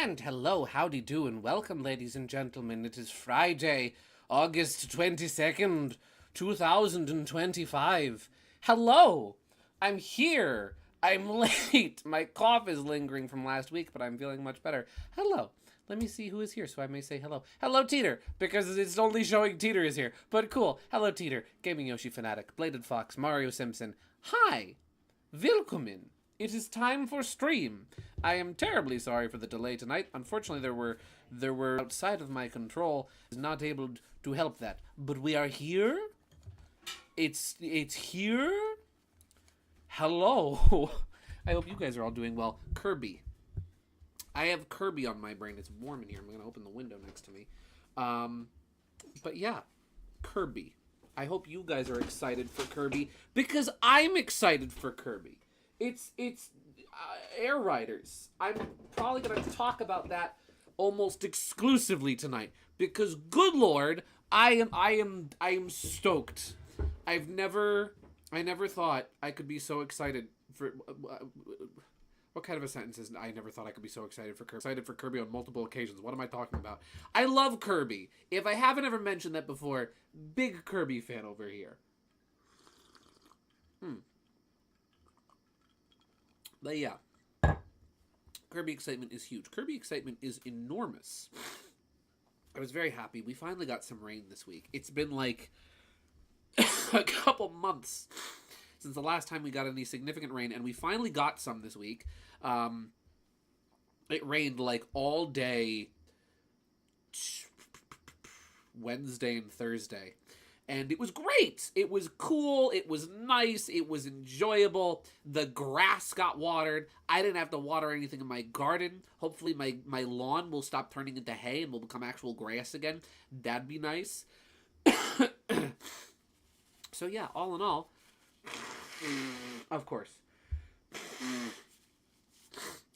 And hello, howdy do, and welcome, ladies and gentlemen. It is Friday, August 22nd, 2025. Hello! I'm here! I'm late! My cough is lingering from last week, but I'm feeling much better. Hello! Let me see who is here so I may say hello. Hello, Teeter! Because it's only showing Teeter is here. But cool. Hello, Teeter. Gaming Yoshi Fanatic, Bladed Fox, Mario Simpson. Hi! Willkommen! It is time for stream. I am terribly sorry for the delay tonight. Unfortunately, there were outside of my control. I was not able to help that. But we are here. It's here. Hello. I hope you guys are all doing well. Kirby. I have Kirby on my brain. It's warm in here. I'm gonna open the window next to me. But yeah, Kirby. I hope you guys are excited for Kirby because I'm excited for Kirby. It's Air Riders. I'm probably going to talk about that almost exclusively tonight because, good Lord, I am stoked. I never thought I could be so excited for. What kind of a sentence is I never thought I could be so excited for Kirby? Excited for Kirby on multiple occasions. What am I talking about? I love Kirby. If I haven't ever mentioned that before, big Kirby fan over here. But yeah, Kirby excitement is huge. Kirby excitement is enormous. I was very happy. We finally got some rain this week. It's been like a couple months since the last time we got any significant rain, and we finally got some this week. It rained like all day Wednesday and Thursday. And it was great. It was cool. It was nice. It was enjoyable. The grass got watered. I didn't have to water anything in my garden. Hopefully my lawn will stop turning into hay and will become actual grass again. That'd be nice. So yeah, all in all, of course,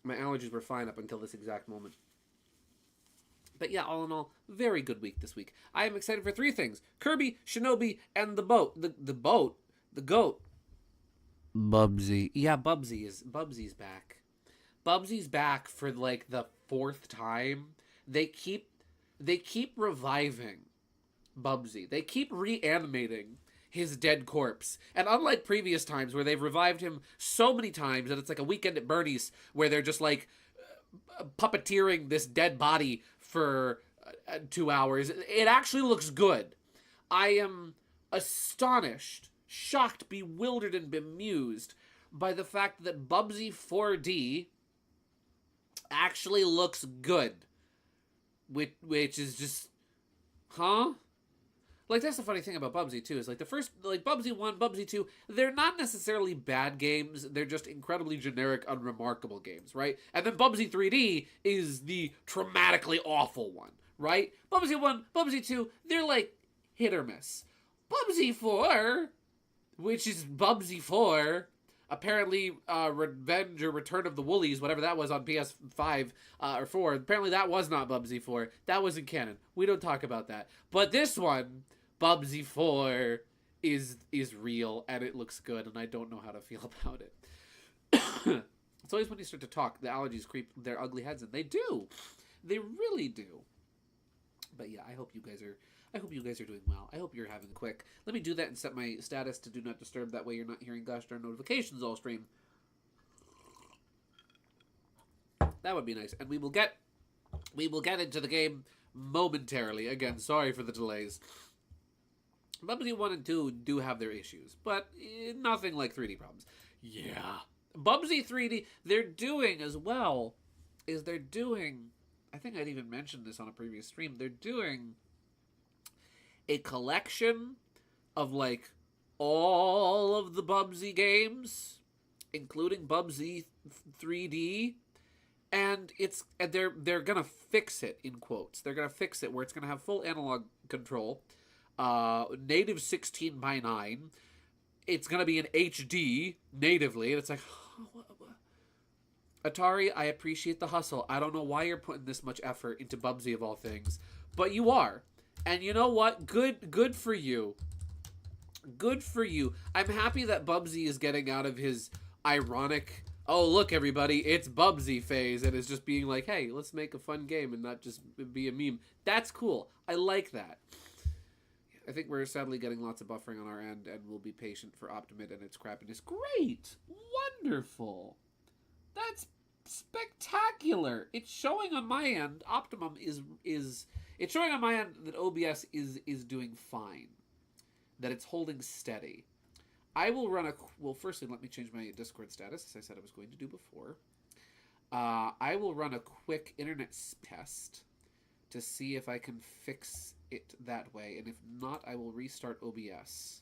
my allergies were fine up until this exact moment. But yeah, all in all, very good week this week. I am excited for three things. Kirby, Shinobi, and the boat. The boat. The goat. Bubsy. Yeah, Bubsy's back. Bubsy's back for like the fourth time. They keep reviving Bubsy. They keep reanimating his dead corpse. And unlike previous times where they've revived him so many times that it's like a Weekend at Bernie's where they're just like puppeteering this dead body for 2 hours. It actually looks good. I am astonished, shocked, bewildered, and bemused by the fact that Bubsy 4D actually looks good. Which is just... Huh? Like, that's the funny thing about Bubsy, too, is, like, the first, like, Bubsy 1, Bubsy 2, they're not necessarily bad games, they're just incredibly generic, unremarkable games, right? And then Bubsy 3D is the traumatically awful one, right? Bubsy 1, Bubsy 2, they're, like, hit or miss. Bubsy 4, which is Bubsy 4, apparently, Revenge or Return of the Woolies, whatever that was on PS5, or 4, apparently that was not Bubsy 4, that wasn't canon, we don't talk about that. But this one, Bubsy 4 is real, and it looks good, and I don't know how to feel about it. It's always when you start to talk, the allergies creep their ugly heads in. They do. They really do. But yeah, I hope you guys are doing well. I hope you're having a quick. Let me do that and set my status to do not disturb. That way you're not hearing gosh darn notifications all stream. That would be nice. And we will get into the game momentarily. Again, sorry for the delays. Bubsy 1 and 2 do have their issues, but nothing like 3D problems. Yeah. Bubsy 3D, they're doing as well, is they're doing, I think I'd even mentioned this on a previous stream, they're doing a collection of, like, all of the Bubsy games, including Bubsy 3D, and they're gonna fix it, in quotes. They're gonna fix it where it's gonna have full analog control, native 16:9. It's gonna be in HD natively, and it's like, Atari, I appreciate the hustle. I don't know why you're putting this much effort into Bubsy of all things, but you are. And you know what? Good for you. Good for you. I'm happy that Bubsy is getting out of his ironic oh, look, everybody, it's Bubsy phase, and it's just being like, hey, let's make a fun game and not just be a meme. That's cool. I like that. I think we're sadly getting lots of buffering on our end, and we'll be patient for Optimid and its crappiness. Great! Wonderful! That's spectacular! It's showing on my end, Optimum is it's showing on my end that OBS is doing fine. That it's holding steady. I will run a... Well, firstly, let me change my Discord status, as I said I was going to do before. I will run a quick internet test to see if I can fix it that way. And if not, I will restart OBS.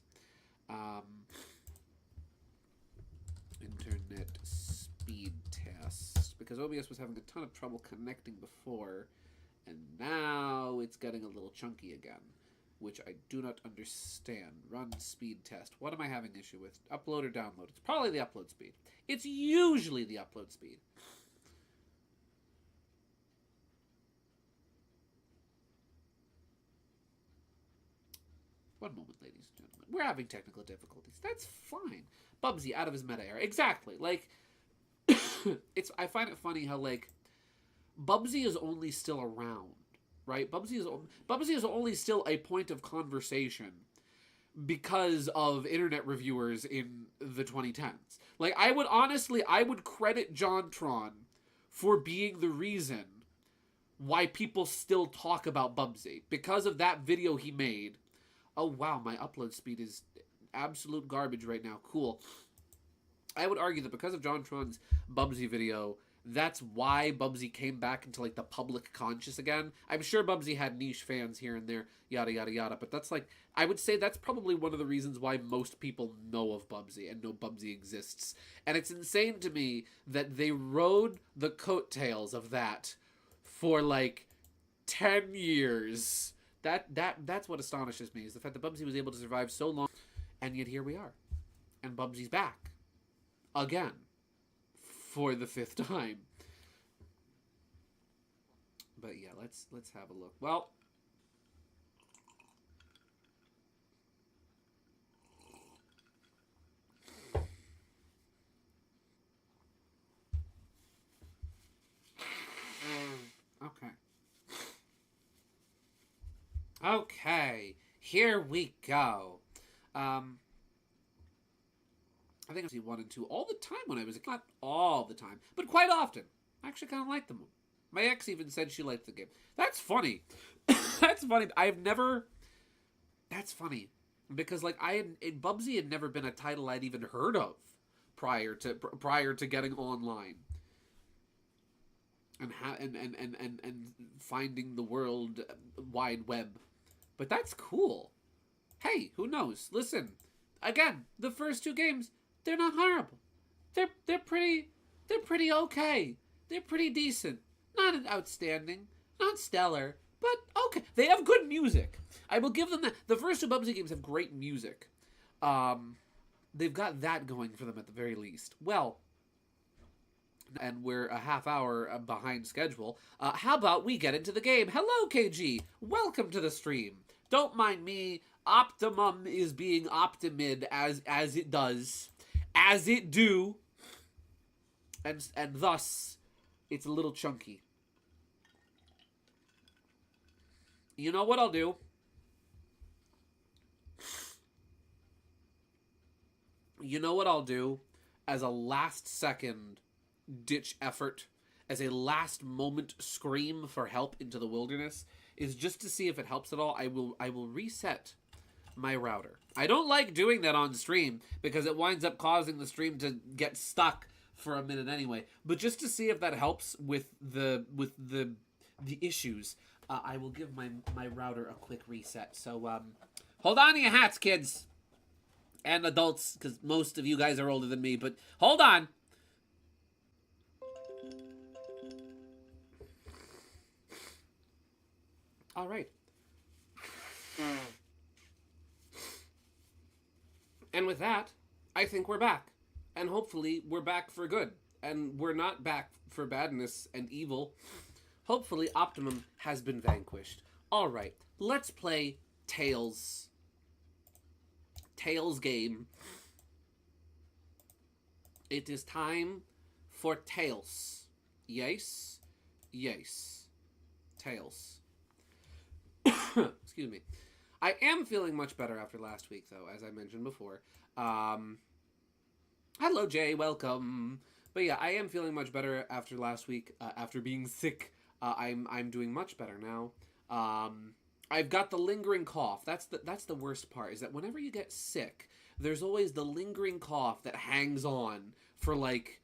Internet speed test. Because OBS was having a ton of trouble connecting before. And now it's getting a little chunky again, which I do not understand. Run speed test. What am I having issue with? Upload or download? It's probably the upload speed. It's usually the upload speed. One moment, ladies and gentlemen. We're having technical difficulties. That's fine. Bubsy out of his meta era. Exactly. Like, I find it funny how, like, Bubsy is only still around, right? Bubsy is only still a point of conversation because of internet reviewers in the 2010s. Like, I would credit JonTron for being the reason why people still talk about Bubsy. Because of that video he made. Oh, wow, my upload speed is absolute garbage right now. Cool. I would argue that because of JonTron's Bubsy video, that's why Bubsy came back into, like, the public conscious again. I'm sure Bubsy had niche fans here and there, yada, yada, yada. But that's, like, I would say that's probably one of the reasons why most people know of Bubsy and know Bubsy exists. And it's insane to me that they rode the coattails of that for, like, 10 years. That's what astonishes me, is the fact that Bubsy was able to survive so long, and yet here we are. And Bubsy's back. Again. For the 5th time. But yeah, let's have a look. Well, okay. Okay, here we go. I think I see 1 and 2 all the time when I was a kid. Not all the time, but quite often. I actually kind of liked them. My ex even said she liked the game. That's funny. That's funny. That's funny. Because, like, Bubsy had never been a title I'd even heard of prior to getting online. And finding the world wide web. But that's cool. Hey, who knows? Listen, again, the first 2 games, they're not horrible. They're pretty okay. They're pretty decent. Not outstanding, not stellar, but okay. They have good music. I will give them that. The first 2 Bubsy games have great music. They've got that going for them at the very least. Well, and we're a half hour behind schedule. How about we get into the game? Hello, KG. Welcome to the stream. Don't mind me. Optimum is being Optimid as it does, as it do, and thus it's a little chunky. You know what I'll do? You know what I'll do as a last second ditch effort, as a last moment scream for help into the wilderness, is just to see if it helps at all. I will reset my router. I don't like doing that on stream because it winds up causing the stream to get stuck for a minute anyway. But just to see if that helps with the issues, I will give my router a quick reset. So hold on to your hats, kids and adults, because most of you guys are older than me. But hold on. All right. And with that, I think we're back. And hopefully we're back for good. And we're not back for badness and evil. Hopefully Optimum has been vanquished. All right, let's play Tails. Tails game. It is time for Tails. Yes. Yes. Tails. Excuse me. I am feeling much better after last week, though, as I mentioned before. Hello, Jay. Welcome. But yeah, I am feeling much better after last week. After being sick, I'm doing much better now. I've got the lingering cough. That's the worst part. Is that whenever you get sick, there's always the lingering cough that hangs on for like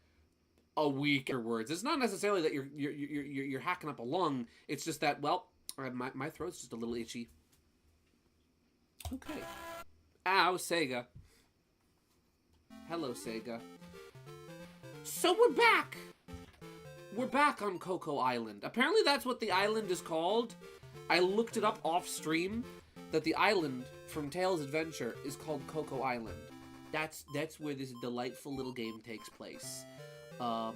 a week afterwards. It's not necessarily that you're hacking up a lung. It's just that, well, my throat's just a little itchy. Okay. Ow, Sega. Hello, Sega. So we're back! We're back on Chocoa Island. Apparently that's what the island is called. I looked it up off stream, that the island from Tails' Adventure is called Chocoa Island. That's where this delightful little game takes place. Yeah.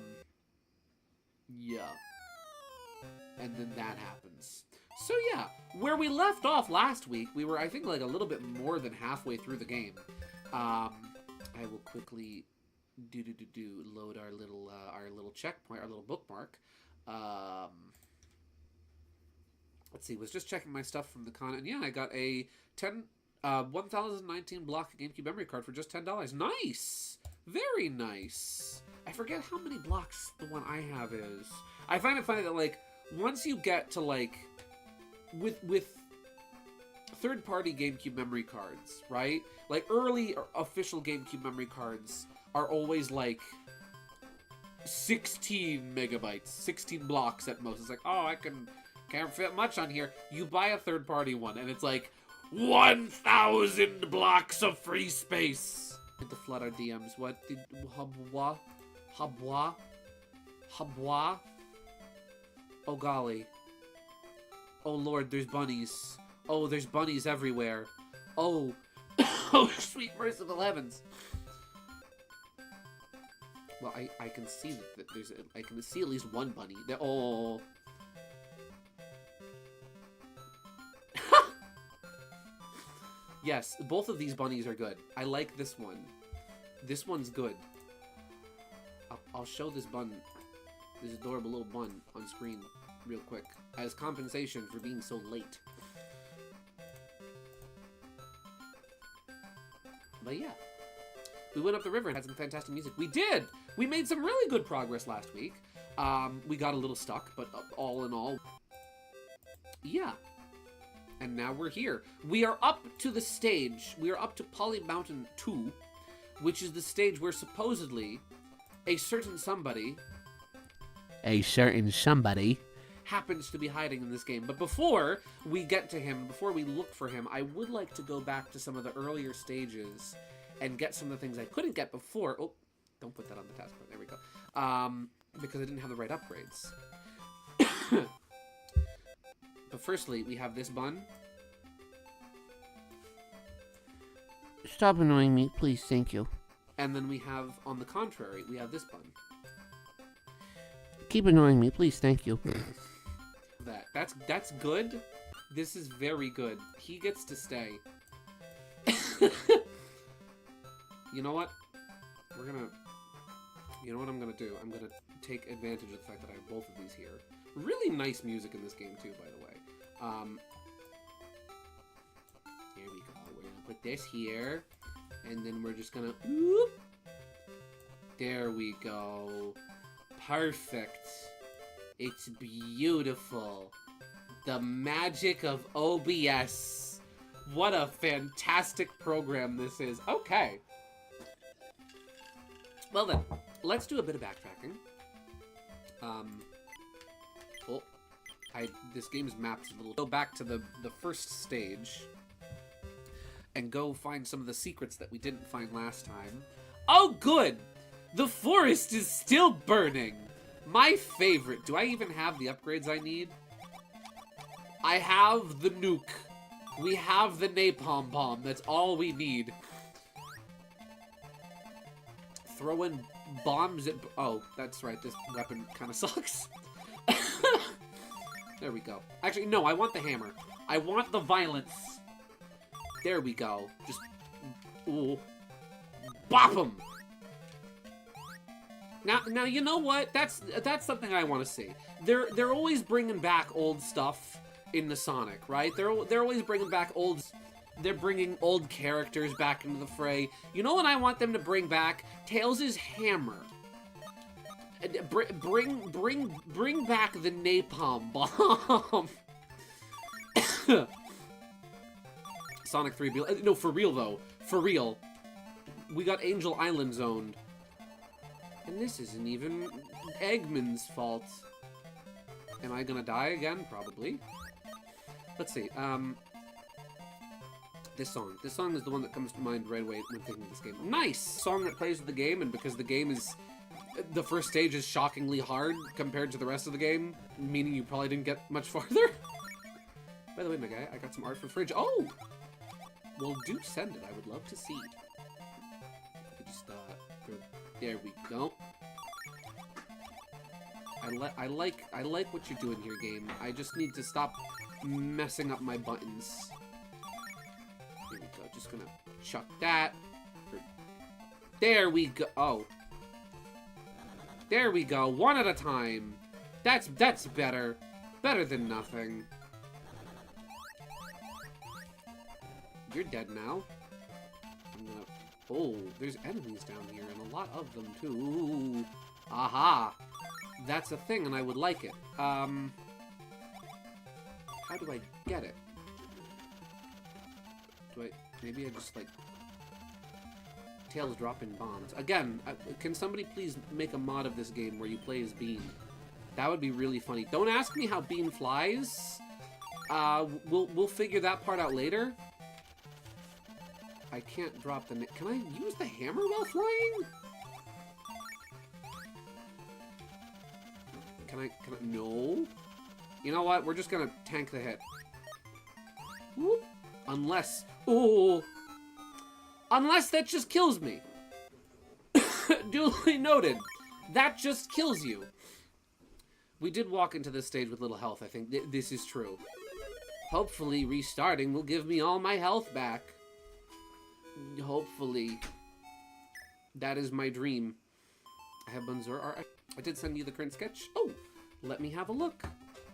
And then that happens. So yeah, where we left off last week, we were, I think, like a little bit more than halfway through the game. I will quickly load our little checkpoint, our little bookmark. Let's see, was just checking my stuff from the con, and yeah, I got a 1019 block GameCube memory card for just $10. Nice! Very nice. I forget how many blocks the one I have is. I find it funny that, like, once you get to, like, with third-party GameCube memory cards, right? Like, early official GameCube memory cards are always, like, 16 megabytes, 16 blocks at most. It's like, oh, can't fit much on here. You buy a third-party one, and it's like 1,000 blocks of free space. To flood our DMs. What did Habwa? Oh golly. Oh lord, there's bunnies. Oh, there's bunnies everywhere. Oh, oh, sweet merciful heavens. Well, I can see that there's I can see at least one bunny. Oh. Yes, both of these bunnies are good. I like this one. This one's good. I'll show this adorable little bun on screen real quick as compensation for being so late. But yeah, we went up the river and had some fantastic music. We did! We made some really good progress last week. We got a little stuck, but all in all, yeah. And now we're here. We are up to the stage. We are up to Poly Mountain 2, which is the stage where supposedly a certain somebody happens to be hiding in this game. But before we get to him, before we look for him, I would like to go back to some of the earlier stages and get some of the things I couldn't get before. Oh, don't put that on the taskbar. There we go. Because I didn't have the right upgrades. But firstly, we have this bun. Stop annoying me, please, thank you. And then we have, on the contrary, we have this bun. Keep annoying me, please, thank you. That's good. This is very good. He gets to stay. You know what? You know what I'm gonna do? I'm gonna take advantage of the fact that I have both of these here. Really nice music in this game too, by the way. Here we go. We're gonna put this here, and then we're just gonna. Whoop. There we go. Perfect. It's beautiful. The magic of OBS. What a fantastic program this is. Okay. Well then, let's do a bit of backtracking. This game's mapped a little. Go back to the first stage and go find some of the secrets that we didn't find last time. Oh, good! The forest is still burning! My favorite. Do I even have the upgrades I need? I have the nuke. We have the napalm bomb. That's all we need. Throwing bombs at... Oh, that's right. This weapon kind of sucks. There we go. Actually, no, I want the hammer. I want the violence. There we go. Just... Ooh. Bop him! Now you know what? That's something I want to see. They're always bringing back old stuff in the Sonic, right? They're always bringing back old. They're bringing old characters back into the fray. You know what I want them to bring back? Tails' hammer. Bring back the napalm bomb. Sonic 3. No, for real though. For real. We got Angel Island zoned. And this isn't even Eggman's fault. Am I gonna die again? Probably. Let's see. This song. This song is the one that comes to mind right away when thinking of this game. Nice! Song that plays with the game, and because the game is... The first stage is shockingly hard compared to the rest of the game, meaning you probably didn't get much farther. By the way, my guy, I got some art for the fridge. Oh! Well, do send it. I would love to see. Just, go... There we go. I like what you're doing here, game. I just need to stop messing up my buttons. Here we go. Just gonna chuck that. There we go. Oh. There we go. One at a time. That's better. Better than nothing. You're dead now. I'm gonna... Oh, there's enemies down here, and a lot of them, too. Aha! That's a thing, and I would like it. How do I get it? Maybe I just, like... Tails dropping bombs. Again, can somebody please make a mod of this game where you play as Bean? That would be really funny. Don't ask me how Bean flies. We'll figure that part out later. I can't drop the... Can I use the hammer while flying? Can I... No. You know what? We're just gonna tank the hit. Whoop. Unless... Oh! Unless that just kills me. Duly noted. That just kills you. We did walk into this stage with little health, I think. This is true. Hopefully restarting will give me all my health back. Hopefully. That is my dream. I have Bunzor art. I did send you the current sketch. Oh, let me have a look.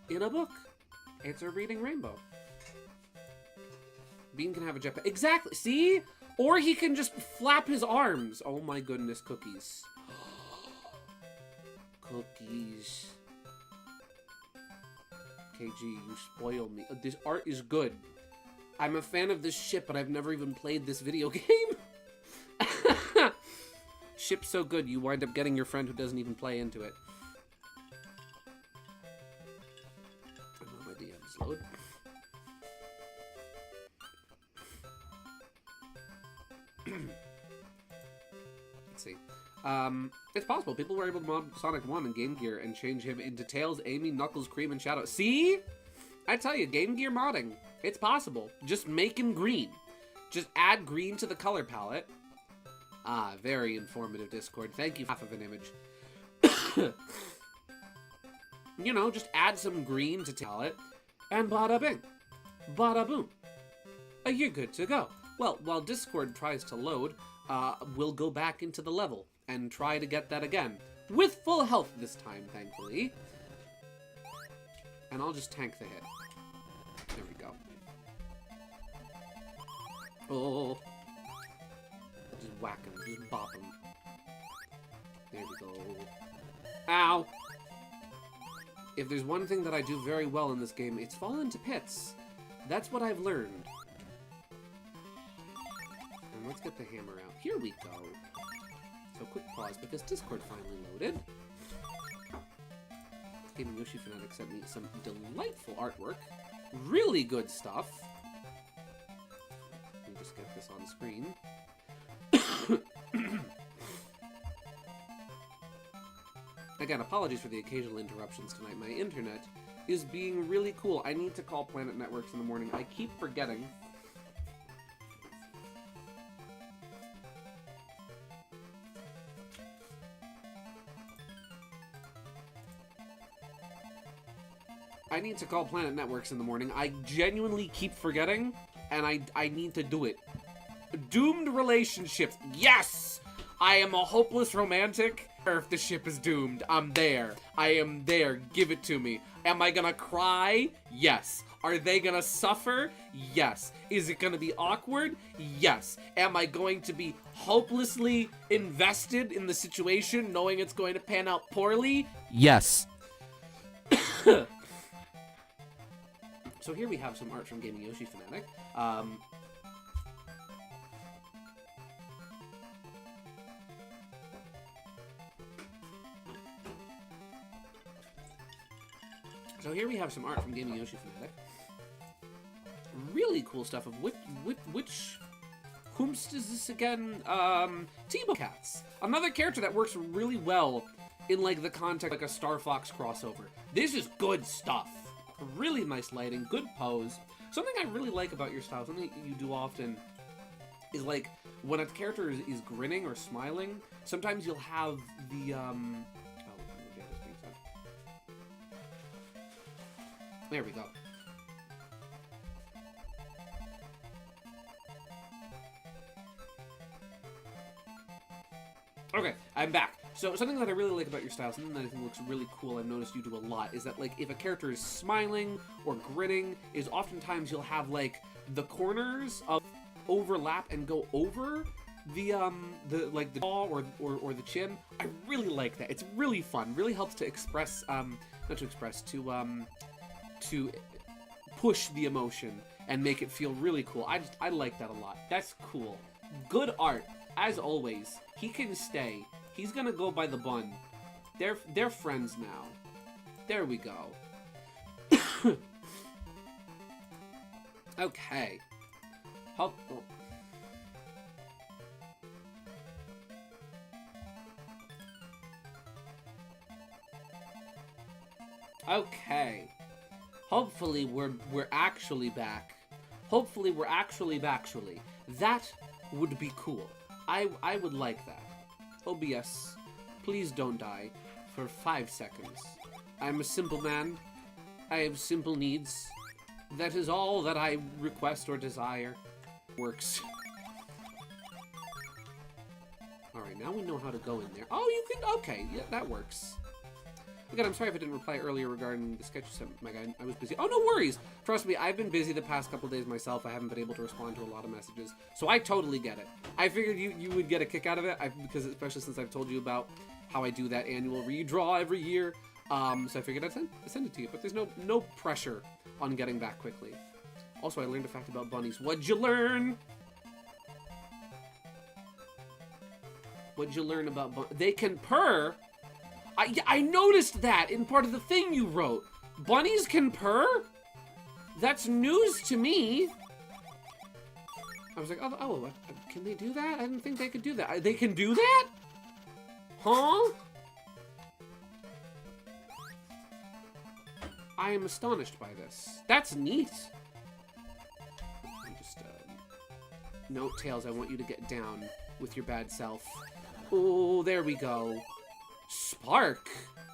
In a book. It's a reading rainbow. Bean can have a jetpack. Exactly. See? Or he can just flap his arms. Oh my goodness, cookies. Cookies. KG, you spoil me. This art is good. I'm a fan of this ship, but I've never even played this video game. Ship's so good, you wind up getting your friend who doesn't even play into it. I don't know my DMs load. Let's see. It's possible. People were able to mod Sonic 1 in Game Gear and change him into Tails, Amy, Knuckles, Cream, and Shadow. See? I tell you, Game Gear modding. It's possible. Just make him green. Just add green to the color palette. Ah, very informative, Discord. Thank you for half of an image. You know, just add some green to palette, and bada bing. Bada boom. You're good to go. Well, while Discord tries to load, we'll go back into the level and try to get that again. With full health this time, thankfully. And I'll just tank the hit. There we go. Oh. Just whack him. Just bop him. There we go. Ow! If there's one thing that I do very well in this game, it's fall into pits. That's what I've learned. And let's get the hammer out. Here we go. So quick pause because Discord finally loaded. Gaming Yoshi Fanatic sent me some delightful artwork. Really good stuff. Let me just get this on screen. Again, apologies for the occasional interruptions tonight. My internet is being really cool. I need to call Planet Networks in the morning. I keep forgetting. I need to call Planet Networks in the morning. I genuinely keep forgetting, and I need to do it. Doomed relationships. Yes! I am a hopeless romantic, If the ship is doomed, I'm there. I am there. Give it to me. Am I gonna cry? Yes. Are they gonna suffer? Yes. Is it gonna be awkward? Yes. Am I going to be hopelessly invested in the situation, knowing it's going to pan out poorly? Yes. So here we have some art from Gaming Yoshi Fanatic. So here we have some art from Gaming Yoshi Fanatic. Really cool stuff of which whomst is this again? Tebow Cats. Another character that works really well in like the context like a Star Fox crossover. This is good stuff. Really nice lighting, good pose. Something I really like about your style, something you do often, is like when a character is grinning or smiling, sometimes you'll have the there we go. Okay, I'm back. So something that I really like about your style, something that I think looks really cool, I've noticed you do a lot, is that like if a character is smiling or grinning, is oftentimes you'll have like the corners of overlap and go over the like the jaw or the chin. I really like that. It's really fun. Really helps to express not to express to push the emotion and make it feel really cool. I like that a lot. That's cool. Good art. As always, he can stay. He's gonna go by the bun. They're friends now. There we go. Okay. Oh. Okay. Hopefully we're actually back. Hopefully we're actually backtually. That would be cool. I would like that. OBS, please don't die for 5 seconds. I'm a simple man. I have simple needs. That is all that I request or desire. Works. Alright, now we know how to go in there. Oh, you can... Okay, yeah, that works. Again, I'm sorry if I didn't reply earlier regarding the sketch set, my guy. I was busy. Oh, no worries! Trust me, I've been busy the past couple days myself. I haven't been able to respond to a lot of messages. So I totally get it. I figured you would get a kick out of it, because especially since I've told you about how I do that annual redraw every year. So I figured I'd send it to you. But there's no pressure on getting back quickly. Also, I learned a fact about bunnies. What'd you learn? What'd you learn about bunnies? They can purr? I noticed that in part of the thing you wrote. Bunnies can purr? That's news to me. I was like, oh, can they do that? I didn't think they could do that. They can do that? Huh? I am astonished by this. That's neat. Just, note, Tails, I want you to get down with your bad self. Oh, there we go. Spark?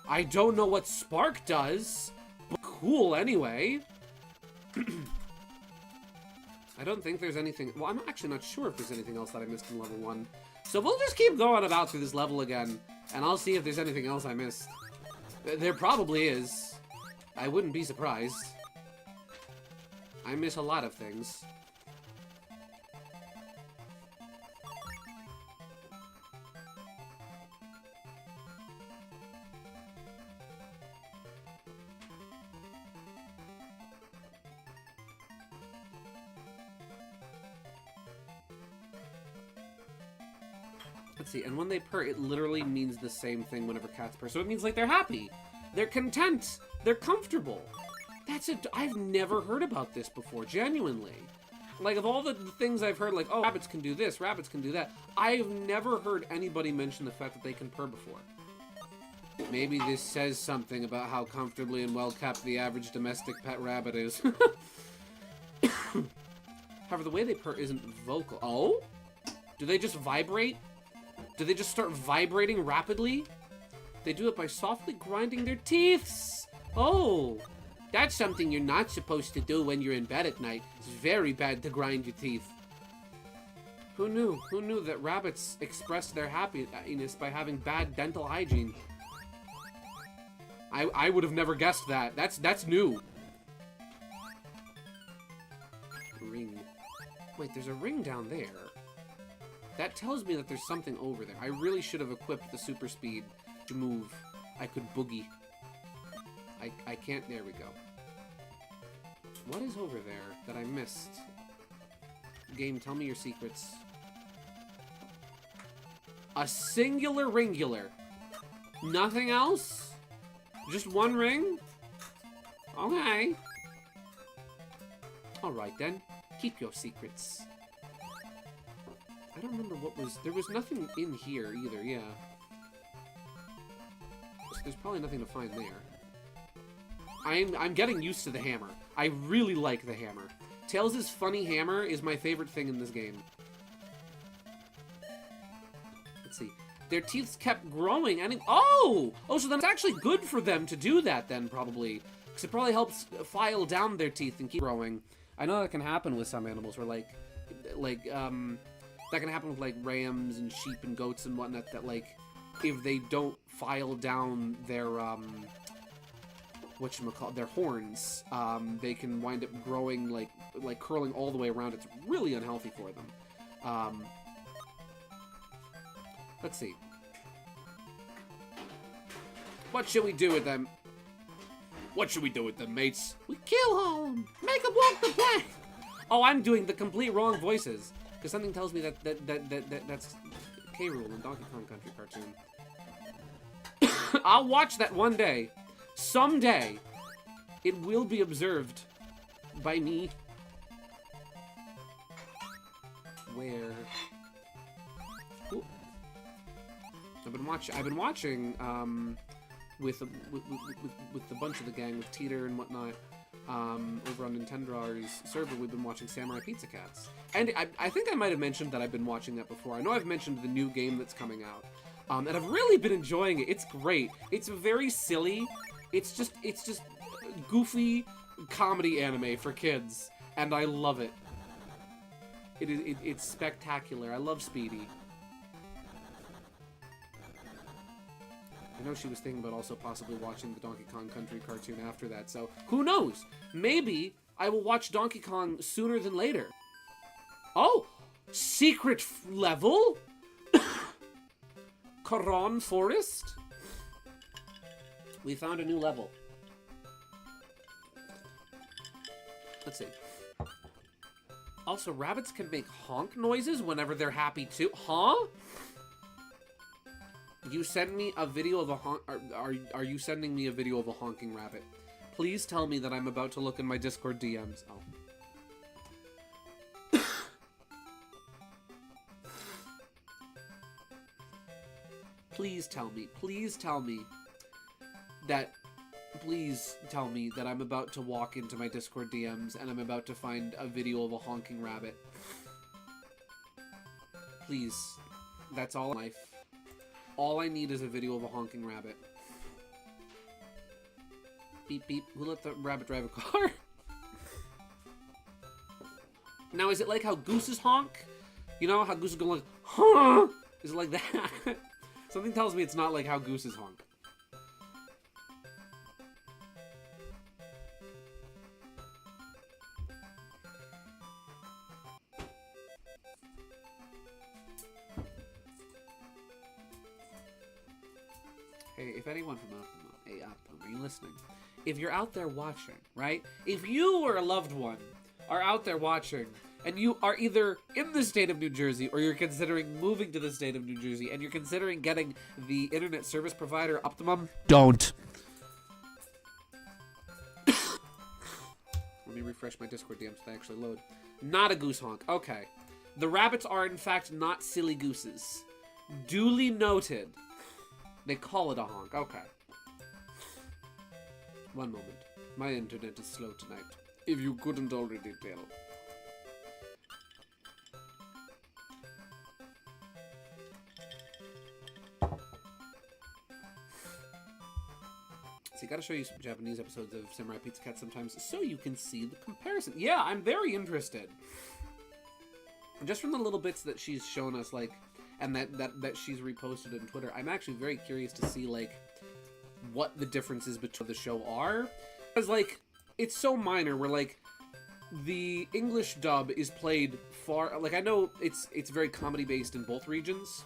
I don't know what Spark does, but cool anyway. I don't think there's anything... Well, I'm actually not sure if there's anything else that I missed in level 1. So we'll just keep going about through this level again, and I'll see if there's anything else I missed. There probably is. I wouldn't be surprised. I miss a lot of things. Let's see, and when they purr, it literally means the same thing whenever cats purr. So it means, like, they're happy. They're content. They're comfortable. That's it. I've never heard about this before, genuinely. Like, of all the things I've heard, like, oh, rabbits can do this, rabbits can do that, I've never heard anybody mention the fact that they can purr before. Maybe this says something about how comfortably and well-kept the average domestic pet rabbit is. However, the way they purr isn't vocal. Oh? Do they just vibrate? Do they just start vibrating rapidly? They do it by softly grinding their teeth. Oh, that's something you're not supposed to do when you're in bed at night. It's very bad to grind your teeth. Who knew? Who knew that rabbits expressed their happiness by having bad dental hygiene? I would have never guessed that. That's new. Ring. Wait, there's a ring down there. That tells me that there's something over there. I really should have equipped the super speed to move. I could boogie. I can't. There we go. What is over there that I missed? Game, tell me your secrets. A singular ringular. Nothing else? Just one ring? Okay. Alright then. Keep your secrets. I don't remember what was... There was nothing in here either, yeah. So there's probably nothing to find there. I'm getting used to the hammer. I really like the hammer. Tails' funny hammer is my favorite thing in this game. Let's see. Their teeth kept growing, and oh, so then it's actually good for them to do that then, probably. Because it probably helps file down their teeth and keep growing. I know that can happen with some animals, where that can happen with, like, rams and sheep and goats and whatnot, that, like, if they don't file down their, their horns, they can wind up growing, like curling all the way around. It's really unhealthy for them. Let's see. What should we do with them? What should we do with them, mates? We kill all of them! Make them walk the plank! Oh, I'm doing the complete wrong voices. Because something tells me that's K. Rool in Donkey Kong Country cartoon. I'll watch that one day. Someday, it will be observed by me. Where? Ooh. I've been watching with a bunch of the gang, with Teeter and whatnot, over on Nintendo's server. We've been watching Samurai Pizza Cats, and I think I might have mentioned that I've been watching that before. I know I've mentioned the new game that's coming out, and I've really been enjoying it. It's great. It's very silly. It's just goofy comedy anime for kids, and I love it. It's spectacular. I love Speedy. I know she was thinking about also possibly watching the Donkey Kong Country cartoon after that, so who knows? Maybe I will watch Donkey Kong sooner than later. Oh! Secret level? Karan Forest? We found a new level. Let's see. Also, rabbits can make honk noises whenever they're happy too. Huh? You send me a video of a honk. Are you sending me a video of a honking rabbit? Please tell me that I'm about to look in my Discord DMs. Oh. Please tell me. Please tell me that. Please tell me that I'm about to walk into my Discord DMs and I'm about to find a video of a honking rabbit. Please. That's all in life. All I need is a video of a honking rabbit. Beep, beep. Who let the rabbit drive a car? Now, is it like how gooses honk? You know how gooses go like, huh? Is it like that? Something tells me it's not like how gooses honk. Hey, if anyone from are you listening? If you're out there watching, right? If you or a loved one are out there watching, and you are either in the state of New Jersey or you're considering moving to the state of New Jersey, and you're considering getting the internet service provider Optimum, Don't. Let me refresh my Discord DMs so they actually load. Not a goose honk. Okay. The rabbits are, in fact, not silly gooses. Duly noted. They call it a honk. Okay. One moment. My internet is slow tonight. If you couldn't already tell. See, gotta show you some Japanese episodes of Samurai Pizza Cat sometimes so you can see the comparison. Yeah, I'm very interested. just from the little bits that she's shown us, like, and that she's reposted on Twitter, I'm actually very curious to see, like, what the differences between the show are. Because, like, it's so minor, where, like, the English dub is played far... Like, I know it's very comedy-based in both regions,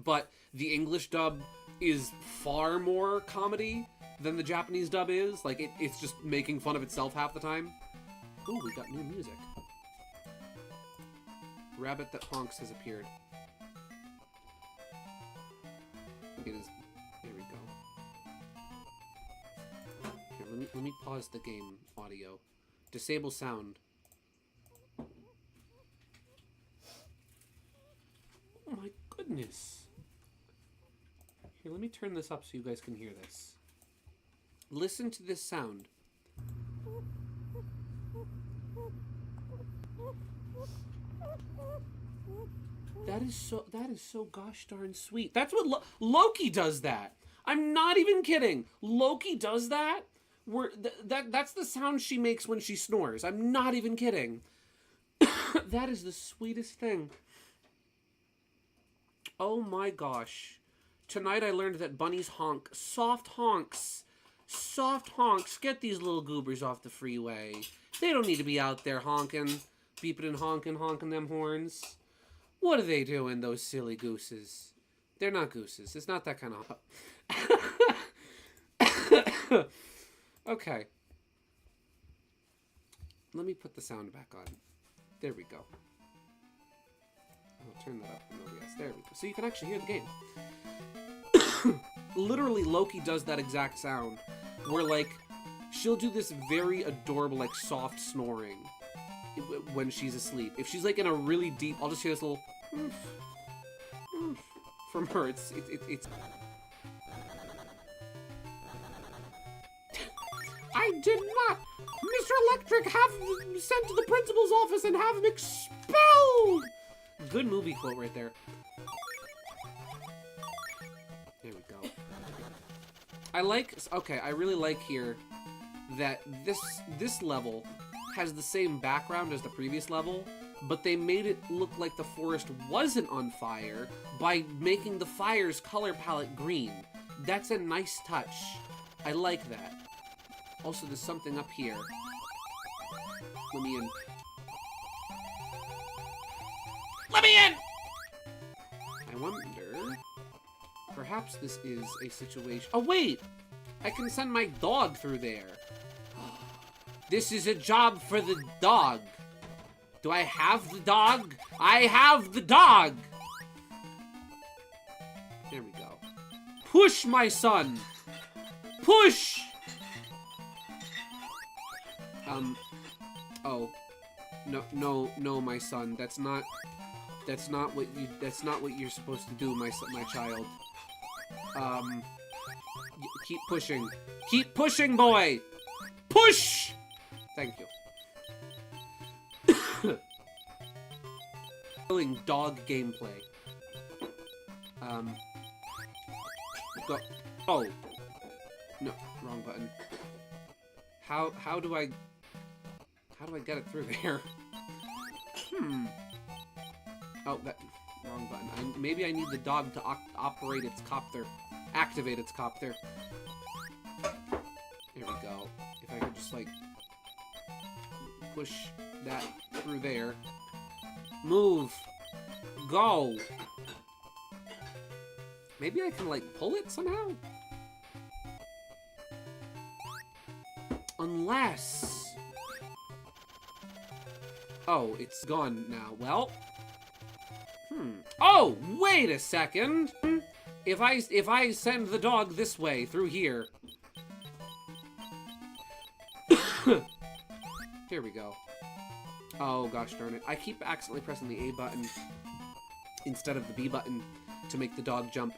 but the English dub is far more comedy than the Japanese dub is. Like, it's just making fun of itself half the time. Ooh, we got new music. Rabbit that honks has appeared. It is... Here we go. Here, let me pause the game audio. Disable sound. Oh my goodness. Here, let me turn this up so you guys can hear this. Listen to this sound. That is so gosh darn sweet. That's what Loki does that. I'm not even kidding. Loki does that. That's the sound she makes when she snores. I'm not even kidding. That is the sweetest thing. Oh my gosh. Tonight I learned that bunnies honk. Soft honks. Soft honks. Get these little goobers off the freeway. They don't need to be out there honking. Beeping and honking them horns. What are they doing, those silly gooses? They're not gooses. It's not that kind of... Okay. Let me put the sound back on. There we go. I'll turn that up from OBS. There we go. So you can actually hear the game. Literally, Loki does that exact sound. Where, like, she'll do this very adorable, like, soft snoring when she's asleep. If she's, like, in a really deep... I'll just hear this little... from her. It's I did not! Mr. Electric have sent to the principal's office and have him expelled! Good movie quote right there. There we go. I really like here that this level has the same background as the previous level, but they made it look like the forest wasn't on fire by making the fire's color palette green. That's a nice touch. I like that. Also, there's something up here. Let me in. Let me in! I wonder... Perhaps this is a situation... Oh, wait! I can send my dog through there. This is a job for the dog. Do I have the dog? I have the dog! There we go. Push, my son! Push! Oh. No, my son. That's not what you're supposed to do, my child. Keep pushing. Keep pushing, boy! Push! Thank you. Dog gameplay. Go. Oh. No, wrong button. How do I get it through there? Oh, that wrong button. Maybe I need the dog to operate its copter, activate its copter. There we go. If I could just like push that through there. Move. Go. Maybe I can like pull it somehow. Unless... Oh, it's gone now. Well... Oh, wait a second! If I send the dog this way, through here... Here we go. Oh, gosh darn it. I keep accidentally pressing the A button instead of the B button to make the dog jump.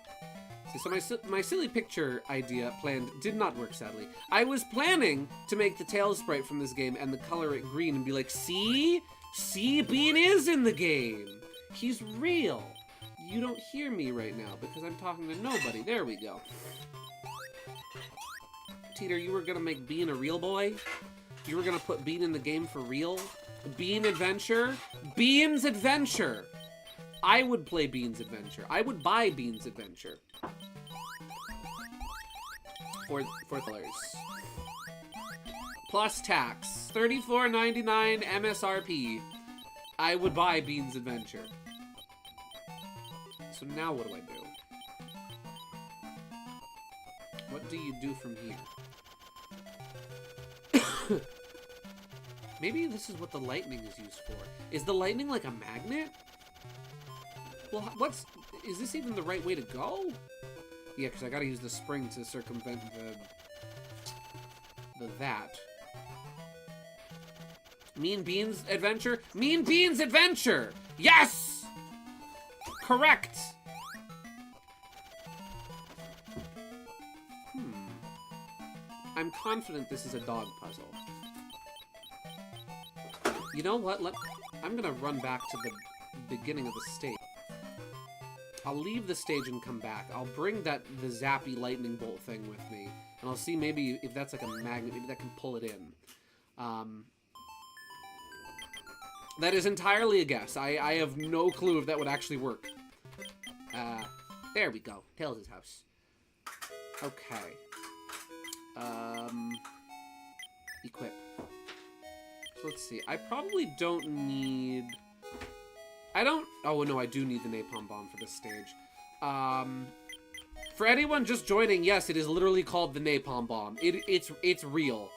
So my silly picture idea planned did not work, sadly. I was planning to make the tail sprite from this game and the color it green and be like, see? See, Bean is in the game. He's real. You don't hear me right now because I'm talking to nobody. There we go. Teeter, you were gonna make Bean a real boy? You were gonna put Bean in the game for real? Bean Adventure? Bean's Adventure! I would play Bean's Adventure. I would buy Bean's Adventure. $4. Plus tax. $34.99 MSRP. I would buy Bean's Adventure. So now what do I do? What do you do from here? Maybe this is what the lightning is used for. Is the lightning like a magnet? Well, is this even the right way to go? Yeah, because I gotta use the spring to circumvent that. Mean Bean's Adventure? Mean Bean's Adventure! Yes! Correct! I'm confident this is a dog puzzle. You know what? I'm gonna run back to the beginning of the stage. I'll leave the stage and come back. I'll bring the zappy lightning bolt thing with me, and I'll see maybe if that's like a magnet, maybe that can pull it in. That is entirely a guess. I have no clue if that would actually work. There we go. Tails' house. Okay. Equip. So let's see. I probably don't need... Oh, no, I do need the napalm bomb for this stage. For anyone just joining, yes, it is literally called the napalm bomb. It's real.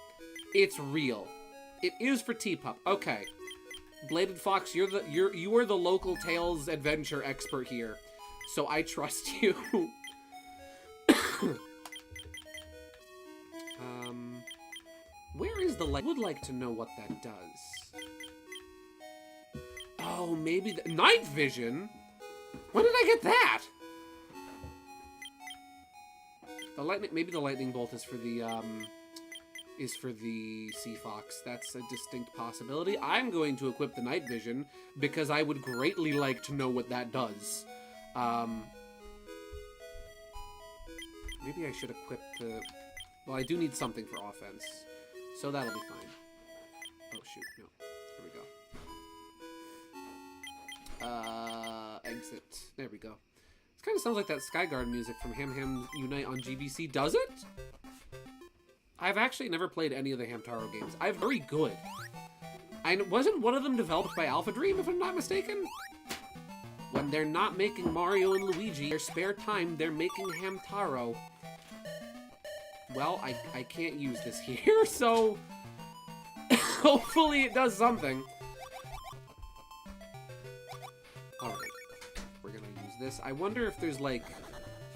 It's real. It is for Teapup. Okay. Bladed Fox, you are the local Tails adventure expert here. So I trust you. Where is the light? I would like to know what that does. Oh, maybe the night vision? When did I get that? The lightning, maybe the lightning bolt is for the Sea Fox. That's a distinct possibility. I'm going to equip the night vision because I would greatly like to know what that does. Maybe I should equip the... Well, I do need something for offense. So that'll be fine. Oh, shoot. No. Here we go. Exit. There we go. This kind of sounds like that Skyguard music from Ham Ham Unite on GBC. Does it? I've actually never played any of the Hamtaro games. I'm very good. Wasn't one of them developed by Alpha Dream, if I'm not mistaken? When they're not making Mario and Luigi, their spare time, they're making Hamtaro. Well, I can't use this here, so hopefully it does something. Alright, we're gonna use this. I wonder if there's, like,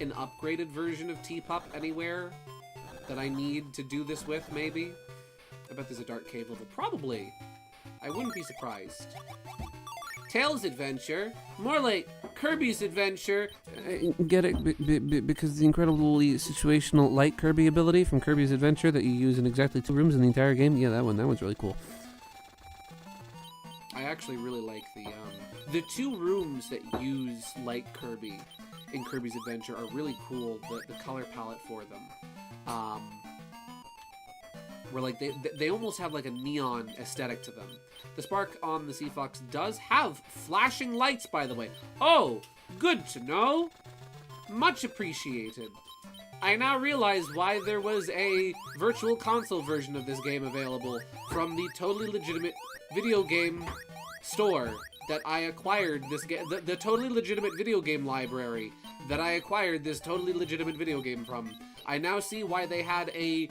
an upgraded version of Teapup anywhere that I need to do this with, maybe? I bet there's a dark cave level. Probably. I wouldn't be surprised. Tails' Adventure. More like Kirby's Adventure. Get it? Because the incredibly situational light Kirby ability from Kirby's Adventure that you use in exactly 2 rooms in the entire game. Yeah, that one's really cool. I actually really like the 2 rooms that use light Kirby in Kirby's Adventure are really cool. The color palette for them. Where like they almost have like a neon aesthetic to them. The spark on the Sea Fox does have flashing lights, by the way. Oh, good to know. Much appreciated. I now realize why there was a virtual console version of this game available from the totally legitimate video game store that I acquired this game, the totally legitimate video game library that I acquired this totally legitimate video game from. I now see why they had a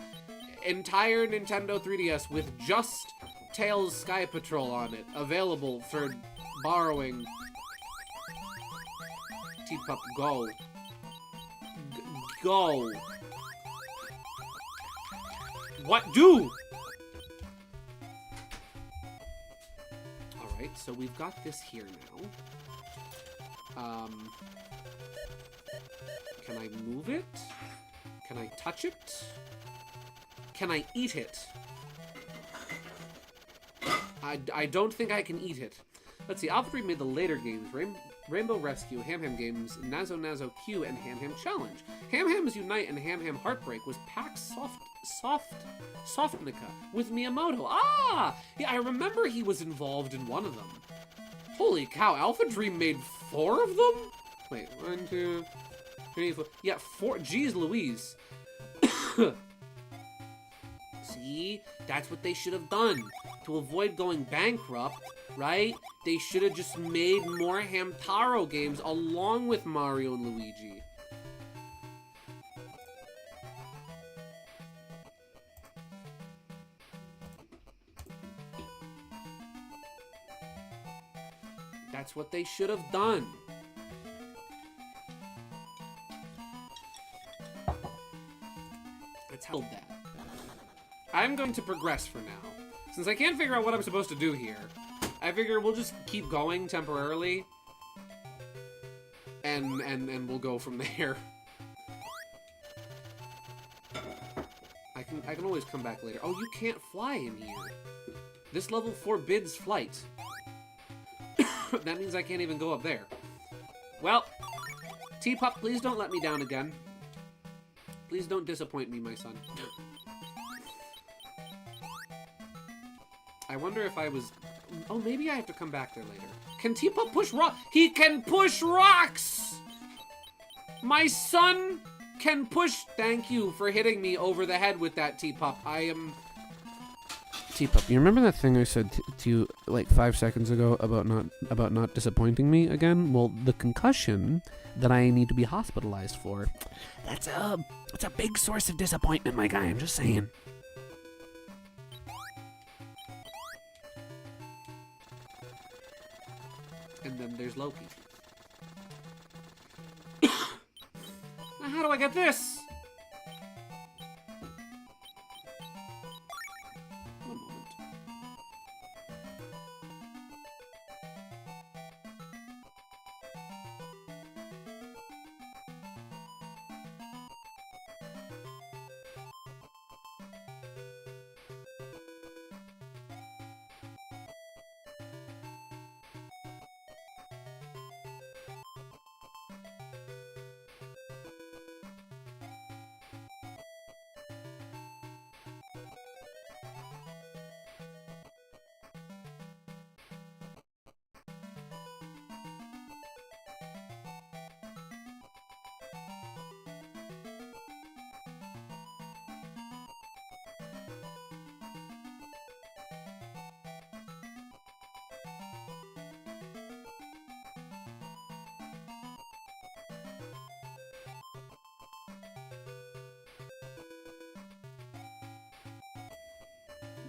entire Nintendo 3DS with just Tails Sky Patrol on it, available for borrowing. Teapup, go. Go. What? Do! Alright, so we've got this here now. Can I move it? Can I touch it? Can I eat it? I don't think I can eat it. Let's see, Alpha Dream made the later games, Rainbow Rescue, Ham Ham Games, Nazo Nazo Q, and Ham Ham Challenge. Ham Ham's Unite and Ham Ham Heartbreak was PAX Softnica with Miyamoto. Ah! Yeah, I remember he was involved in one of them. Holy cow, Alpha Dream made 4 of them? Wait, 1, 2, 3, 4. Yeah, 4. Jeez Louise. See? That's what they should have done. To avoid going bankrupt, right? They should have just made more Hamtaro games along with Mario and Luigi. That's what they should have done. Let's hold that. I'm going to progress for now. Since I can't figure out what I'm supposed to do here, I figure we'll just keep going temporarily. And we'll go from there. I can always come back later. Oh, you can't fly in here. This level forbids flight. That means I can't even go up there. Well, Teapup, please don't let me down again. Please don't disappoint me, my son. I wonder if I was... Oh, maybe I have to come back there later. Can Teapup push rock? He can push rocks! My son can push... Thank you for hitting me over the head with that, Teapup. I am... Teapup, you remember that thing I said to you like 5 seconds ago about not disappointing me again? Well, the concussion that I need to be hospitalized for, that's a big source of disappointment, my guy. I'm just saying. And then there's Loki. Now, how do I get this? One moment.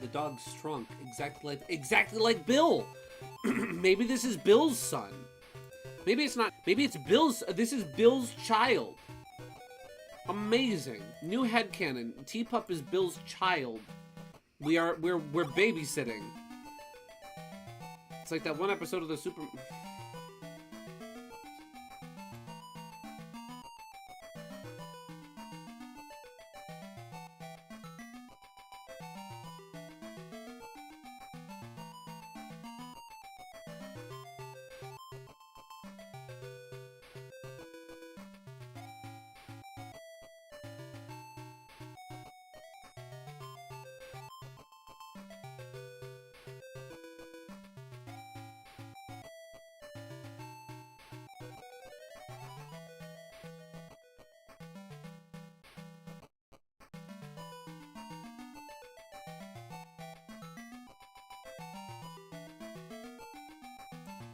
The dog's shrunk, exactly like Bill. Maybe this is Bill's son. Maybe it's not. Maybe it's Bill's. This is Bill's child. Amazing. New headcanon. Teapup is Bill's child. We're babysitting. It's like that one episode of the Super.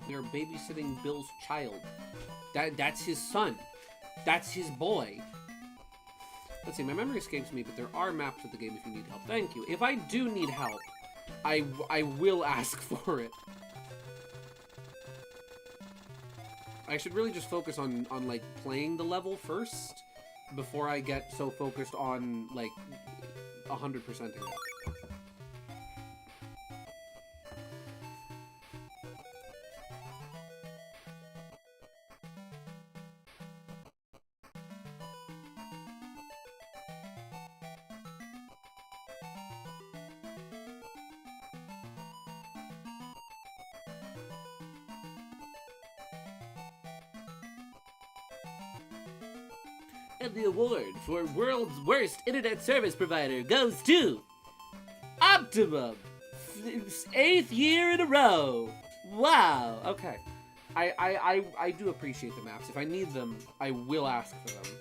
They're babysitting Bill's child. That's his son. That's his boy. Let's see, my memory escapes me, but there are maps of the game if you need help. Thank you. If I do need help, I will ask for it. I should really just focus on like playing the level first before I get so focused on like 100%ing it. And the award for world's worst internet service provider goes to Optimum. 8th year in a row. Wow. Okay. I do appreciate the maps. If I need them, I will ask for them.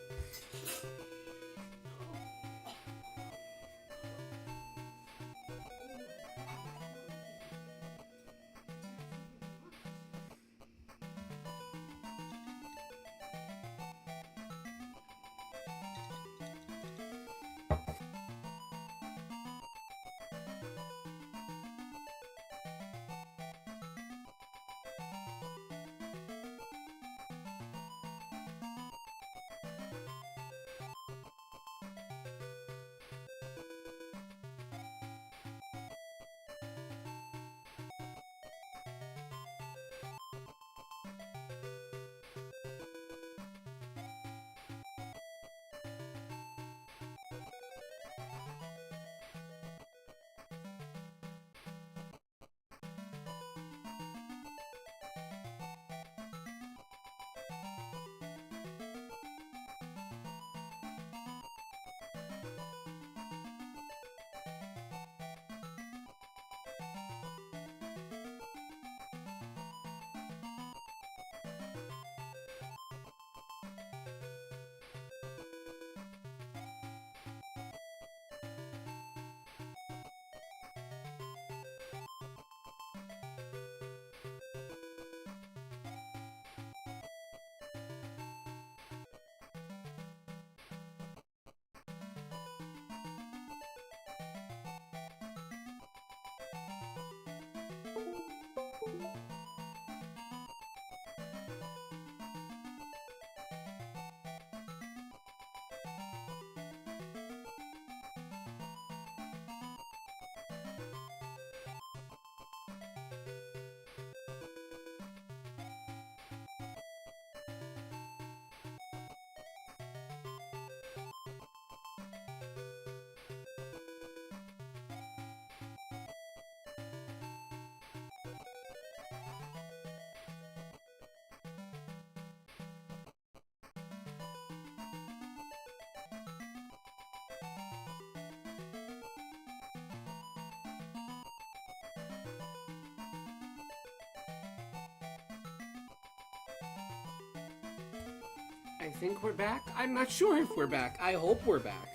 I think we're back. I'm not sure if we're back. I hope we're back.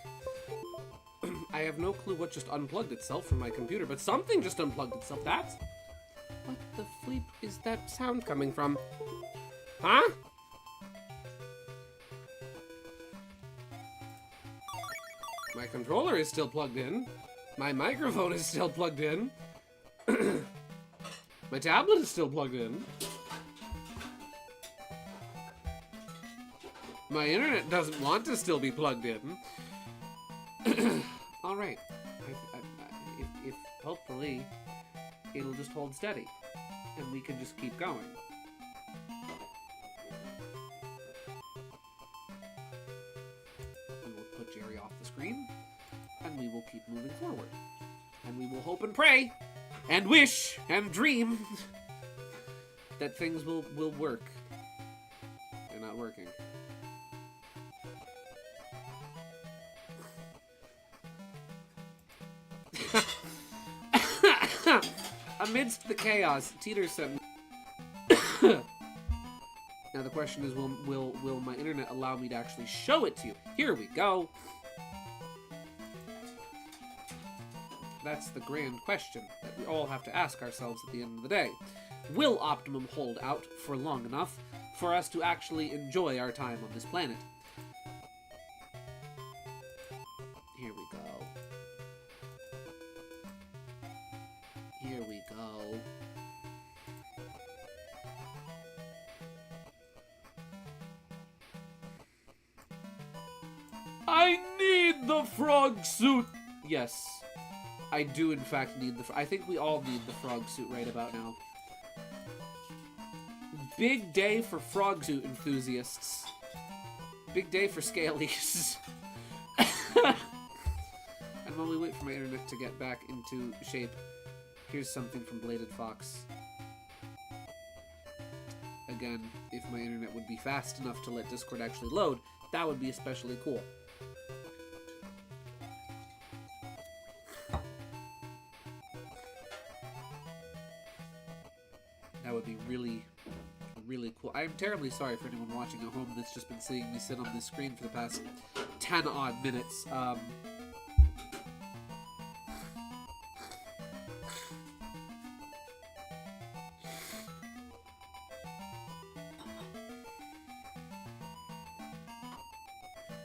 I have no clue what just unplugged itself from my computer, but something just unplugged itself. That's... What the bleep is that sound coming from? Huh? My controller is still plugged in. My microphone is still plugged in. My tablet is still plugged in. My internet doesn't want to still be plugged in. All right. If hopefully it'll just hold steady, and we can just keep going. And we'll put Jerry off the screen, and we will keep moving forward. And we will hope and pray, and wish, and dream that things will work. They're not working. Amidst the chaos, Teeter said. Now the question is, will my internet allow me to actually show it to you? Here we go. That's the grand question that we all have to ask ourselves at the end of the day. Will Optimum hold out for long enough for us to actually enjoy our time on this planet? Here we go. Here we go. I need the frog suit! Yes, I do in fact need the... I think we all need the frog suit right about now. Big day for frog suit enthusiasts. Big day for scalies. And while we wait for my internet to get back into shape, here's something from Bladed Fox. Again, if my internet would be fast enough to let Discord actually load, That would be especially cool. That would be really, really cool. I am terribly sorry for anyone watching at home that's just been seeing me sit on this screen for the past 10 odd minutes.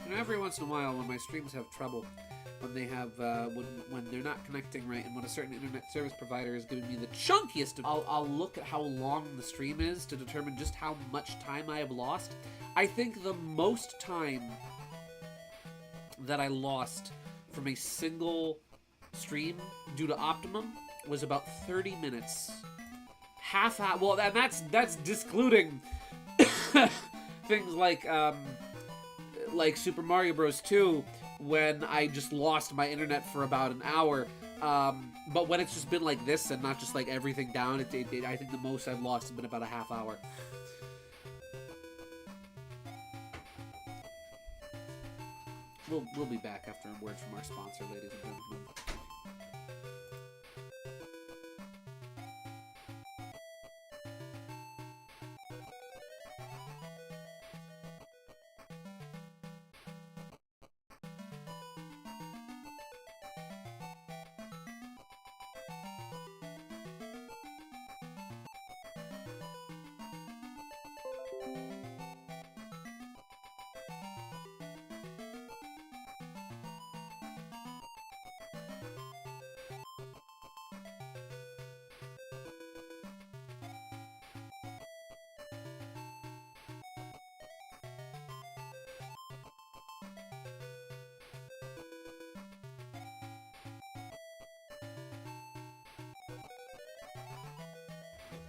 You know, every once in a while when my streams have trouble, when they have, when they're not connecting right, and when a certain internet service provider is giving me the chunkiest of, I'll look at how long the stream is to determine just how much time I have lost. I think the most time that I lost from a single stream due to Optimum was about 30 minutes. Half hour, well, and that's discluding things like Super Mario Bros. 2, when I just lost my internet for about an hour. But when it's just been like this and not just like everything down, I think the most I've lost has been about a half hour. We'll be back after a word from our sponsor, ladies and gentlemen.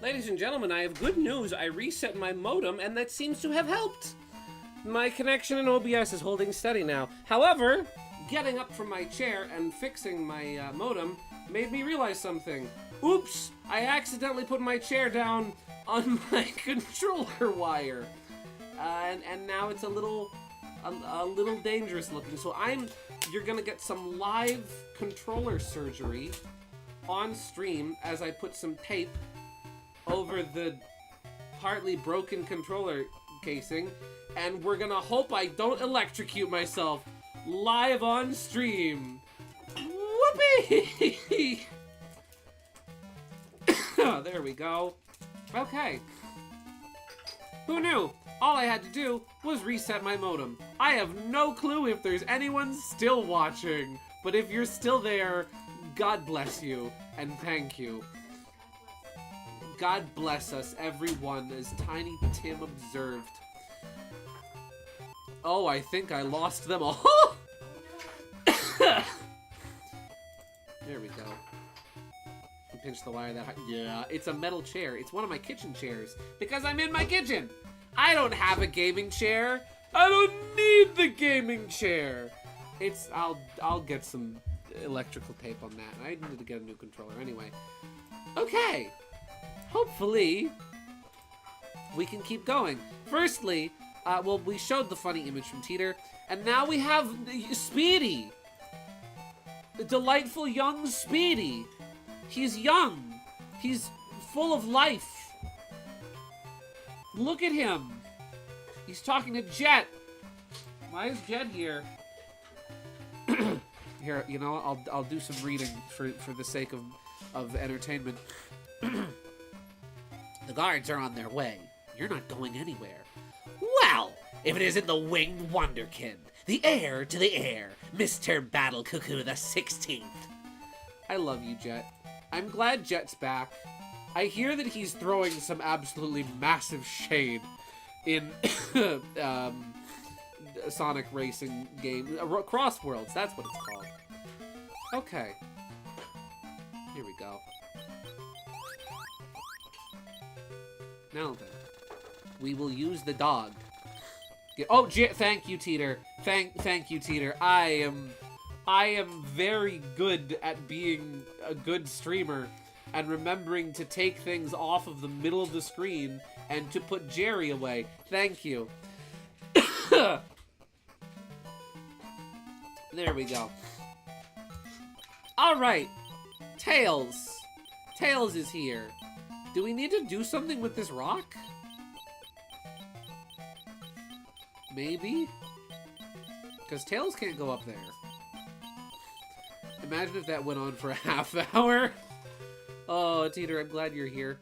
Ladies and gentlemen, I have good news. I reset my modem, and that seems to have helped. My connection in OBS is holding steady now. However, getting up from my chair and fixing my modem made me realize something. Oops! I accidentally put my chair down on my controller wire. And now it's a little dangerous looking. So you're gonna get some live controller surgery on stream as I put some tape over the partly broken controller casing, and we're gonna hope I don't electrocute myself live on stream. Whoopee! There we go. Okay. Who knew? All I had to do was reset my modem. I have no clue if there's anyone still watching, but if you're still there, God bless you, and thank you. God bless us, everyone, as Tiny Tim observed. Oh, I think I lost them all. There we go. You pinch the wire that high. Yeah, it's a metal chair. It's one of my kitchen chairs, because I'm in my kitchen. I don't have a gaming chair. I don't need the gaming chair. I'll get some electrical tape on that. I need to get a new controller anyway. Okay. Hopefully, we can keep going. Firstly, well, we showed the funny image from Teeter, and now we have Speedy. The delightful young Speedy. He's young. He's full of life. Look at him. He's talking to Jet. Why is Jet here? Here, you know, I'll do some reading for the sake of entertainment. The guards are on their way. You're not going anywhere. Well, if it isn't the winged wonderkin, the heir to the heir, Mr. Battle Cuckoo the 16th. I love you, Jet. I'm glad Jet's back. I hear that he's throwing some absolutely massive shade in Sonic racing game, Cross Worlds, that's what it's called. Okay. Here we go. Now then, we will use the dog. Oh, thank you, Teeter. Thank you, Teeter. I am very good at being a good streamer and remembering to take things off of the middle of the screen and to put Jerry away. Thank you. There we go. Alright. Tails. Tails is here. Do we need to do something with this rock? Maybe? Because Tails can't go up there. Imagine if that went on for a half hour. Oh, Teeter, I'm glad you're here.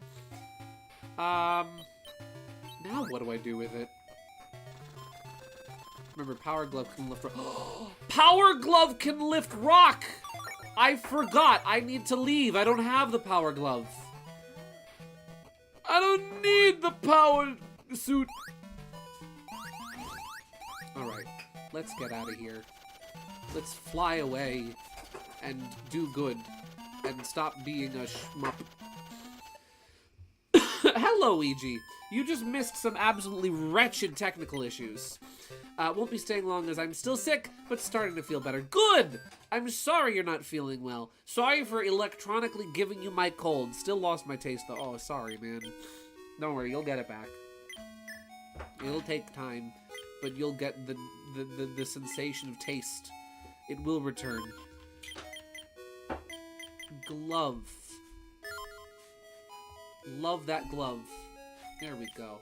Now what do I do with it? Remember, Power Glove can lift rock. Power Glove can lift rock! I forgot. I need to leave. I don't have the Power Glove. I don't need the power suit. Alright, let's get out of here. Let's fly away and do good and stop being a schmuck. Hello, Ouija. You just missed some absolutely wretched technical issues. Won't be staying long as I'm still sick, but starting to feel better. Good! I'm sorry you're not feeling well. Sorry for electronically giving you my cold. Still lost my taste, though. Oh, sorry, man. Don't worry, you'll get it back. It'll take time, but you'll get the sensation of taste. It will return. Glove. Love that glove. There we go.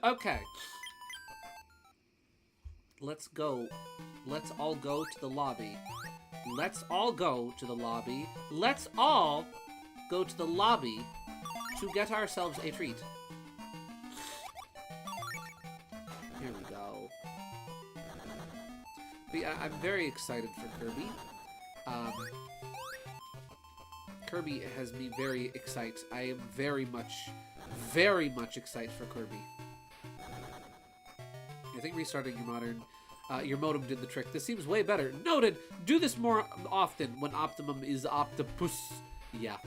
Okay. Let's go. Let's all go to the lobby. Let's all go to the lobby. Let's all go to the lobby to get ourselves a treat. Here we go. But yeah, I'm very excited for Kirby. Kirby has me very excited. I am very much excited for Kirby. I think restarting your modem did the trick. This seems way better. Noted. Do this more often when Optimum is Octopus. Yeah.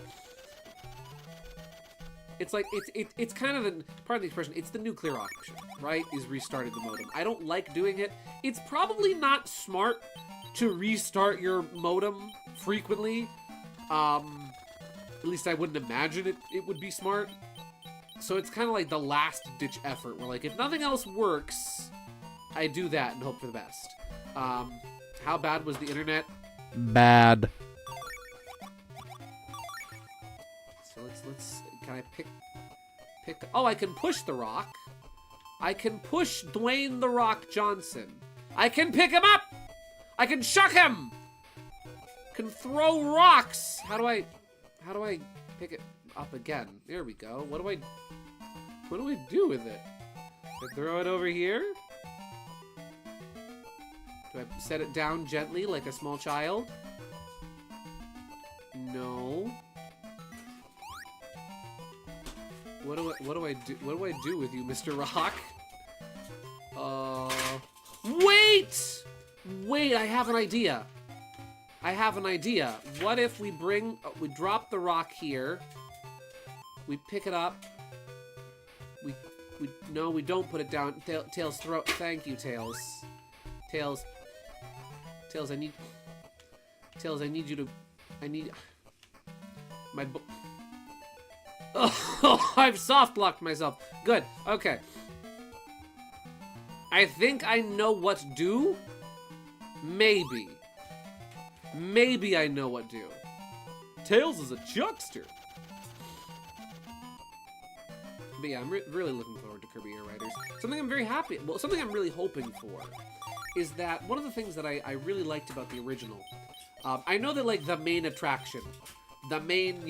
It's like it's kind of the part of the expression. It's the nuclear option, right? Is restarting the modem. I don't like doing it. It's probably not smart to restart your modem frequently. At least I wouldn't imagine it would be smart. So it's kind of like the last ditch effort. Where like if nothing else works, I do that and hope for the best. How bad was the internet? Bad. So let's. Can I pick? Oh, I can push the rock. I can push Dwayne the Rock Johnson. I can pick him up. I can chuck him. Can throw rocks. How do I pick it up again? There we go. What do I do with it? Do I throw it over here? Do I set it down gently like a small child? No. What do I do? What do I do with you, Mr. Rock? Wait! Wait, I have an idea. What if we we drop the rock here. We pick it up. No, we don't put it down. Tails, throw. Thank you, Tails. Tails, I need you to. My. Oh, I've soft-locked myself. Good. Okay. I think I know what to do. Maybe I know what to do. Tails is a chuckster. But yeah, I'm really looking forward to Kirby Air Riders. Something I'm very happy... Well, something I'm really hoping for is that one of the things that I really liked about the original... I know that, like, the main attraction, the main,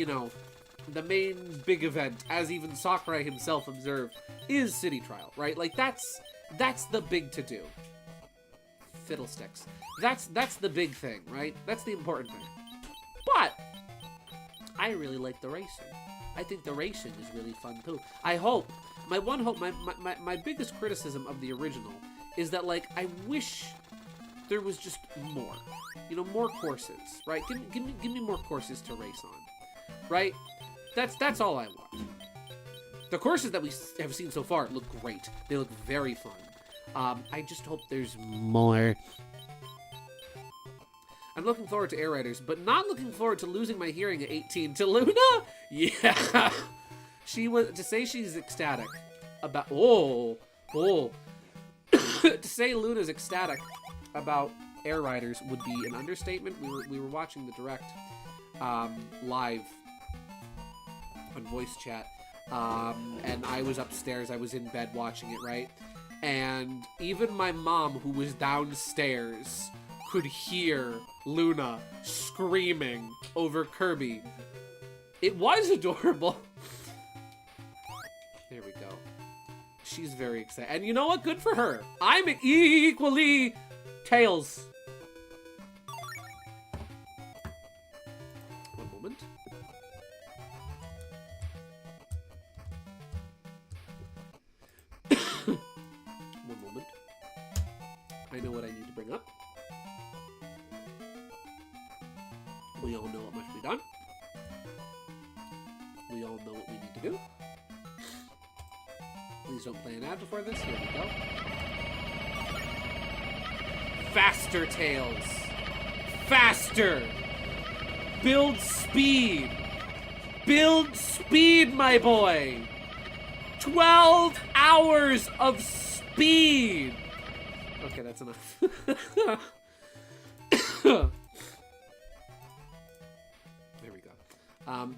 the main big event, as even Sakurai himself observed, is City Trial, right? Like, that's the big to-do. Fiddlesticks. That's the big thing, right? That's the important thing. But I really like the racing. I think the racing is really fun too. I hope. My one hope, my biggest criticism of the original is that, like, I wish there was just more. More courses, right? Give me more courses to race on, right? That's all I want. The courses that we have seen so far look great. They look very fun. I just hope there's more. I'm looking forward to Air Riders, but not looking forward to losing my hearing at 18 to Luna. Yeah, to say she's ecstatic about to say Luna's ecstatic about Air Riders would be an understatement. We were watching the direct live on voice chat, and I was upstairs. I was in bed watching it, right? And even my mom, who was downstairs, could hear Luna screaming over Kirby. It was adorable. There we go. She's very excited. And you know what? Good for her. I'm equally Tails. One moment. One moment. I know what I need to bring up. We all know what must be done. We all know what we need to do. Please don't play an ad before this. Here we go. Faster, Tails. Faster. Build speed. Build speed, my boy. 12 hours of speed. Okay, that's enough. There we go.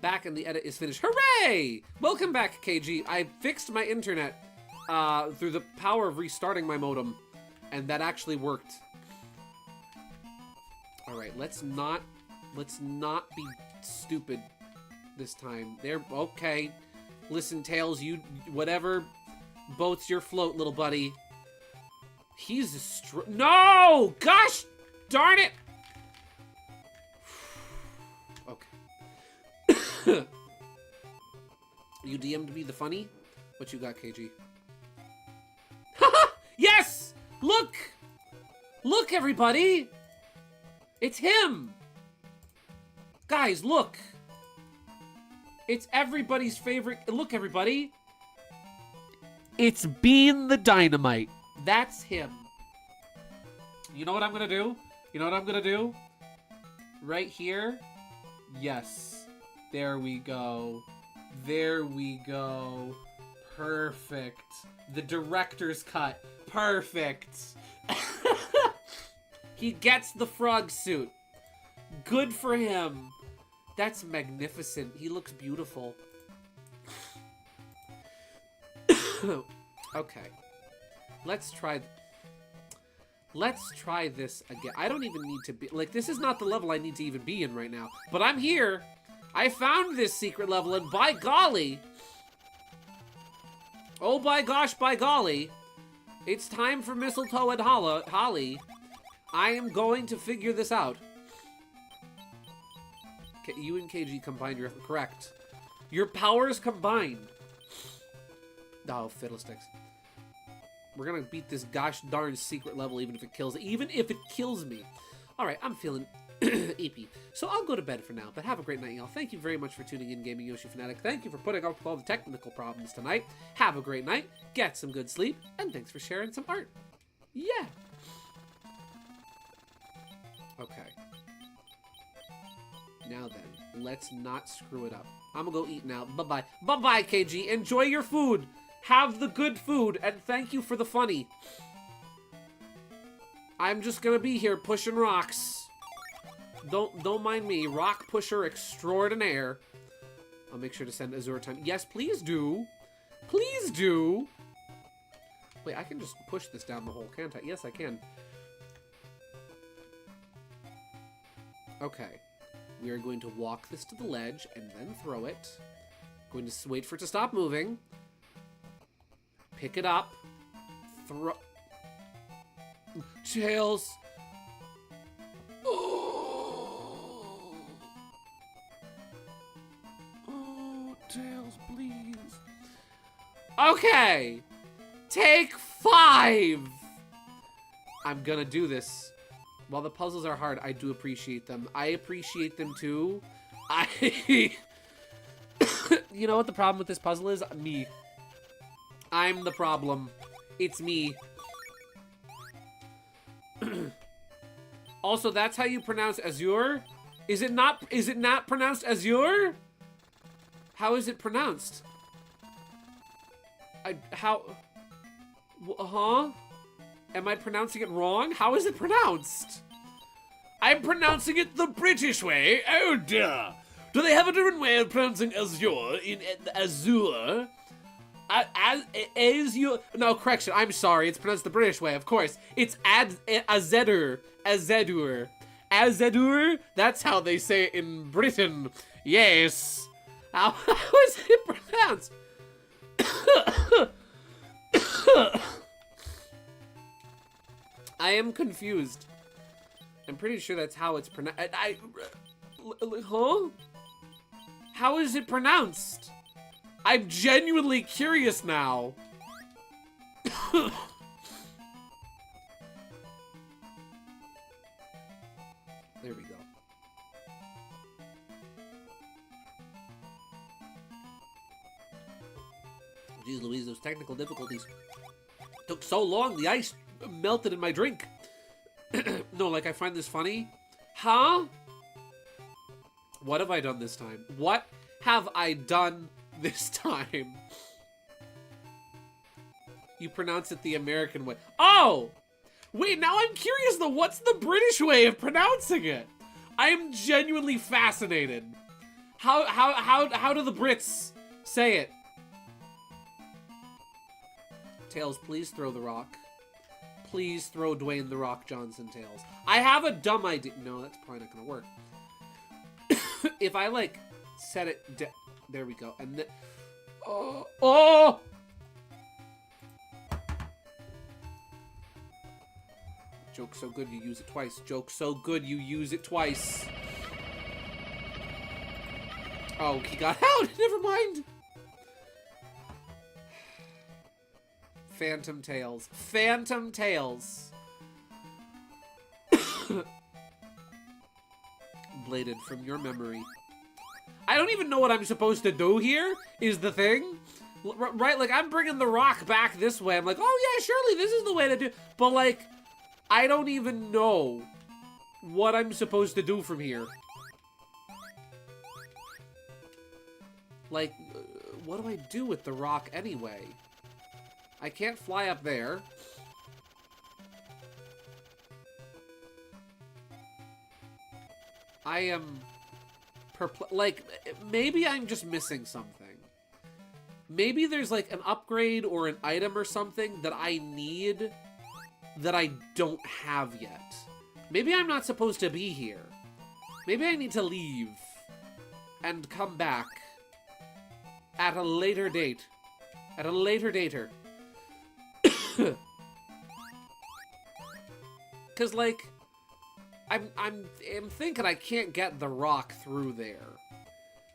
Back and the edit is finished. Hooray! Welcome back, KG. I fixed my internet through the power of restarting my modem, and that actually worked. All right, let's not be stupid this time. There, okay. Listen, Tails, you whatever boats your float, little buddy. He's a no! Gosh darn it! Okay. You DM'd me the funny? What you got, KG? Haha! Yes! Look! Look, everybody! It's him! Guys, look! It's everybody's favorite. Look, everybody. It's Bean the Dynamite. That's him. You know what I'm gonna do? You know what I'm gonna do? Right here. Yes. There we go. There we go. Perfect. The director's cut. Perfect. He gets the frog suit. Good for him. That's magnificent. He looks beautiful. Okay. Let's try this again. I don't even need to be... Like, this is not the level I need to even be in right now. But I'm here. I found this secret level, and by golly... Oh, by gosh, by golly. It's time for Mistletoe and Holly. I am going to figure this out. You and KG combined, you're correct. Your powers combined. Oh, fiddlesticks. We're gonna beat this gosh darn secret level even if it kills me. Alright, I'm feeling EP. So I'll go to bed for now, but have a great night, y'all. Thank you very much for tuning in, Gaming Yoshi Fanatic. Thank you for putting up with all the technical problems tonight. Have a great night, get some good sleep, and thanks for sharing some art. Yeah. Okay. Now then, let's not screw it up. I'm gonna go eat now. Bye-bye. Bye-bye, KG. Enjoy your food. Have the good food, and thank you for the funny. I'm just gonna be here pushing rocks. Don't mind me. Rock pusher extraordinaire. I'll make sure to send Azure time. Yes, please do. Please do. Wait, I can just push this down the hole, can't I? Yes, I can. Okay. We are going to walk this to the ledge and then throw it. Going to wait for it to stop moving. Pick it up. Throw. Tails. Oh. Oh, Tails, please. Okay. Take 5. I'm gonna do this. While the puzzles are hard, I do appreciate them. I appreciate them too. You know what the problem with this puzzle is? Me. I'm the problem. It's me. Also, that's how you pronounce Azure? Is it not pronounced Azure? How is it pronounced? Huh? Am I pronouncing it wrong? How is it pronounced? I'm pronouncing it the British way. Oh dear. Do they have a different way of pronouncing azure in azure? Azure. No, correction. I'm sorry. It's pronounced the British way, of course. It's azedur. Azedur. Azedur? That's how they say it in Britain. Yes. How is it pronounced? I am confused. I'm pretty sure that's how it's pronounced. Huh? How is it pronounced? I'm genuinely curious now. There we go. Jeez Louise, those technical difficulties took so long. The ice melted in my drink. No, like, I find this funny. Huh? What have I done this time? What have I done this time? You pronounce it the American way. Oh! Wait, now I'm curious though. What's the British way of pronouncing it? I am genuinely fascinated. How do the Brits say it? Tails, please throw the rock. Please throw Dwayne the Rock Johnson, Tails. I have a dumb idea. No, that's probably not gonna work. If I like set it, there we go, and then, oh! Joke so good you use it twice. Joke so good you use it twice. Oh, he got out. Never mind. Phantom Tails. Phantom Tails. Bladed from your memory. I don't even know what I'm supposed to do here, is the thing. Right, like, I'm bringing the rock back this way. I'm like, oh yeah, surely this is the way to do. But, like, I don't even know what I'm supposed to do from here. Like, what do I do with the rock anyway? I can't fly up there. I am perplexed. Like, maybe I'm just missing something. Maybe there's like an upgrade or an item or something that I need that I don't have yet. Maybe I'm not supposed to be here. Maybe I need to leave and come back at a later date. At a later dater. Cause like I'm thinking I can't get the rock through there.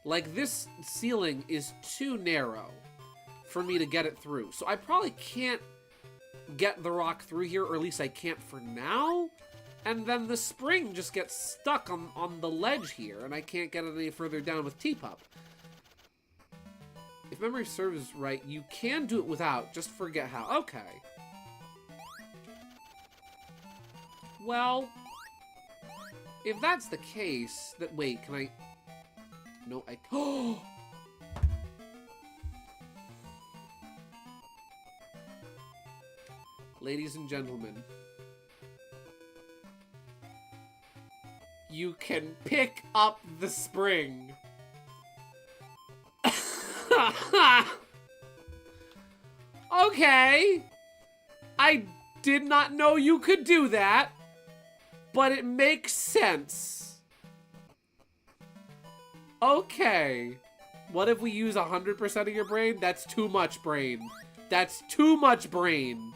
Like, this ceiling is too narrow for me to get it through. So I probably can't get the rock through here, or at least I can't for now. And then the spring just gets stuck on the ledge here, and I can't get it any further down with Teapup. If memory serves right, you can do it without, just forget how. Okay. Well, if that's the case, wait, can I... No, I... Oh! Ladies and gentlemen, you can pick up the spring. Okay. I did not know you could do that, but it makes sense. Okay. What if we use 100% of your brain? That's too much brain. That's too much brain.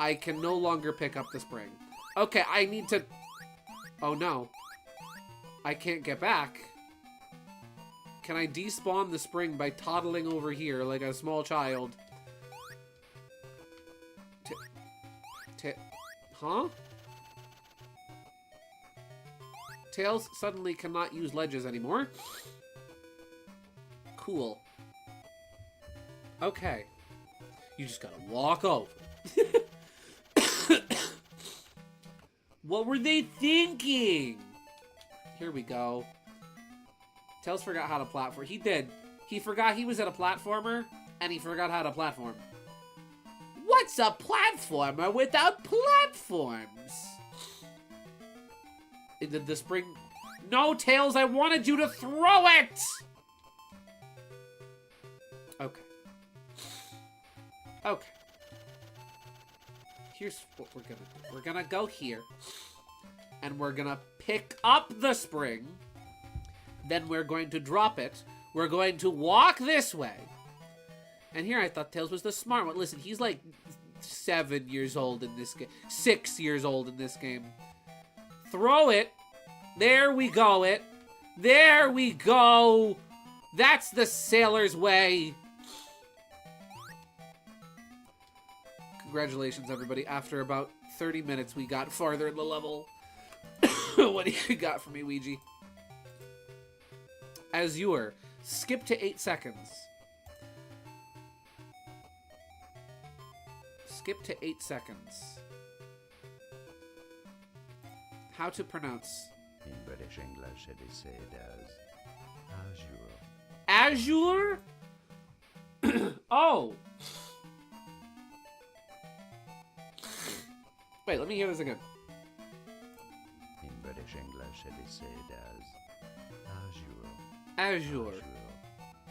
I can no longer pick up the spring. Okay, I need to... Oh no. I can't get back. Can I despawn the spring by toddling over here like a small child? Huh? Tails suddenly cannot use ledges anymore. Cool. Okay. You just gotta walk over. What were they thinking? Here we go. Tails forgot how to platform. He did. He forgot he was at a platformer, and he forgot how to platform. What's a platformer without platforms? The spring... No, Tails, I wanted you to throw it! Okay. Okay. Here's what we're gonna do. We're gonna go here. And we're gonna pick up the spring. Then we're going to drop it. We're going to walk this way. And here I thought Tails was the smart one. Listen, he's like 7 years old in this game. 6 years old in this game. Throw it. There we go it. There we go. That's the sailor's way. Congratulations, everybody. After about 30 minutes, we got farther in the level. What do you got for me, Ouija? Azure. Skip to 8 seconds. Skip to 8 seconds. How to pronounce? In British English, it is said as Azure. Azure? Oh. Wait, let me hear this again. In British English, it is said as Azure. Azure.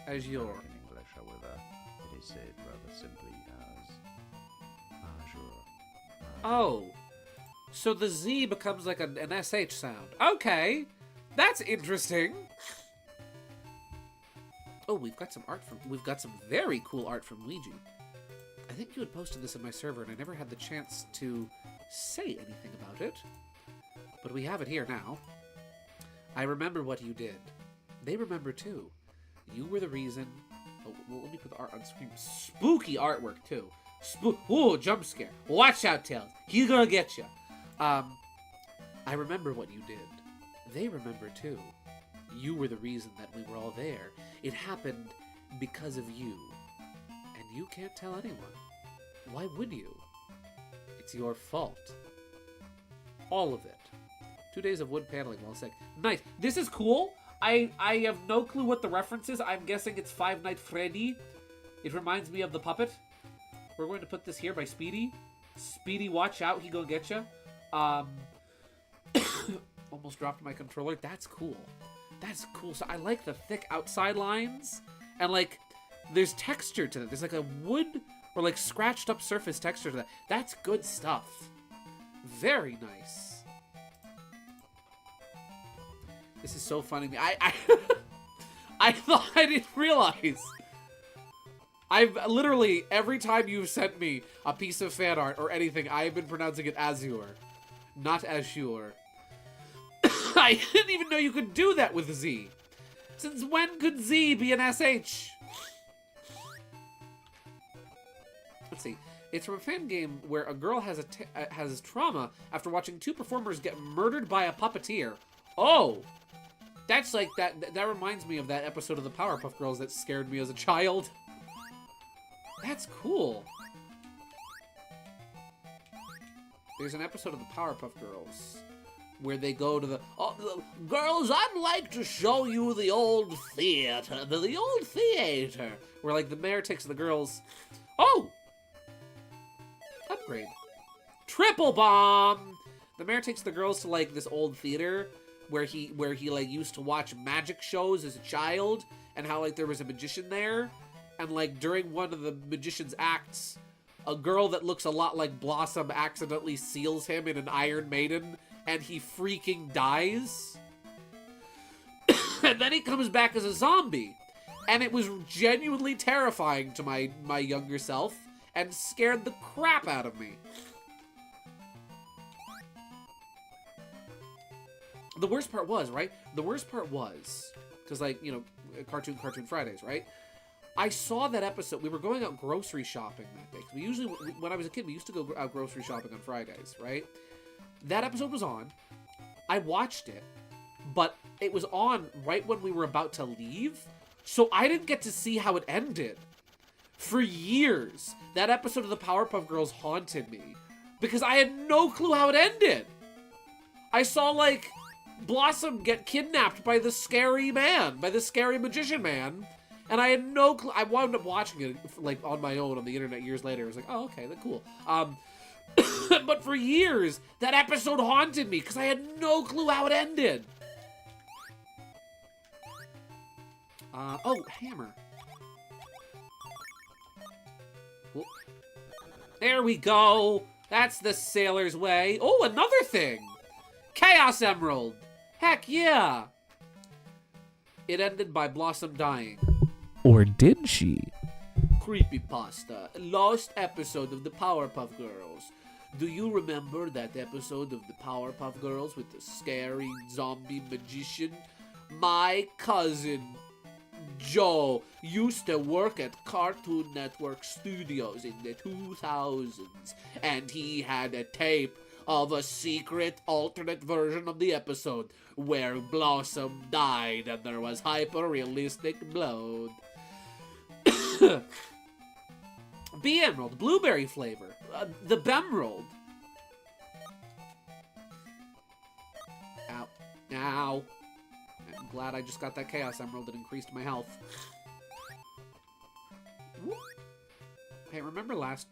Azure. In English, however, it is said rather simply as Azure. Oh. So the Z becomes like an SH sound. Okay. That's interesting. Oh, we've got some very cool art from Ouija. I think you had posted this in my server and I never had the chance to say anything about it. But we have it here now. I remember what you did. They remember too. You were the reason. Oh, well, let me put the art on screen. Spooky artwork too. Ooh, jump scare. Watch out, Tails. He's gonna get you. I remember what you did. They remember too. You were the reason that we were all there. It happened because of you. And you can't tell anyone. Why would you? It's your fault. All of it. 2 days of wood paneling while sick. Nice. This is cool. I have no clue what the reference is. I'm guessing it's Five Nights Freddy. It reminds me of the puppet. We're going to put this here by Speedy. Speedy, watch out. He gonna get you. Almost dropped my controller. That's cool. That's cool. So I like the thick outside lines. And like, there's texture to it. There's like a wood or like scratched up surface texture to that. That's good stuff. Very nice. This is so funny. I thought I didn't realize. I've literally, every time you've sent me a piece of fan art or anything, I've been pronouncing it Azure, not Azure. I didn't even know you could do that with Z. Since when could Z be an SH? Let's see. It's from a fan game where a girl has has trauma after watching 2 performers get murdered by a puppeteer. Oh! That's like, that reminds me of that episode of the Powerpuff Girls that scared me as a child. That's cool. There's an episode of the Powerpuff Girls where they go to the girls, I'd like to show you the old theater. The old theater. Where like the mayor takes the girls. Oh! Upgrade. Triple bomb! The mayor takes the girls to like this old theater where he like used to watch magic shows as a child, and how like there was a magician there, and like during one of the magician's acts, a girl that looks a lot like Blossom accidentally seals him in an Iron Maiden, and he freaking dies. And then he comes back as a zombie, and it was genuinely terrifying to my younger self, and scared the crap out of me. The worst part was, right? The worst part was, because like, you know, Cartoon Fridays, right? I saw that episode. We were going out grocery shopping that day. We usually, when I was a kid, we used to go out grocery shopping on Fridays, right? That episode was on. I watched it, but it was on right when we were about to leave, so I didn't get to see how it ended. For years, that episode of the Powerpuff Girls haunted me, because I had no clue how it ended. I saw, like, Blossom get kidnapped by the scary man, by the scary magician man, and I had no clue. I wound up watching it, like, on my own on the internet years later. I was like, oh, okay, that's cool. But for years, that episode haunted me because I had no clue how it ended. Oh, hammer. Whoop. There we go. That's the sailor's way. Oh, another thing. Chaos Emerald. Heck yeah. It ended by Blossom dying. Or did she? Creepypasta. Lost episode of the Powerpuff Girls. Do you remember that episode of the Powerpuff Girls with the scary zombie magician? My cousin Joe used to work at Cartoon Network Studios in the 2000s, and he had a tape of a secret alternate version of the episode where Blossom died and there was hyper-realistic blood. Bee Emerald, blueberry flavor. The Bemerald. Ow. Ow. I'm glad I just got that Chaos Emerald that increased my health. Hey, remember last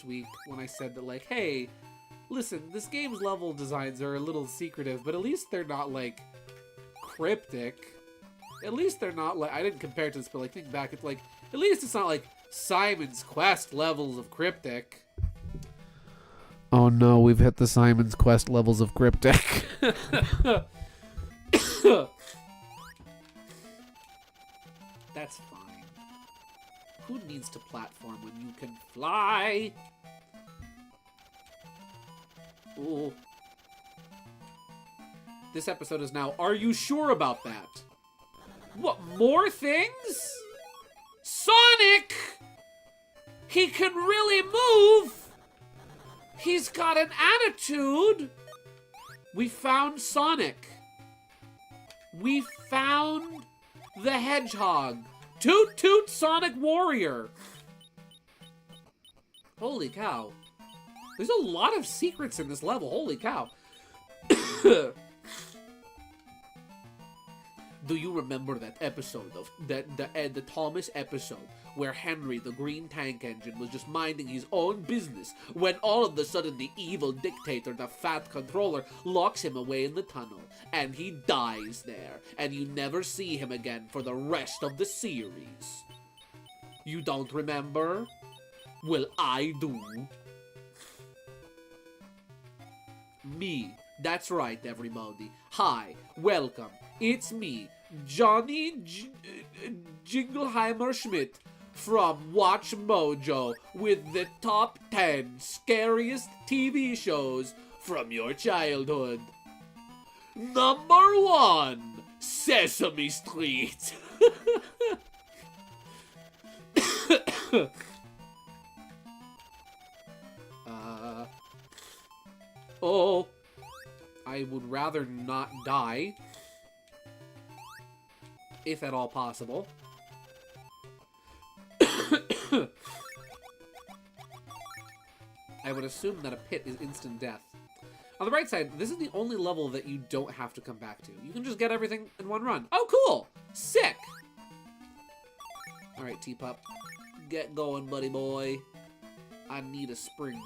week when I said that, like, hey, listen, this game's level designs are a little secretive, but at least they're not, like, cryptic. At least they're not, like, I didn't compare it to this, but, like, think back, it's like, at least it's not, like, Simon's Quest levels of cryptic. Oh no, we've hit the Simon's Quest levels of cryptic. That's fine. Who needs to platform when you can fly? Ooh. This episode is now, are you sure about that? What, more things? Sonic! He can really move! He's got an attitude! We found Sonic. We found the Hedgehog. Toot toot Sonic Warrior. Holy cow. There's a lot of secrets in this level. Holy cow. Do you remember that episode of the Thomas episode where Henry, the green tank engine, was just minding his own business when all of a sudden the evil dictator, the fat controller, locks him away in the tunnel and he dies there and you never see him again for the rest of the series? You don't remember? Well, I do. Me. That's right, everybody. Hi, welcome. It's me, Johnny Jingleheimer Schmidt from Watch Mojo with the top 10 scariest TV shows from your childhood. Number 1, Sesame Street. Oh, I would rather not die, if at all possible. I would assume that a pit is instant death. On the right side, this is the only level that you don't have to come back to. You can just get everything in one run. Oh, cool! Sick! Alright, Teapup. Get going, buddy boy. I need a spring.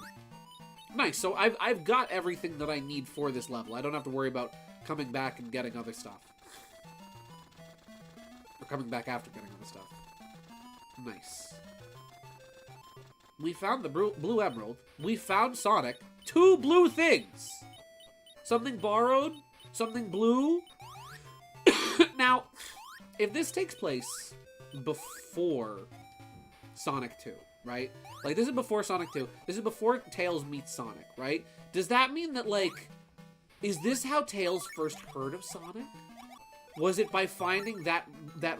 Nice, so I've got everything that I need for this level. I don't have to worry about coming back and getting other stuff. Or coming back after getting other stuff. Nice. We found the blue emerald. We found Sonic. 2 blue things! Something borrowed, something blue. Now, if this takes place before Sonic 2, right? Like, this is before Sonic 2. This is before Tails meets Sonic, right? Does that mean that, like, is this how Tails first heard of Sonic? Was it by finding that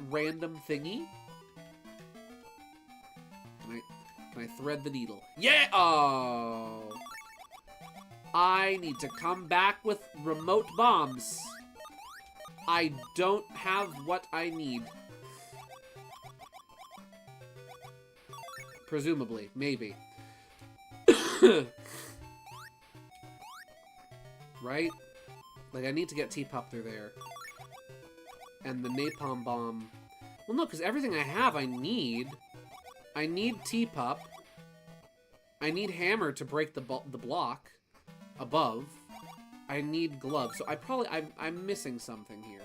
random thingy? Can I thread the needle? Yeah! Oh! I need to come back with remote bombs. I don't have what I need. Presumably. Maybe. Right? Like, I need to get Teapup through there. And the napalm bomb. Well, no, because everything I have I need. I need Teapup. I need hammer to break the block above. I need gloves. So I'm missing something here.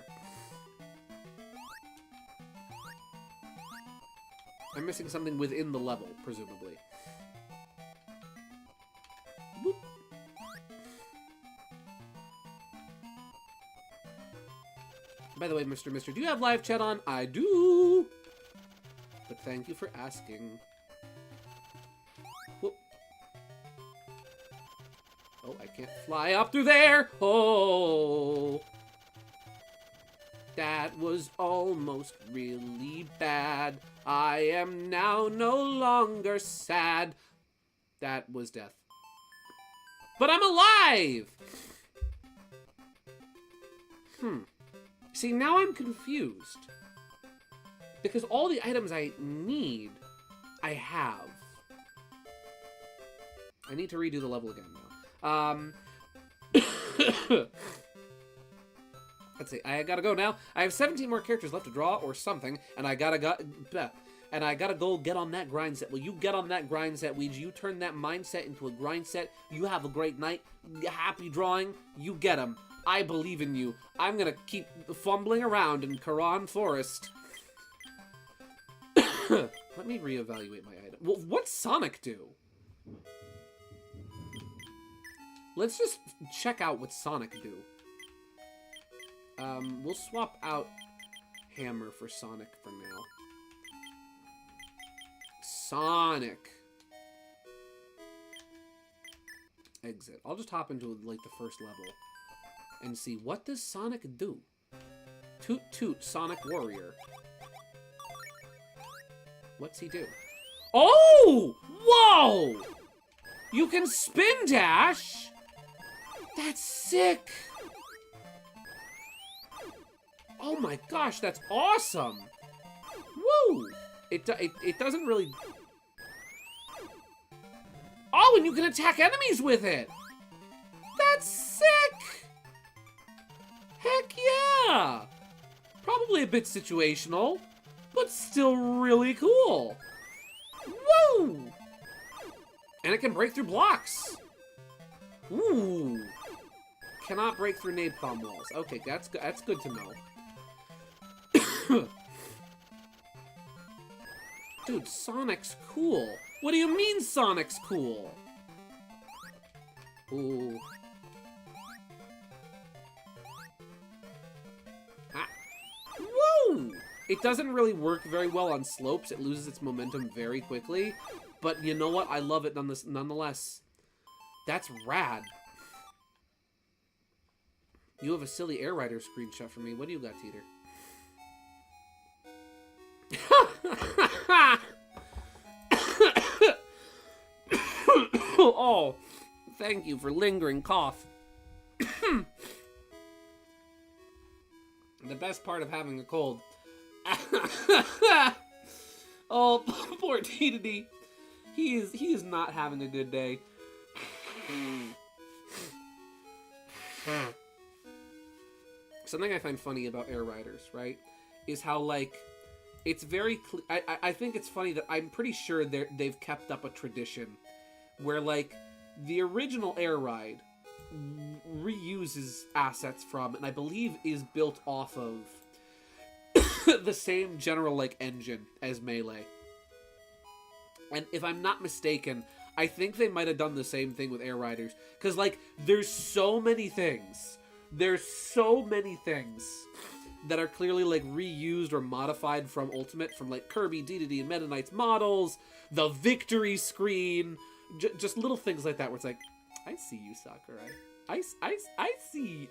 I'm missing something within the level, presumably. Boop. By the way, Mr. Do you have live chat on? I do! But thank you for asking. Whoop. Oh, I can't fly up through there! Oh! That was almost really bad. I am now no longer sad. That was death. But I'm alive! See, now I'm confused. Because all the items I need, I have. I need to redo the level again now. Let's see. I gotta go now. I have 17 more characters left to draw or something, and I gotta go get on that grind set. Will you get on that grind set, Ouija? You turn that mindset into a grind set. You have a great night. Happy drawing. You get them. I believe in you. I'm gonna keep fumbling around in Karan Forest. Let me reevaluate my item. Well, what's Sonic do? Let's just check out what Sonic do. We'll swap out Hammer for Sonic for now. Sonic. Exit. I'll just hop into, like, the first level and see, what does Sonic do? Toot toot, Sonic Warrior. What's he do? Oh! Whoa! You can spin dash? That's sick! Oh my gosh, that's awesome! Woo! It doesn't really... Oh, and you can attack enemies with it! That's sick! Heck yeah! Probably a bit situational, but still really cool. Woo! And it can break through blocks. Ooh. Cannot break through napalm walls. Okay, that's good to know. Dude, Sonic's cool. What do you mean Sonic's cool? Ooh. Ah. Woo! It doesn't really work very well on slopes. It loses its momentum very quickly. But you know what? I love it nonetheless. That's rad. You have a silly Air Rider screenshot for me. What do you got, Teeter? Oh, thank you for lingering cough. The best part of having a cold. Oh, poor Teetity. He is not having a good day. Something I find funny about Air Riders, right, is how, like, it's very I think it's funny that I'm pretty sure they've kept up a tradition where, like, the original Air Ride reuses assets from, and I believe is built off of the same general, like, engine as Melee. And if I'm not mistaken, I think they might have done the same thing with Air Riders. Because, like, there's so many things that are clearly, like, reused or modified from Ultimate, from, like, Kirby, Dedede, and Meta Knight's models, the victory screen, just little things like that where it's like, I see you, Sakurai. I see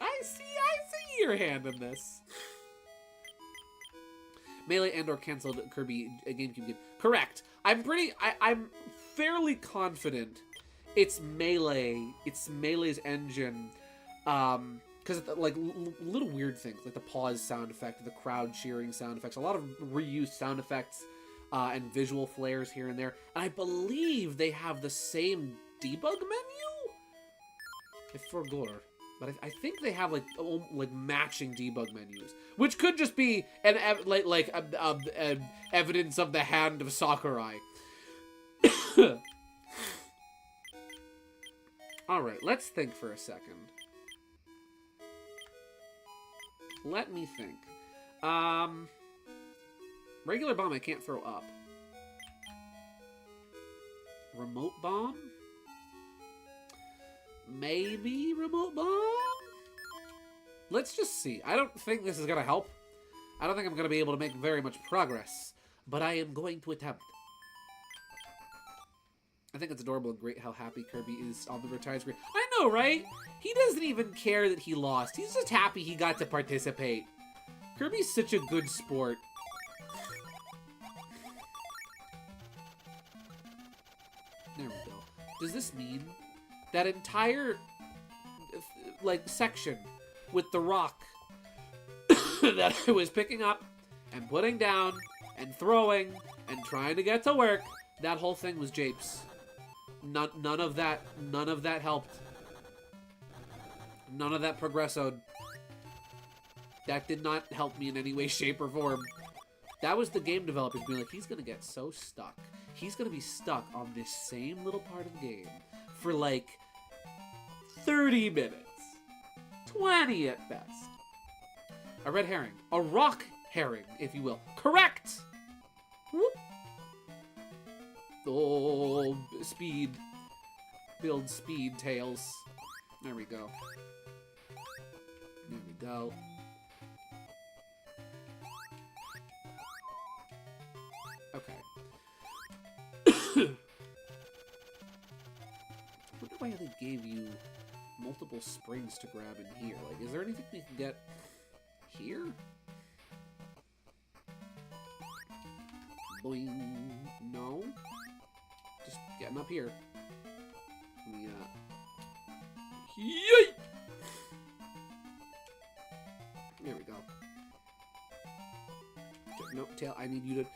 your hand in this. Melee and/or canceled Kirby GameCube game. Correct. I'm fairly confident it's Melee's engine, because like little weird things like the pause sound effect, the crowd cheering sound effects, a lot of reused sound effects and visual flares here and there. And I believe they have the same debug menu. I forgot, but I think they have like matching debug menus, which could just be an evidence of the hand of Sakurai. Alright, let's think for a second. Let me think. Regular bomb I can't throw up. Remote bomb? Maybe remote bomb? Let's just see. I don't think this is going to help. I don't think I'm going to be able to make very much progress. But I am going to attempt. I think it's adorable and great how happy Kirby is on the retired screen. I know, right? He doesn't even care that he lost. He's just happy he got to participate. Kirby's such a good sport. There we go. Does this mean that entire, like, section with the rock that I was picking up and putting down and throwing and trying to get to work, that whole thing was japes? None of that helped. None of that progressoed. That did not help me in any way, shape, or form. That was the game developers being like, he's gonna get so stuck. He's gonna be stuck on this same little part of the game for like 30 minutes. 20 at best. A red herring. A rock herring, if you will. Correct! Whoop. Oh, speed. Build speed, Tails. There we go. There we go. Okay. I wonder why they gave you multiple springs to grab in here. Like, is there anything we can get here? Boing. No? Just getting up here. Let me, Yeet! There we go. No, Tail, I need you to...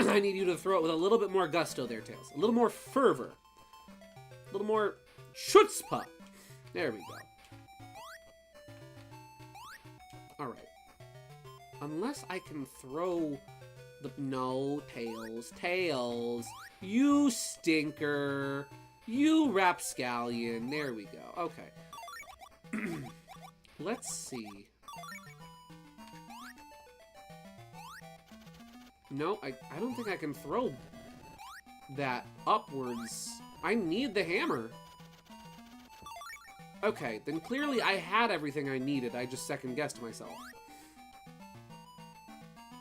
I need you to throw it with a little bit more gusto there, Tails. A little more fervor. A little more chutzpah. There we go. Alright. Unless I can throw the... No, Tails. Tails. You stinker. You rapscallion. There we go. Okay. Let's see. No, I don't think I can throw that upwards. I need the hammer. Okay, then clearly I had everything I needed. I just second-guessed myself.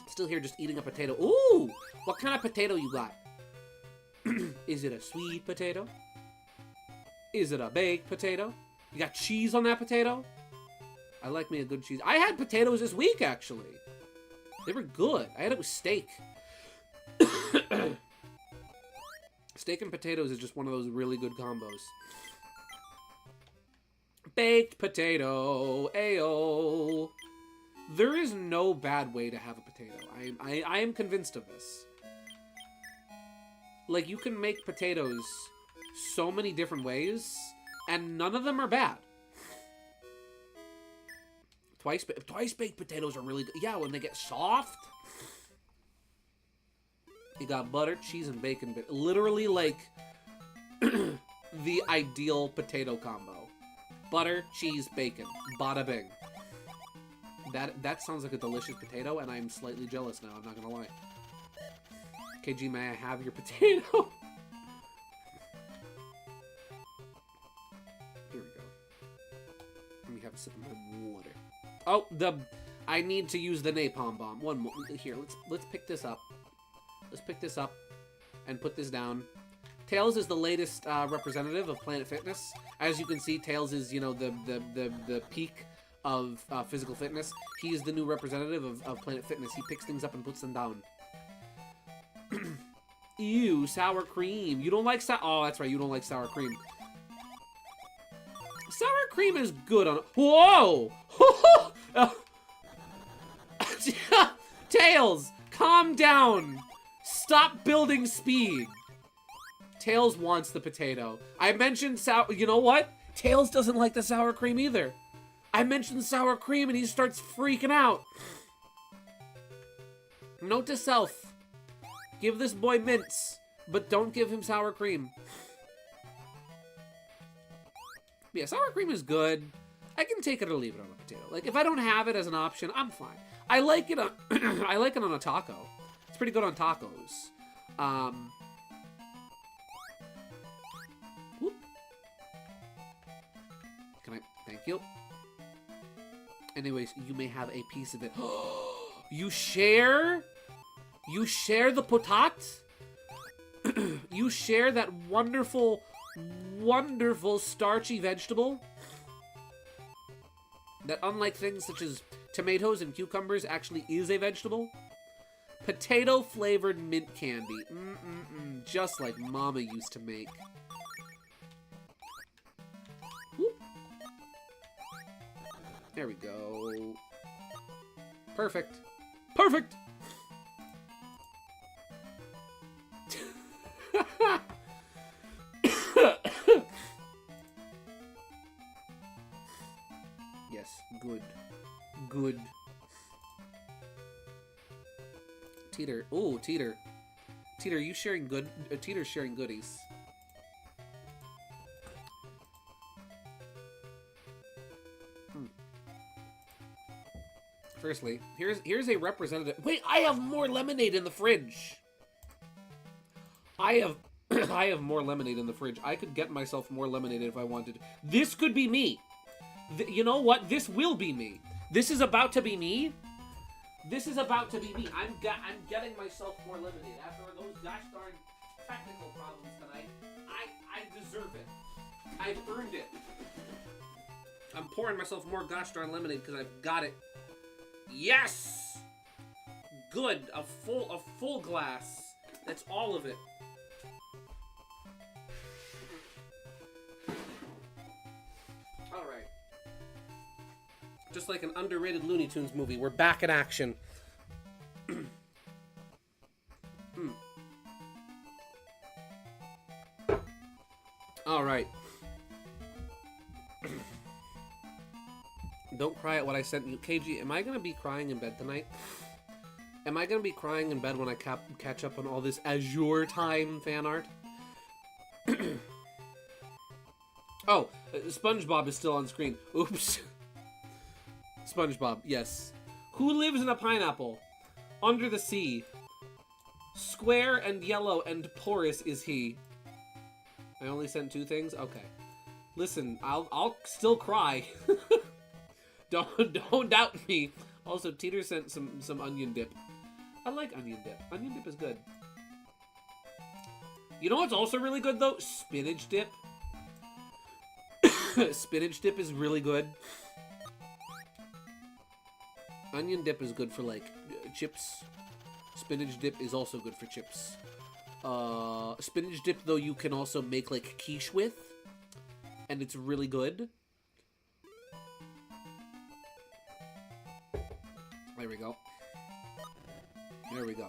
Still here just eating a potato. Ooh! What kind of potato you got? Is it a sweet potato? Is it a baked potato? You got cheese on that potato? I like me a good cheese. I had potatoes this week, actually. They were good. I had it with steak. Steak and potatoes is just one of those really good combos. Baked potato. Ayo. There is no bad way to have a potato. I am convinced of this. Like, you can make potatoes so many different ways, and none of them are bad. Twice baked potatoes are really good. Yeah, when they get soft. You got butter, cheese, and bacon. Literally, like, the ideal potato combo. Butter, cheese, bacon. Bada bing. That sounds like a delicious potato, and I'm slightly jealous now, I'm not gonna lie. KG, may I have your potato? Here we go. Let me have a sip of my water. Oh, I need to use the napalm bomb. One more. Here, let's pick this up. Let's pick this up and put this down. Tails is the latest representative of Planet Fitness. As you can see, Tails is, you know, the peak of physical fitness. He is the new representative of Planet Fitness. He picks things up and puts them down. Ew, sour cream. You don't like oh, that's right, you don't like sour cream. Sour cream is good on... Whoa! Tails, calm down. Stop building speed. Tails wants the potato. I mentioned sour... You know what? Tails doesn't like the sour cream either. I mentioned sour cream and he starts freaking out. Note to self. Give this boy mints, but don't give him sour cream. Yeah, sour cream is good. I can take it or leave it on a potato. Like, if I don't have it as an option, I'm fine. I like it on I like it on a taco. It's pretty good on tacos. Whoop. Can I? Thank you. Anyways, you may have a piece of it. You share? You share the potat? You share that wonderful, wonderful starchy vegetable? That, unlike things such as tomatoes and cucumbers, actually is a vegetable? Potato-flavored mint candy. Just like Mama used to make. Whoop. There we go. Perfect. Perfect! Yes, good. Good. Teeter. Oh, Teeter. Teeter, you sharing good? Teeter's sharing goodies. Firstly, here's a representative. Wait, I have more lemonade in the fridge. I have I have more lemonade in the fridge. I could get myself more lemonade if I wanted. This could be me. You know what? This will be me. This is about to be me. This is about to be me. I'm getting myself more lemonade after those gosh darn technical problems tonight. I deserve it. I've earned it. I'm pouring myself more gosh darn lemonade because I've got it. Yes! Good. A full glass. That's all of it. Alright. Just like an underrated Looney Tunes movie, we're back in action. Alright. Don't cry at what I sent you. KG, am I going to be crying in bed tonight? Am I going to be crying in bed when I catch up on all this Azure Time fan art? Oh, SpongeBob is still on screen. Oops. SpongeBob, yes. Who lives in a pineapple? Under the sea. Square and yellow and porous is he. I only sent 2 things? Okay. Listen, I'll still cry. Don't doubt me. Also, Teeter sent some onion dip. I like onion dip. Onion dip is good. You know what's also really good, though? Spinach dip. Spinach dip is really good. Onion dip is good for, like, chips. Spinach dip is also good for chips. Spinach dip, though, you can also make, like, quiche with. And it's really good. There we go. There we go.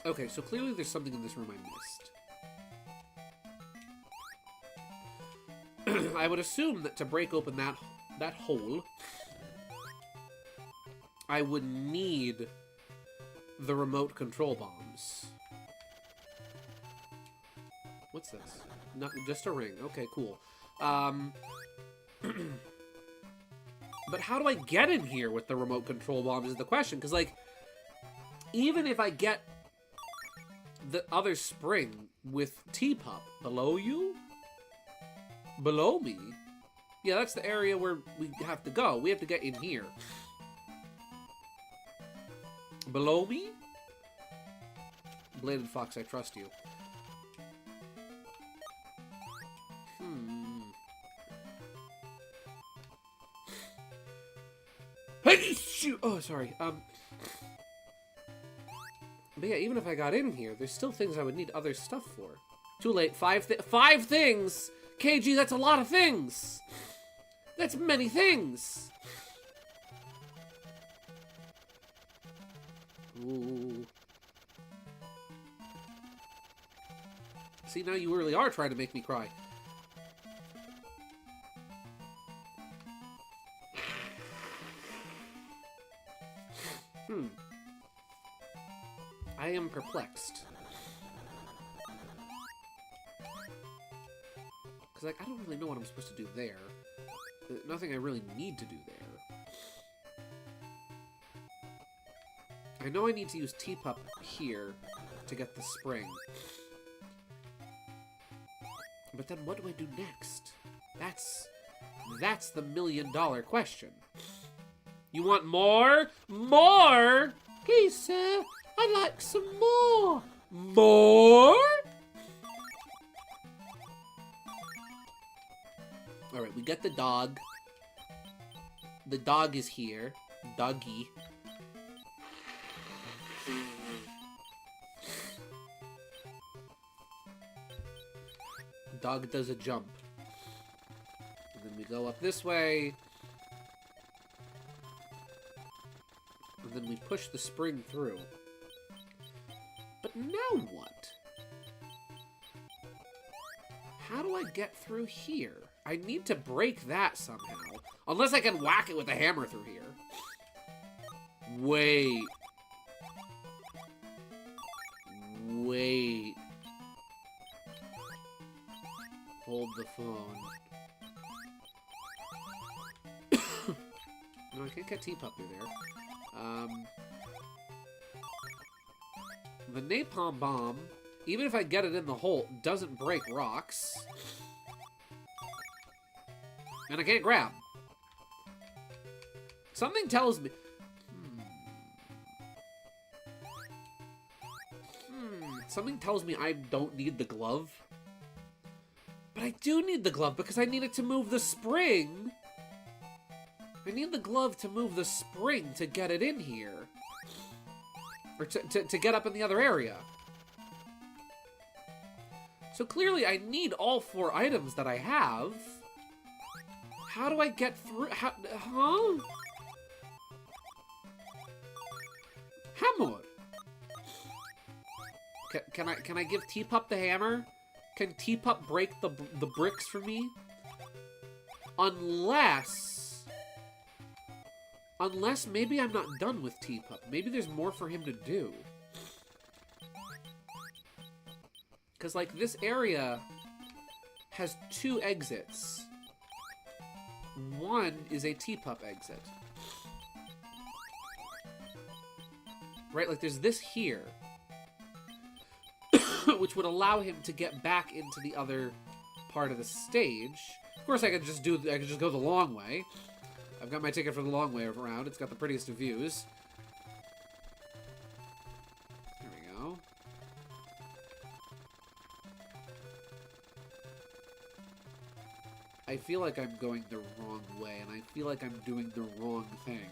Okay, so clearly there's something in this room I missed. I would assume that to break open that hole, I would need the remote control bombs. What's this? Not just a ring. Okay, cool. But how do I get in here with the remote control bombs is the question. Because, like, even if I get the other spring with Teapup below you? Below me? Yeah, that's the area where we have to go. We have to get in here. Below me? Bladed Fox, I trust you. Hey, shoot! Oh, sorry. But yeah, even if I got in here, there's still things I would need other stuff for. Too late. 5 things! KG, that's a lot of things! That's many things! Ooh. See, now you really are trying to make me cry. I am perplexed. Because, like, I don't really know what I'm supposed to do there. Nothing I really need to do there. I know I need to use Teapup here to get the spring. But then what do I do next? That's the $1,000,000 question. You want more? More? Please, sir, I'd like some more. More? Alright, we got the dog. The dog is here. Doggy. Dog does a jump. And then we go up this way. And then we push the spring through. But now what? How do I get through here? I need to break that somehow. Unless I can whack it with a hammer through here. Wait. Wait. Hold the phone. No, I can't get Teapup through there. The napalm bomb, even if I get it in the hole, doesn't break rocks. And I can't grab. Something tells me... Something tells me I don't need the glove. But I do need the glove because I need it to move the spring. I need the glove to move the spring to get it in here. Or to get up in the other area. So clearly I need all 4 items that I have. How do I get through? Huh? Hammer. Can I give Teapup the hammer? Can Teapup break the bricks for me? Unless maybe I'm not done with Teapup. Maybe there's more for him to do. Because, like, this area has 2 exits. One is a Teapup exit. Right, like, there's this here. Which would allow him to get back into the other part of the stage. Of course, I could just go the long way. I've got my ticket for the long way around. It's got the prettiest of views. There we go. I feel like I'm going the wrong way, and I feel like I'm doing the wrong thing.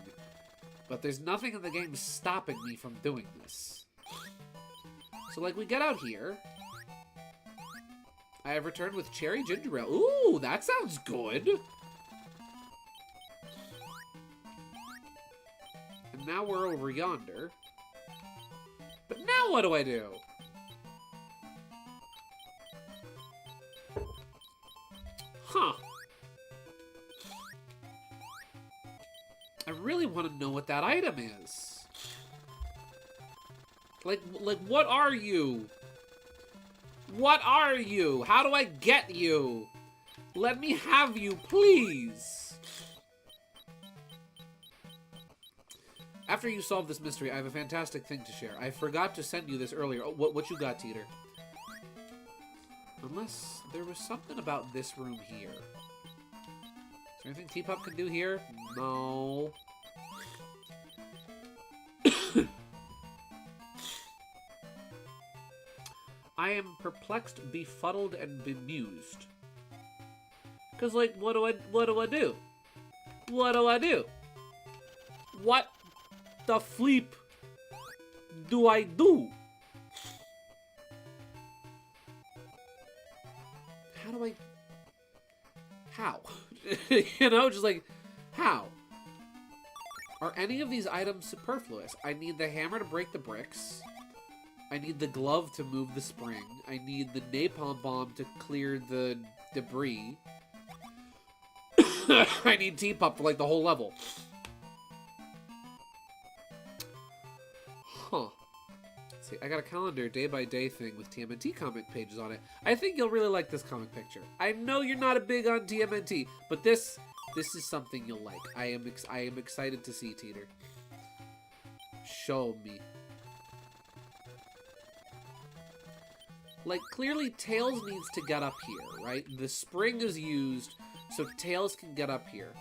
But there's nothing in the game stopping me from doing this. So, like, we get out here. I have returned with cherry ginger ale. Ooh, that sounds good. And now we're over yonder. But now what do I do? Huh. I really want to know what that item is. Like, what are you? What are you? How do I get you? Let me have you, please. After you solve this mystery, I have a fantastic thing to share. I forgot to send you this earlier. Oh, what you got, Teeter? Unless there was something about this room here. Is there anything Teapup can do here? No. I am perplexed, befuddled, and bemused. Cause, like, what do I do? What do I do? What the fleep do I do? How do I... How? You know, just like, how? Are any of these items superfluous? I need the hammer to break the bricks. I need the glove to move the spring. I need the napalm bomb to clear the debris. I need Teapup for, like, the whole level. Huh. See, I got a calendar day-by-day thing with TMNT comic pages on it. I think you'll really like this comic picture. I know you're not a big on TMNT, but this is something you'll like. I am excited to see, Teeter. Show me. Like, clearly Tails needs to get up here, right? The spring is used so Tails can get up here.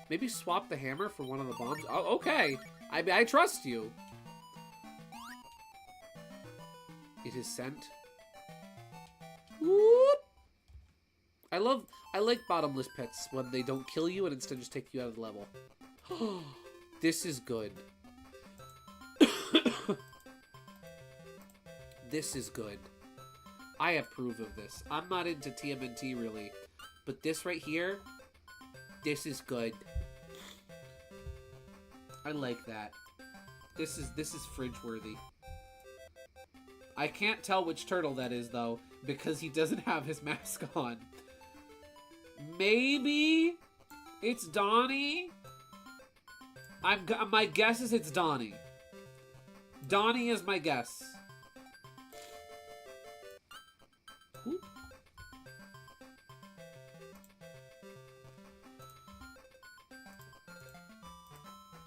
Maybe swap the hammer for one of the bombs. Oh, okay. I trust you. It is sent. Whoop. I like bottomless pits when they don't kill you and instead just take you out of the level. This is good. This is good. I approve of this. I'm not into TMNT really, but this right here, this is good. I like that. This is fridge worthy. I can't tell which turtle that is though, because he doesn't have his mask on. Maybe it's Donnie. My guess is it's Donnie. Donnie is my guess. Whoop.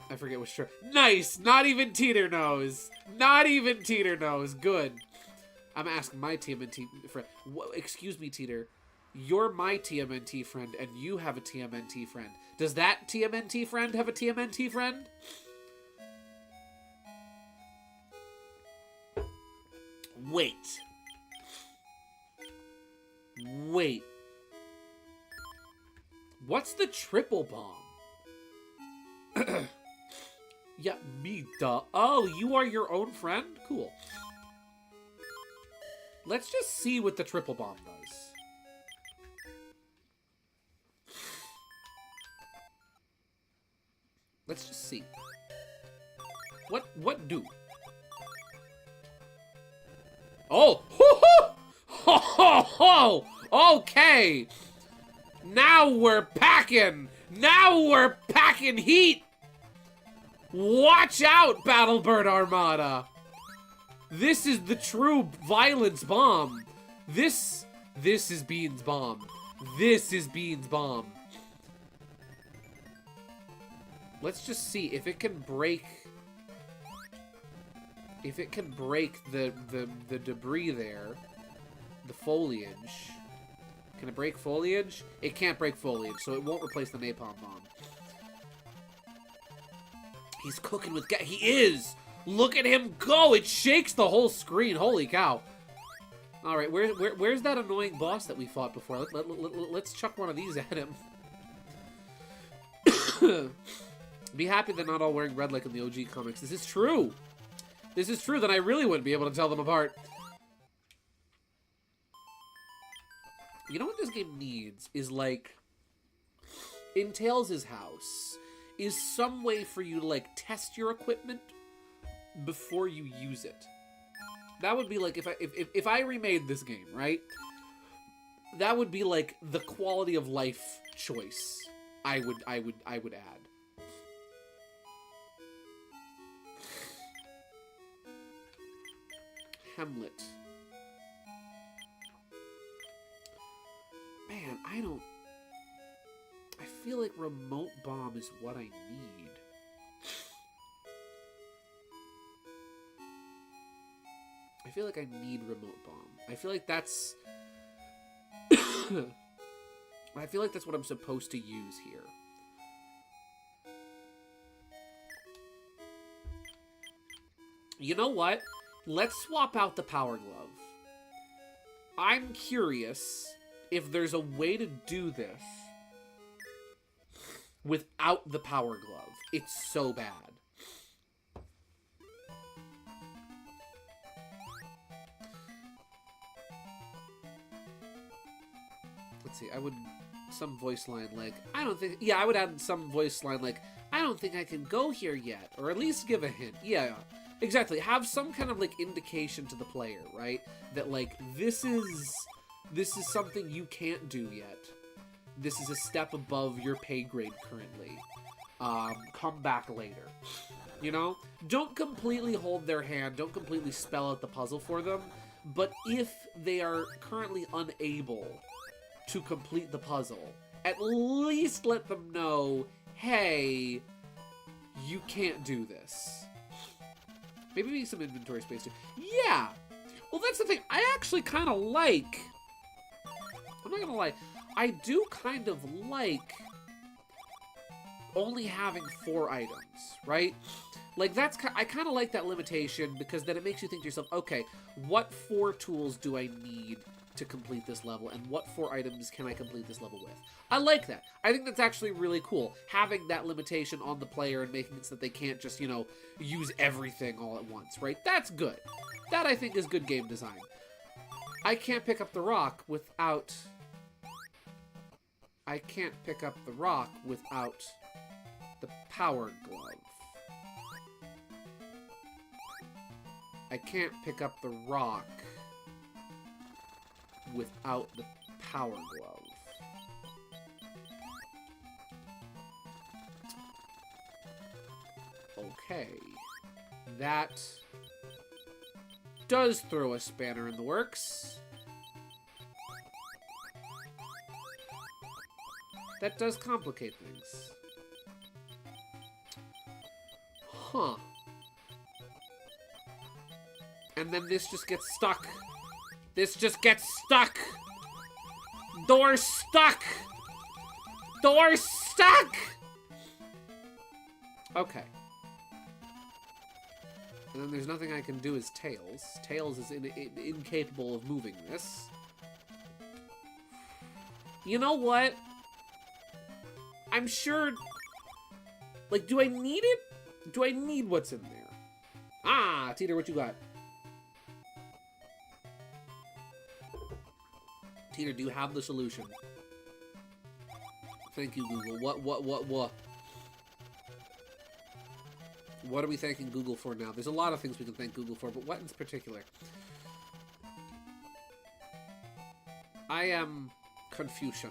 I forget which turtle. Nice! Not even Teeter knows. Not even Teeter knows. Good. I'm asking my TMNT friend. Excuse me, Teeter. You're my TMNT friend, and you have a TMNT friend. Does that TMNT friend have a TMNT friend? Wait. Wait. What's the triple bomb? Yeah, me, duh. Oh, you are your own friend? Cool. Let's just see what the triple bomb does. Let's just see. What do? Oh! Ho ho ho! Okay! Now we're packing! Now we're packing heat! Watch out, Battle Bird Armada! This is the true violence bomb. This is Bean's bomb. This is Bean's bomb. Let's just see if it can break. If it can break the debris there, the foliage. Can it break foliage? It can't break foliage, so it won't replace the napalm bomb. He's cooking with gas. He is! Look at him go! It shakes the whole screen. Holy cow. Alright, where's that annoying boss that we fought before? Let's chuck one of these at him. Be happy they're not all wearing red like in the OG comics. This is true! This is true, then I really wouldn't be able to tell them apart. You know what this game needs? Is like... in Tails' house, is some way for you to, like, test your equipment before you use it. That would be like if I remade this game, right? That would be like the quality of life choice I would add. Hamlet. Man, I feel like remote bomb is what I need. I feel like I need remote bomb. I feel like that's... I feel like that's what I'm supposed to use here. You know what? Let's swap out the Power Glove. I'm curious if there's a way to do this without the Power Glove. It's so bad. Let's see, I would... some voice line like, I don't think... yeah, I would add some voice line like, I don't think I can go here yet. Or at least give a hint. Yeah, exactly. Have some kind of, like, indication to the player, right? That, like, this is something you can't do yet. This is a step above your pay grade currently. Come back later. You know? Don't completely hold their hand. Don't completely spell out the puzzle for them. But if they are currently unable to complete the puzzle, at least let them know, hey, you can't do this. Maybe some inventory space too. Yeah! Well, that's the thing. I actually kind of like... I'm not gonna lie. I do kind of like only having 4 items, right? Like, that's... I kind of like that limitation because then it makes you think to yourself, okay, what 4 tools do I need to complete this level, and what 4 items can I complete this level with? I like that. I think that's actually really cool, having that limitation on the player and making it so that they can't just, you know, use everything all at once, right? That's good. That, I think, is good game design. I can't pick up the rock without... I can't pick up the rock without the power glove. I can't pick up the rock without the power glove. Okay. That does throw a spanner in the works. That does complicate things. Huh. And then this just gets stuck. This just gets stuck. Door stuck. Door stuck. Okay. And then there's nothing I can do as Tails. Tails is incapable of moving this. You know what? I'm sure... Like, do I need it? Do I need what's in there? Ah, Teeter, what you got? Teeter, do you have the solution? Thank you, Google. What? What are we thanking Google for now? There's a lot of things we can thank Google for, but what in particular? I am Confucian.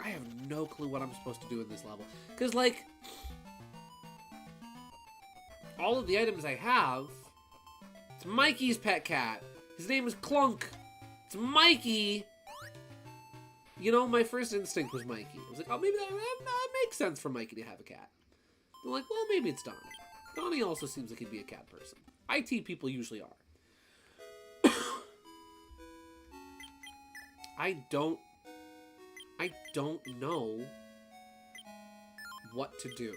I have no clue what I'm supposed to do in this level. Because, like, all of the items I have, it's Mikey's pet cat. His name is Clunk. It's Mikey. You know, my first instinct was Mikey. I was like, oh, maybe that makes sense for Mikey to have a cat. I'm like, well, maybe it's Donnie. Donnie also seems like he'd be a cat person. IT people usually are. I don't know what to do.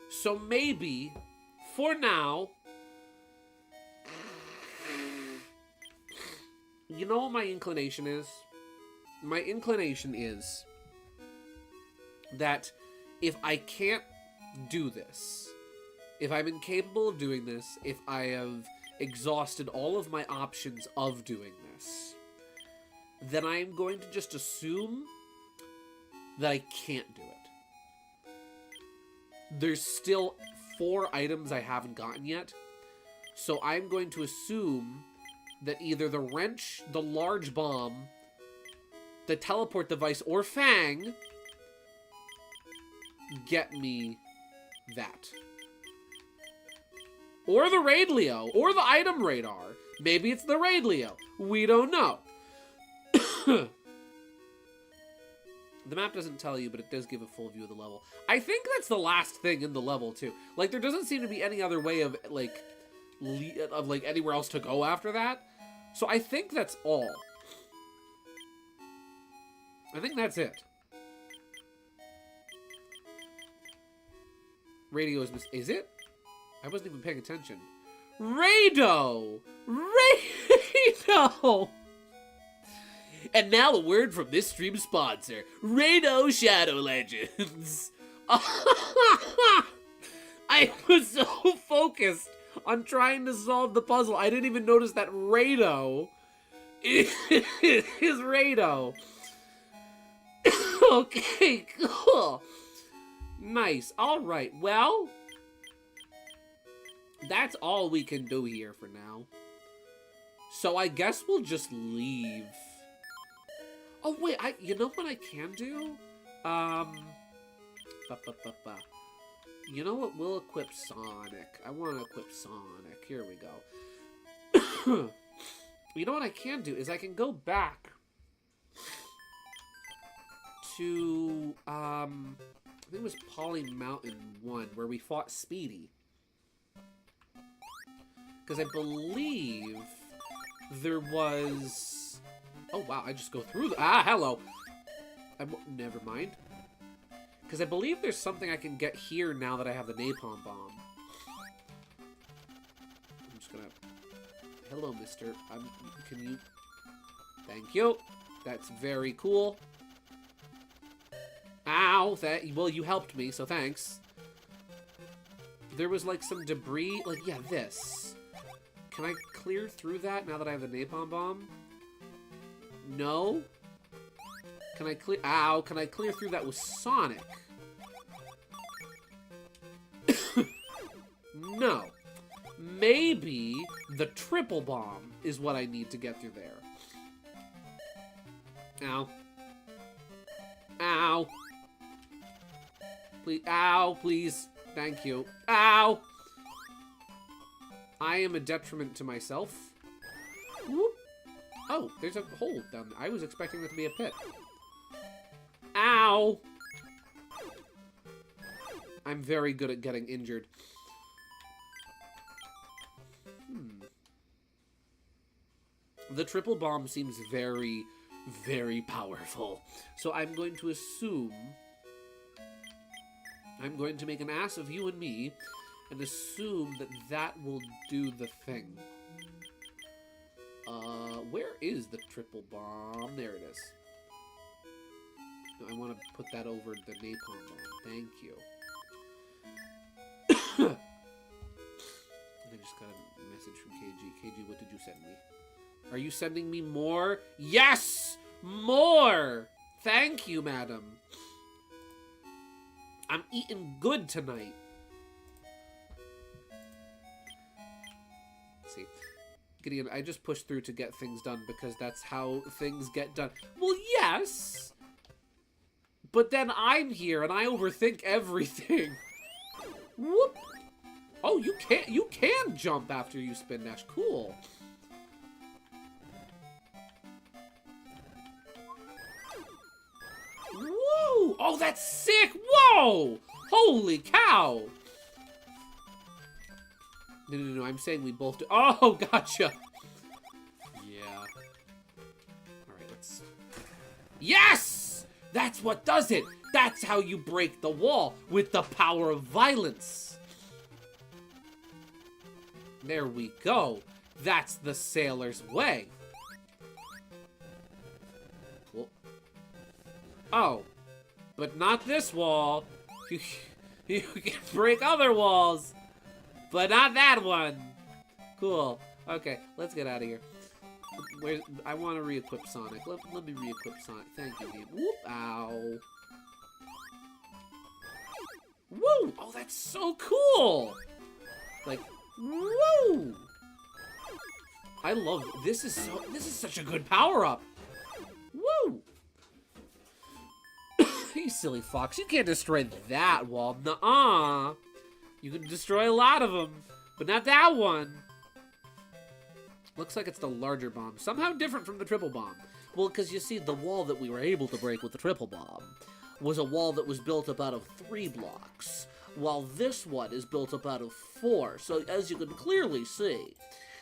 So maybe, for now, you know what my inclination is? My inclination is that if I can't do this, if I'm incapable of doing this, if I have exhausted all of my options of doing this, then I'm going to just assume that I can't do it. There's still 4 items I haven't gotten yet, so I'm going to assume that either the wrench, the large bomb, the teleport device, or Fang get me that. Or the Raid Leo, or the item radar. Maybe it's the Raid Leo. We don't know. The map doesn't tell you, but it does give a full view of the level. I think that's the last thing in the level, too. Like, there doesn't seem to be any other way of, like, anywhere else to go after that. So I think that's all. I think that's it. Radio is it? I wasn't even paying attention. Rado! Rado! And now a word from this stream sponsor, Rado Shadow Legends. I was so focused on trying to solve the puzzle, I didn't even notice that Rado is Rado. Okay, cool. Nice. Alright, well, that's all we can do here for now. So I guess we'll just leave. Oh, wait, you know what I can do? You know what? We'll equip Sonic. I want to equip Sonic. Here we go. You know what I can do is I can go back to, I think it was Poly Mountain 1, where we fought Speedy. Because I believe there was... Oh, wow, I just go through the... Ah, hello! Never mind. Because I believe there's something I can get here now that I have the Napalm Bomb. I'm just gonna... Hello, mister. Can you... Thank you. That's very cool. Ow! Well, you helped me, so thanks. There was, like, some debris. Like, yeah, this. Can I clear through that now that I have the Napalm Bomb? No? Can I clear... Ow! Can I clear through that with Sonic? No. Maybe the triple bomb is what I need to get through there. Ow. Ow. Please. Ow, please. Thank you. Ow! I am a detriment to myself. Whoop. Oh, there's a hole down there. I was expecting there to be a pit. Ow! I'm very good at getting injured. The triple bomb seems very, very powerful. So I'm going to assume... I'm going to make an ass of you and me, and assume that that will do the thing. Where is the triple bomb? There it is. I want to put that over the napalm bomb. Thank you. I just got a message from KG. KG, what did you send me? Are you sending me more? Yes! More! Thank you, madam. I'm eating good tonight. Let's see. Gideon, I just pushed through to get things done because that's how things get done. Well, yes! But then I'm here and I overthink everything. Whoop! Oh, you can jump after you spin dash. Cool. Whoa! Oh, that's sick! Whoa! Holy cow! No, I'm saying we both do. Oh, gotcha! Yeah. Alright, let's... Yes! That's what does it! That's how you break the wall, with the power of violence. There we go. That's the sailor's way. Oh, but not this wall. You can break other walls, but not that one. Cool. Okay, let's get out of here. I want to re-equip Sonic. Let me re-equip Sonic. Thank you, game. Whoop! Ow. Woo! Oh, that's so cool! Like, woo! I love this. This is such a good power-up. Woo! You silly fox, you can't destroy that wall. Nuh-uh. You can destroy a lot of them, but not that one. Looks like it's the larger bomb. Somehow different from the triple bomb. Well, because you see, the wall that we were able to break with the triple bomb was a wall that was built up out of 3 blocks, while this one is built up out of 4. So, as you can clearly see,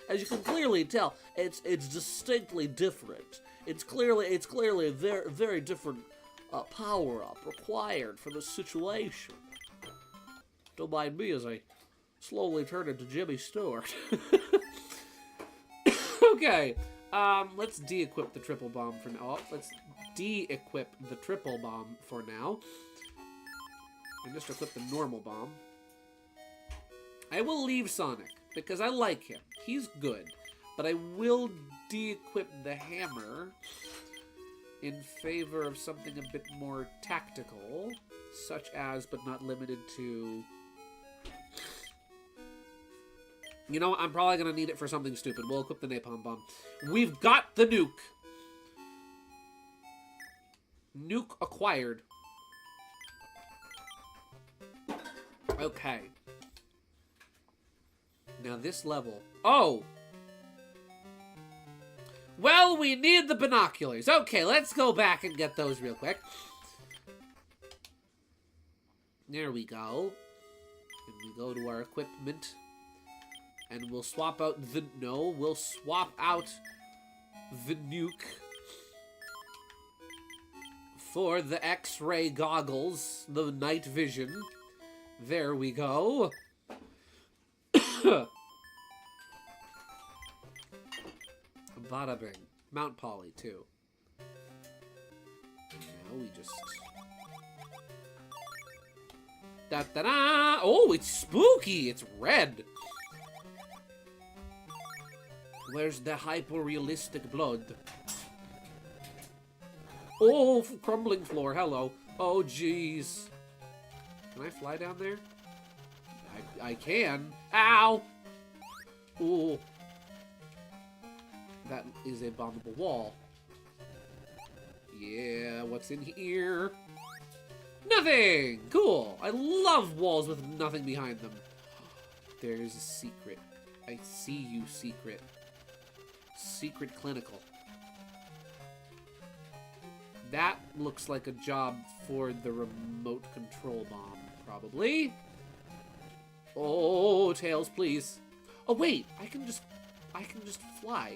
as you can clearly tell, it's distinctly different. It's clearly a very, very different power-up required for the situation. Don't mind me as I slowly turn into Jimmy Stewart. Okay, let's de-equip the triple bomb for now. Oh, let's de-equip the triple bomb for now. And just equip the normal bomb. I will leave Sonic, because I like him. He's good. But I will de-equip the hammer in favor of something a bit more tactical, such as, but not limited to... You know, I'm probably going to need it for something stupid. We'll equip the napalm bomb. We've got the nuke! Nuke acquired. Okay. Now this level. Oh! Well, we need the binoculars. Okay, let's go back and get those real quick. There we go. And we go to our equipment. And we'll swap out the... No, we'll swap out the nuke for the X-ray goggles, the night vision. There we go. Bada bing. Mount Polly, too. Now we just... Da-da-da! Oh, it's spooky! It's red! Where's the hyper-realistic blood? Oh, crumbling floor, hello. Oh, jeez. Can I fly down there? I can. Ow! Ooh. That is a bombable wall. Yeah, what's in here? Nothing! Cool! I love walls with nothing behind them. There's a secret. I see you, secret. Secret clinical. That looks like a job for the remote control bomb, probably. Oh, Tails, please. Oh, wait! I can just fly.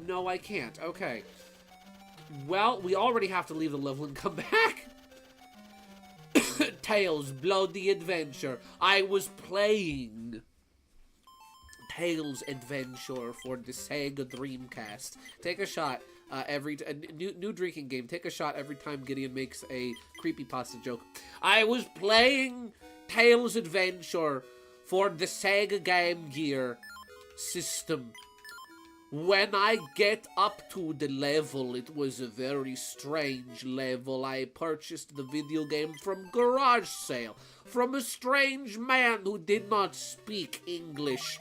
No, I can't. Okay. Well, we already have to leave the level and come back. Tails, Bloody Adventure. I was playing Tails Adventure for the Sega Dreamcast. Take a shot every new drinking game. Take a shot every time Gideon makes a creepypasta joke. I was playing Tails Adventure for the Sega Game Gear system. When I get up to the level, it was a very strange level. I purchased the video game from garage sale, from a strange man who did not speak English.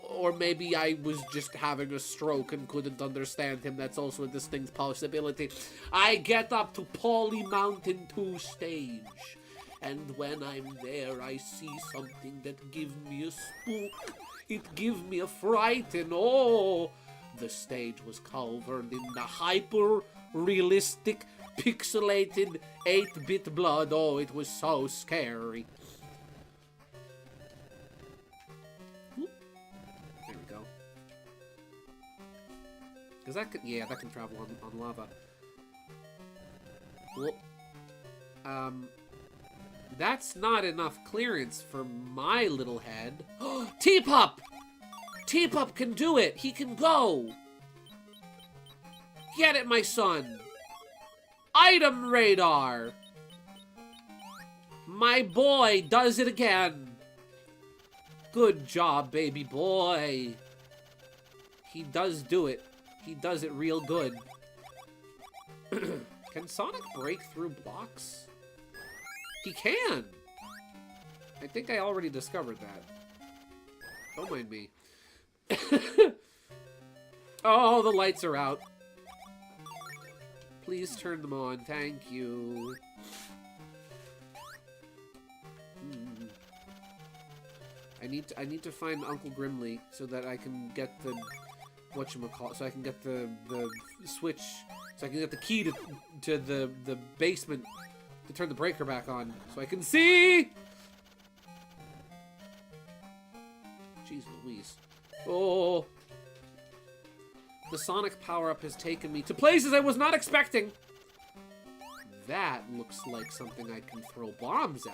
Or maybe I was just having a stroke and couldn't understand him. That's also a distinct possibility. I get up to Polly Mountain 2 stage. And when I'm there, I see something that gives me a spook. It gives me a fright, and oh, the stage was covered in the hyper-realistic, pixelated 8-bit blood. Oh, it was so scary. There we go. Because that could, yeah, that can travel on lava. Well, that's not enough clearance for my little head. T-Pup! T-Pup can do it! He can go! Get it, my son! Item radar! My boy does it again! Good job, baby boy! He does do it. He does it real good. Can Sonic break through blocks? He can! I think I already discovered that. Don't mind me. Oh, the lights are out. Please turn them on. Thank you. I need to find Uncle Grimly so that I can get the whatchamacallit, so I can get the switch, so I can get the key to the basement to turn the breaker back on, so I can see! Jeez Louise. Oh. The Sonic power-up has taken me to places I was not expecting! That looks like something I can throw bombs at.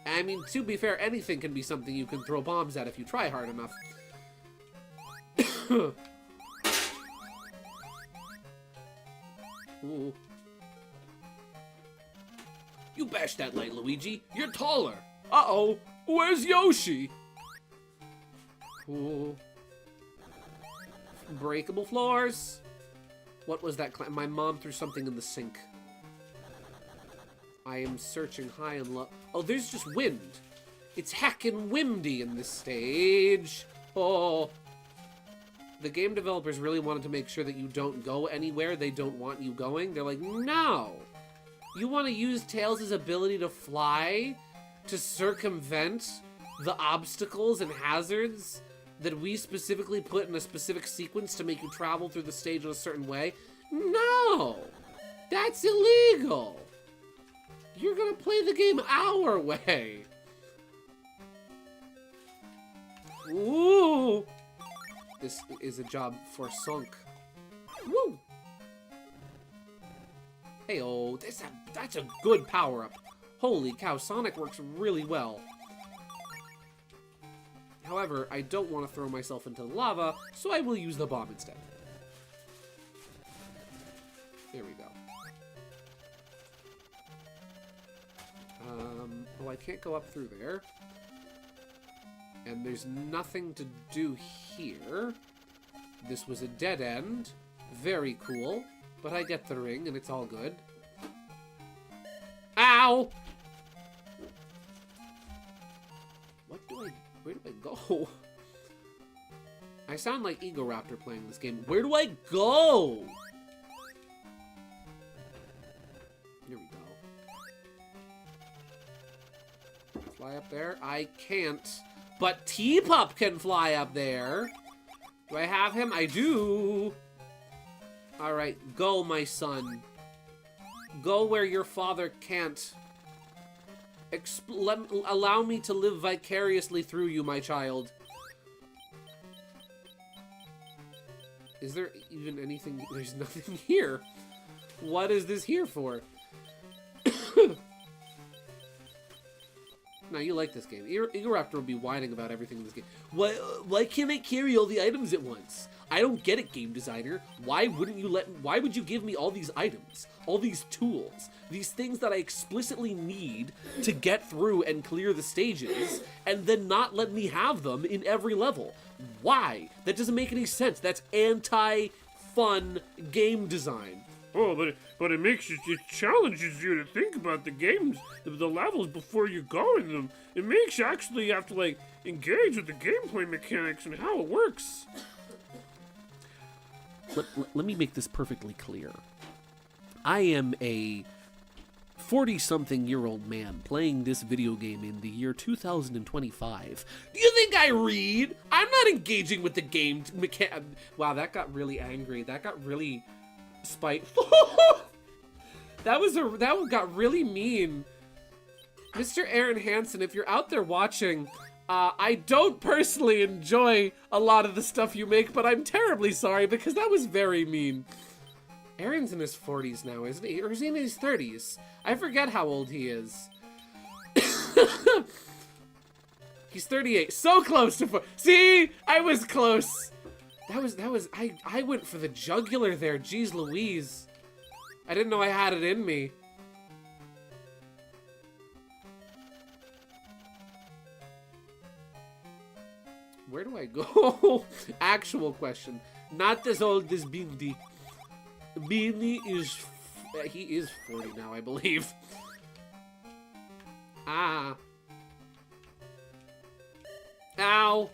I mean, to be fair, anything can be something you can throw bombs at if you try hard enough. Ooh. You bashed that light, Luigi. You're taller. Uh-oh. Where's Yoshi? Ooh. Breakable floors. What was that? My mom threw something in the sink. I am searching high and low. Oh, there's just wind. It's heckin' windy in this stage. Oh. the game developers really wanted to make sure that you don't go anywhere they don't want you going. They're like, no! You want to use Tails' ability to fly to circumvent the obstacles and hazards that we specifically put in a specific sequence to make you travel through the stage in a certain way? No! That's illegal! You're gonna play the game our way! Ooh! This is a job for Sunk. Woo! Hey-oh, that's a good power-up. Holy cow, Sonic works really well. However, I don't want to throw myself into the lava, so I will use the bomb instead. There we go. Oh, I can't go up through there. And there's nothing to do here. This was a dead end. Very cool. But I get the ring, and it's all good. Ow! Where do I go? I sound like Egoraptor playing this game. Where do I go? Here we go. Fly up there? I can't. But T-Pup can fly up there. Do I have him? I do. Alright, go, my son. Go where your father can't. Allow me to live vicariously through you, my child. Is there even anything? There's nothing here. What is this here for? Now, you like this game. Egoraptor will be whining about everything in this game. Why can't I carry all the items at once? I don't get it, game designer. Why would you give me all these items? All these tools? These things that I explicitly need to get through and clear the stages, and then not let me have them in every level? Why? That doesn't make any sense. That's anti-fun game design. Oh, but it makes it challenges you to think about the games, the levels before you go in them. It makes you actually have to, like, engage with the gameplay mechanics and how it works. Let me make this perfectly clear. I am a 40-something-year-old man playing this video game in the year 2025. Do you think I read? I'm not engaging with the game Wow, that got really angry. That got really spiteful. that one got really mean. Mr. Aaron Hansen, if you're out there watching, I don't personally enjoy a lot of the stuff you make, but I'm terribly sorry because that was very mean. Aaron's in his 40s now, isn't he? Or is he in his 30s? I forget how old he is. He's 38. So close to 40. See? I was close. I went for the jugular there. Jeez Louise. I didn't know I had it in me. Where do I go? Actual question. Not as old as Bindi. Bindi is... he is 40 now, I believe. Ah. Ow.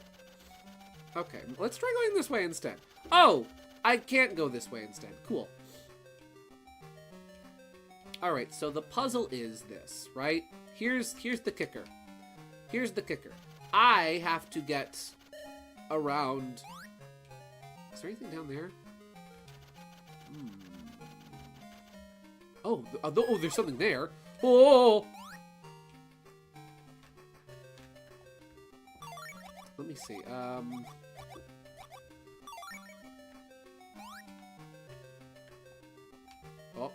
Okay, let's try going this way instead. Oh! I can't go this way instead. Cool. Alright, so the puzzle is this, right? Here's the kicker. Here's the kicker. I have to get around... Is there anything down there? Oh, there's something there. Oh! Let me see. Oh.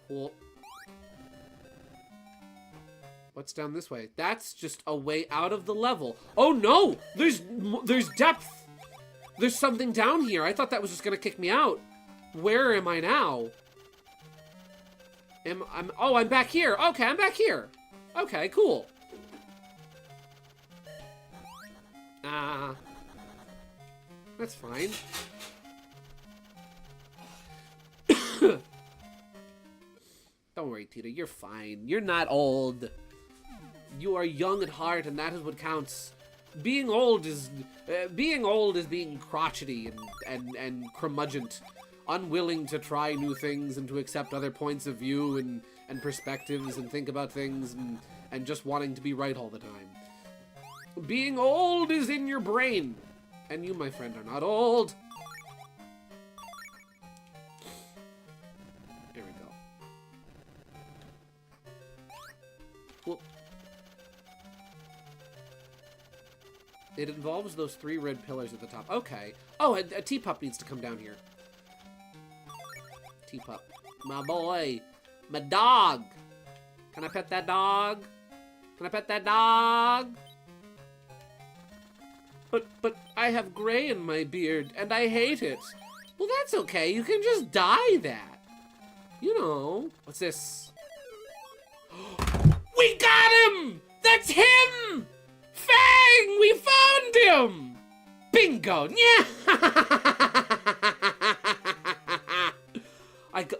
Oh. What's down this way? That's just a way out of the level. Oh no! There's depth! There's something down here. I thought that was just gonna kick me out. Where am I now? Oh, I'm back here. Okay, I'm back here. Okay, cool. That's fine. Don't worry, Tita. You're fine. You're not old. You are young at heart, and that is what counts. Being old is being crotchety and curmudgeant, unwilling to try new things and to accept other points of view and perspectives and think about things and just wanting to be right all the time. Being old is in your brain. And you, my friend, are not old. Here we go. Well, it involves those 3 red pillars at the top. Okay. Oh, a teapup needs to come down here. Teapup. My boy. My dog. Can I pet that dog? Can I pet that dog? But I have gray in my beard, and I hate it. Well, that's okay. You can just dye that. You know. What's this? We got him! That's him! Fang! We found him! Bingo! Yeah!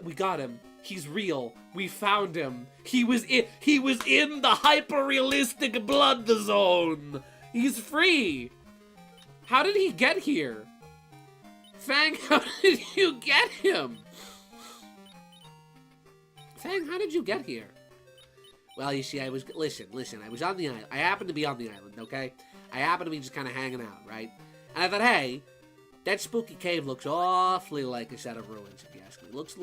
We got him. He's real. We found him. He was in the hyper-realistic blood zone. He's free. How did he get here? Fang, how did you get him? Fang, how did you get here? Well, you see, listen, I was on the island. I happened to be on the island, okay? I happened to be just kind of hanging out, right? And I thought, hey, that spooky cave looks awfully like a set of ruins, if you ask me. Looks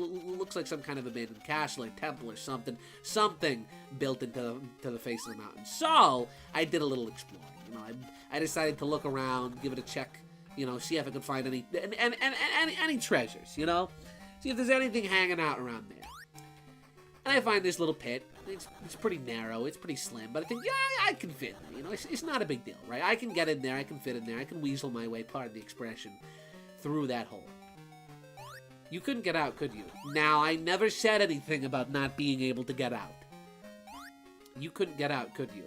like some kind of abandoned castle or temple or something built into the face of the mountain. So, I did a little exploring. You know, I decided to look around, give it a check, you know, see if I could find any treasures, you know? See if there's anything hanging out around there. And I find this little pit. It's pretty narrow, it's pretty slim, but I think, yeah, I can fit in there, you know? It's not a big deal, right? I can get in there, I can fit in there, I can weasel my way, pardon the expression, through that hole. You couldn't get out, could you? Now, I never said anything about not being able to get out. You couldn't get out, could you?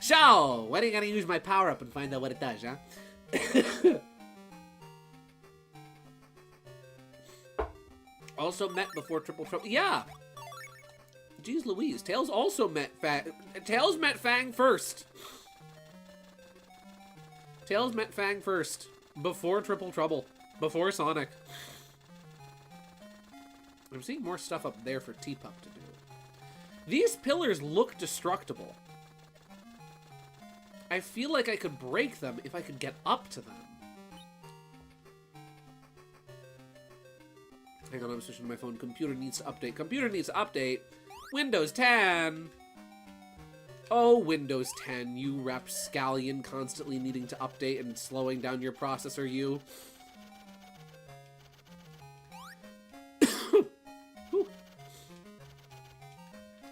So, when are you gonna use my power-up and find out what it does, huh? Also met before Triple Trouble. Yeah! Jeez Louise. Tails also met Fang. Tails met Fang first. Tails met Fang first. Before Triple Trouble. Before Sonic. I'm seeing more stuff up there for Teapup to do. These pillars look destructible. I feel like I could break them if I could get up to them. Hang on, I'm switching to my phone. Computer needs to update. Computer needs to update. Windows 10. Oh, Windows 10, you rapscallion constantly needing to update and slowing down your processor, you.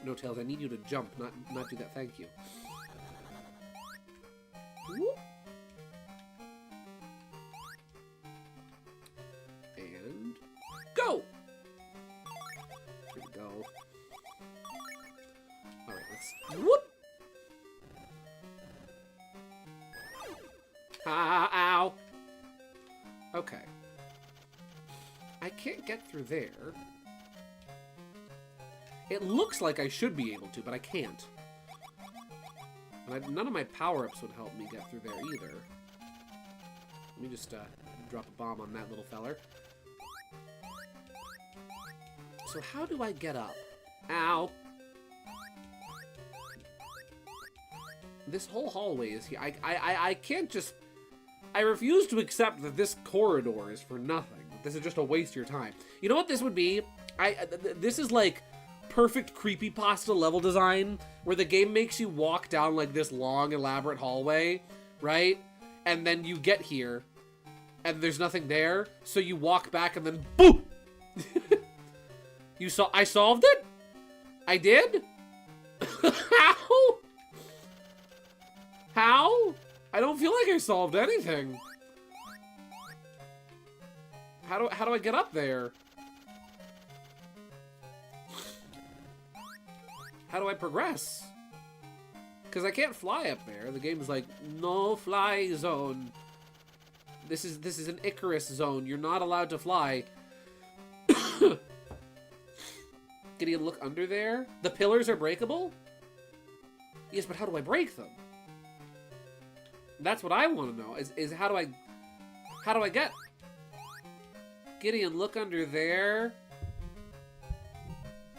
No, Tails, I need you to jump, not do that. Thank you. Whoop. And go! Here we go. Alright, let's... Whoop! Ow! Okay. I can't get through there. It looks like I should be able to, but I can't. And none of my power-ups would help me get through there either. Let me just drop a bomb on that little feller. So how do I get up? Ow! This whole hallway is here. I can't just... I refuse to accept that this corridor is for nothing. This is just a waste of your time. You know what this would be? This is like perfect creepypasta level design, where the game makes you walk down like this long, elaborate hallway, right? And then you get here, and there's nothing there, so you walk back and then boom! I solved it? I did? How? How? I don't feel like I solved anything. How do I get up there? How do I progress? Because I can't fly up there. The game's like, no fly zone. This is an Icarus zone. You're not allowed to fly. Can you look under there? The pillars are breakable? Yes, but how do I break them? That's what I want to know. Is how do I get? Gideon, look under there.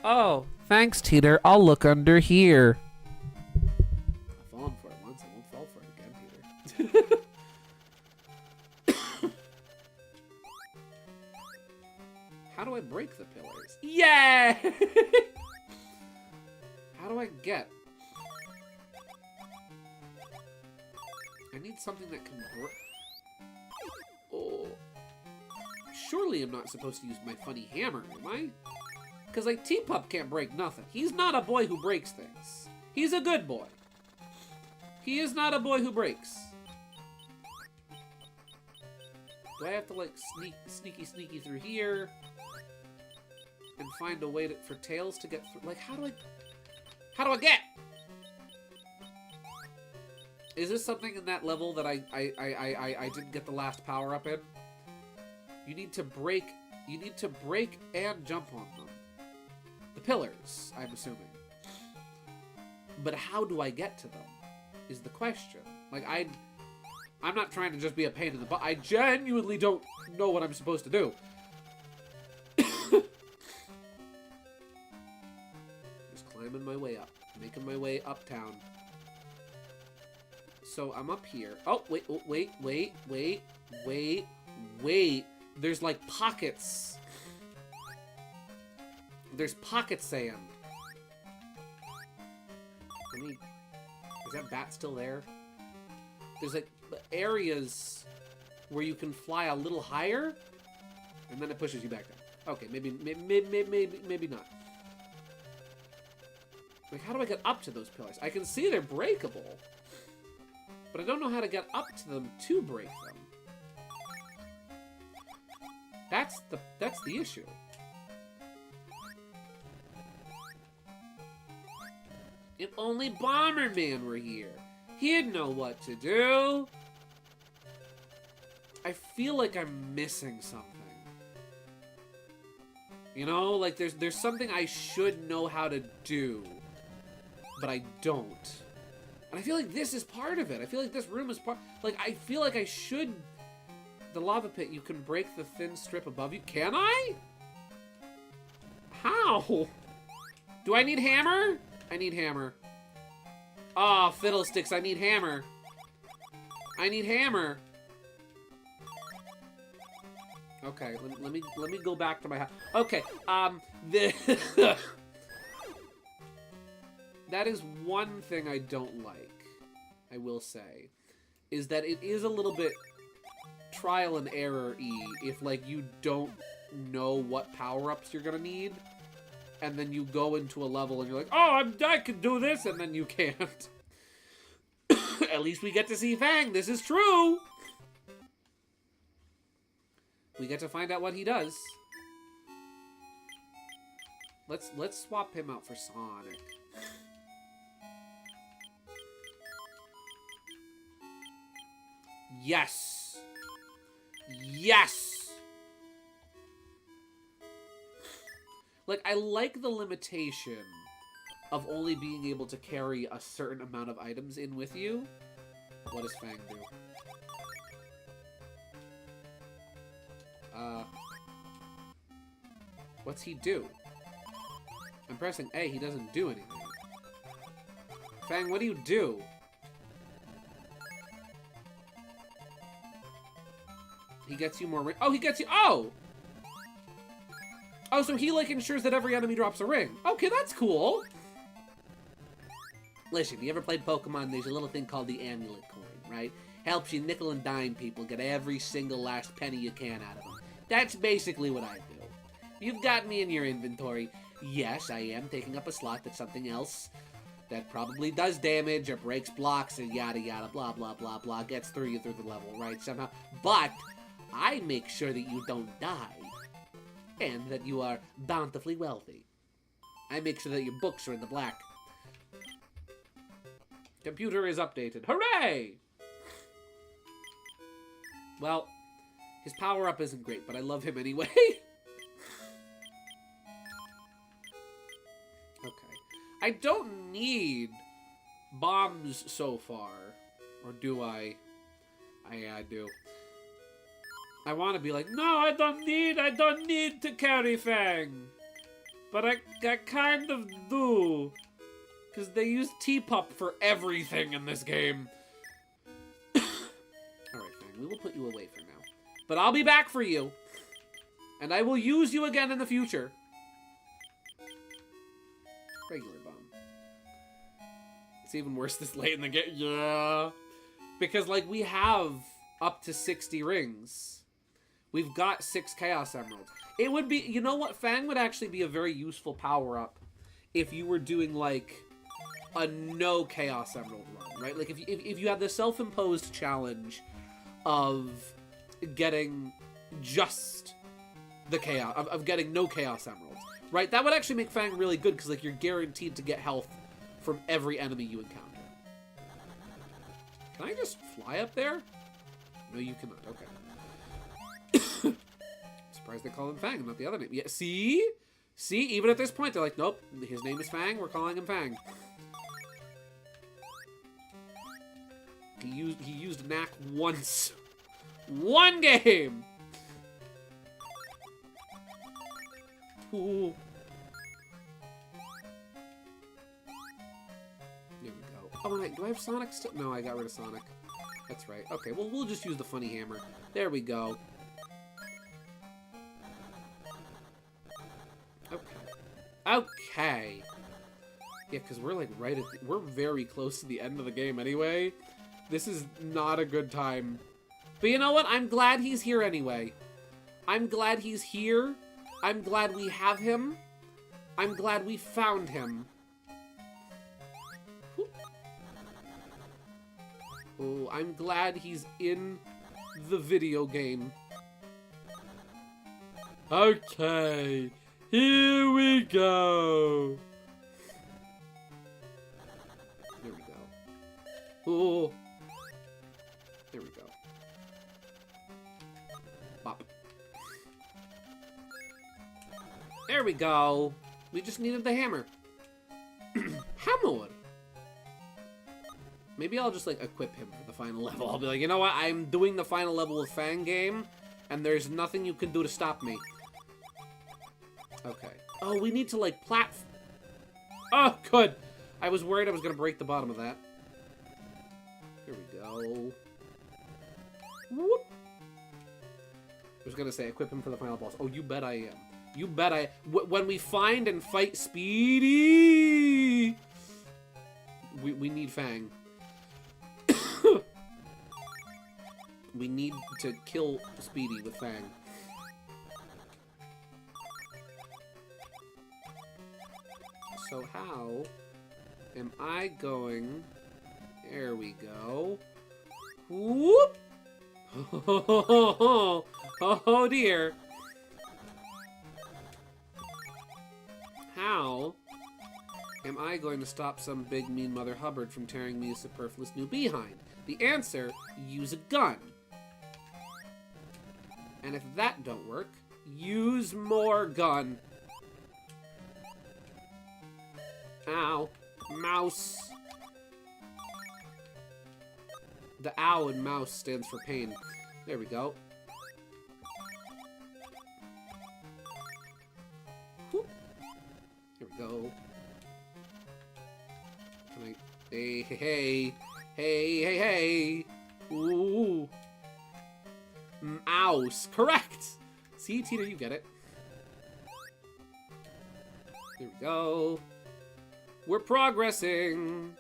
Oh, thanks, Teeter. I'll look under here. I've fallen for it once. I won't fall for it again, Peter. How do I break the pillars? Yeah! How do I get? I need something that can break. Oh. Surely I'm not supposed to use my funny hammer, am I? Because, like, Teapup can't break nothing. He's not a boy who breaks things. He's a good boy. He is not a boy who breaks. Do I have to, like, sneaky through here? And find a way for Tails to get through? Like, how do I get? Is this something in that level that I didn't get the last power up in? You need to break and jump on them. The pillars, I'm assuming. But how do I get to them? Is the question. Like, I'm not trying to just be a pain in the butt. I genuinely don't know what I'm supposed to do. Just climbing my way up. Making my way uptown. So I'm up here. Oh, wait. There's like pockets. There's pocket sand. Is that bat still there? There's like areas where you can fly a little higher, and then it pushes you back down. Okay, maybe not. Like, how do I get up to those pillars? I can see they're breakable, but I don't know how to get up to them to break them. That's the issue. If only Bomberman were here, he'd know what to do. I feel like I'm missing something. You know, like there's something I should know how to do, but I don't. And I feel like this is part of it. I feel like this room is part. Like, I feel like I should. The lava pit, you can break the thin strip above you. Can I? How? Do I need hammer? I need hammer. Oh, fiddlesticks, I need hammer. I need hammer. Okay, let me go back to my house. Okay, that is one thing I don't like, I will say, is that it is a little bit trial and error-y if, like, you don't know what power-ups you're gonna need, and then you go into a level and you're like, oh, I can do this, and then you can't. At least we get to see Fang. This is true. We get to find out what he does. Let's swap him out for Sonic. Yes. Yes. Like, I like the limitation of only being able to carry a certain amount of items in with you. What does Fang do? What's he do? I'm pressing A, he doesn't do anything. Fang, what do you do? He gets you more ring. Oh, he gets you. Oh! Oh, so he, like, ensures that every enemy drops a ring. Okay, that's cool. Listen, you ever played Pokemon? There's a little thing called the amulet coin, right? Helps you nickel and dime people get every single last penny you can out of them. That's basically what I do. You've got me in your inventory. Yes, I am taking up a slot that's something else that probably does damage or breaks blocks and yada yada blah blah blah blah, gets through you through the level, right, somehow. But I make sure that you don't die and that you are bountifully wealthy. I make sure that your books are in the black. Computer is updated. Hooray! Well, his power-up isn't great, but I love him anyway. Okay. I don't need bombs so far. Or do I? I do. I want to be like, no, I don't need to carry Fang. But I kind of do. Because they use T-Pup for everything in this game. Alright, Fang, we will put you away for now. But I'll be back for you. And I will use you again in the future. Regular bomb. It's even worse this late in the game. Yeah. Because, like, we have up to 60 rings. We've got 6 Chaos Emeralds. It would be... You know what? Fang would actually be a very useful power-up if you were doing, like, a no Chaos Emerald run, right? Like, if you had the self-imposed challenge of getting just the Chaos... Of getting no Chaos Emeralds, right? That would actually make Fang really good, because, like, you're guaranteed to get health from every enemy you encounter. Can I just fly up there? No, you cannot. Okay. Surprised they call him Fang, not the other name. Yeah, see? See? Even at this point, they're like, nope, his name is Fang, we're calling him Fang. He used Knack once. One game! Ooh. There we go. Oh, wait, do I have Sonic still? No, I got rid of Sonic. That's right. Okay, well, we'll just use the funny hammer. There we go. Okay. Yeah, because we're, like, right at the... We're very close to the end of the game anyway. This is not a good time. But you know what? I'm glad he's here anyway. I'm glad he's here. I'm glad we have him. I'm glad we found him. Oh, I'm glad he's in the video game. Okay, here we go. There we go. Oh, there we go. Bop. There we go. We just needed the hammer. Hammer. Maybe I'll just, like, equip him for the final level. I'll be like, you know what? I'm doing the final level of Fang game, and there's nothing you can do to stop me. Okay. Oh, we need to, like, Oh, good. I was worried I was going to break the bottom of that. Here we go. Whoop. I was going to say, equip him for the final boss. Oh, you bet I am. You bet I... when we find and fight Speedy... We need Fang. We need to kill Speedy with Fang. So how am I going... There we go. Whoop! Oh dear. How am I going to stop some big mean Mother Hubbard from tearing me a superfluous new behind? The answer, use a gun. And if that don't work, use more gun. Ow. Mouse. The ow in mouse stands for pain. There we go. Whoop. Here we go. Can I... Hey, hey, hey. Hey, hey, hey. Ooh. Mouse. Correct. See, Tina, you get it. Here we go. We're progressing.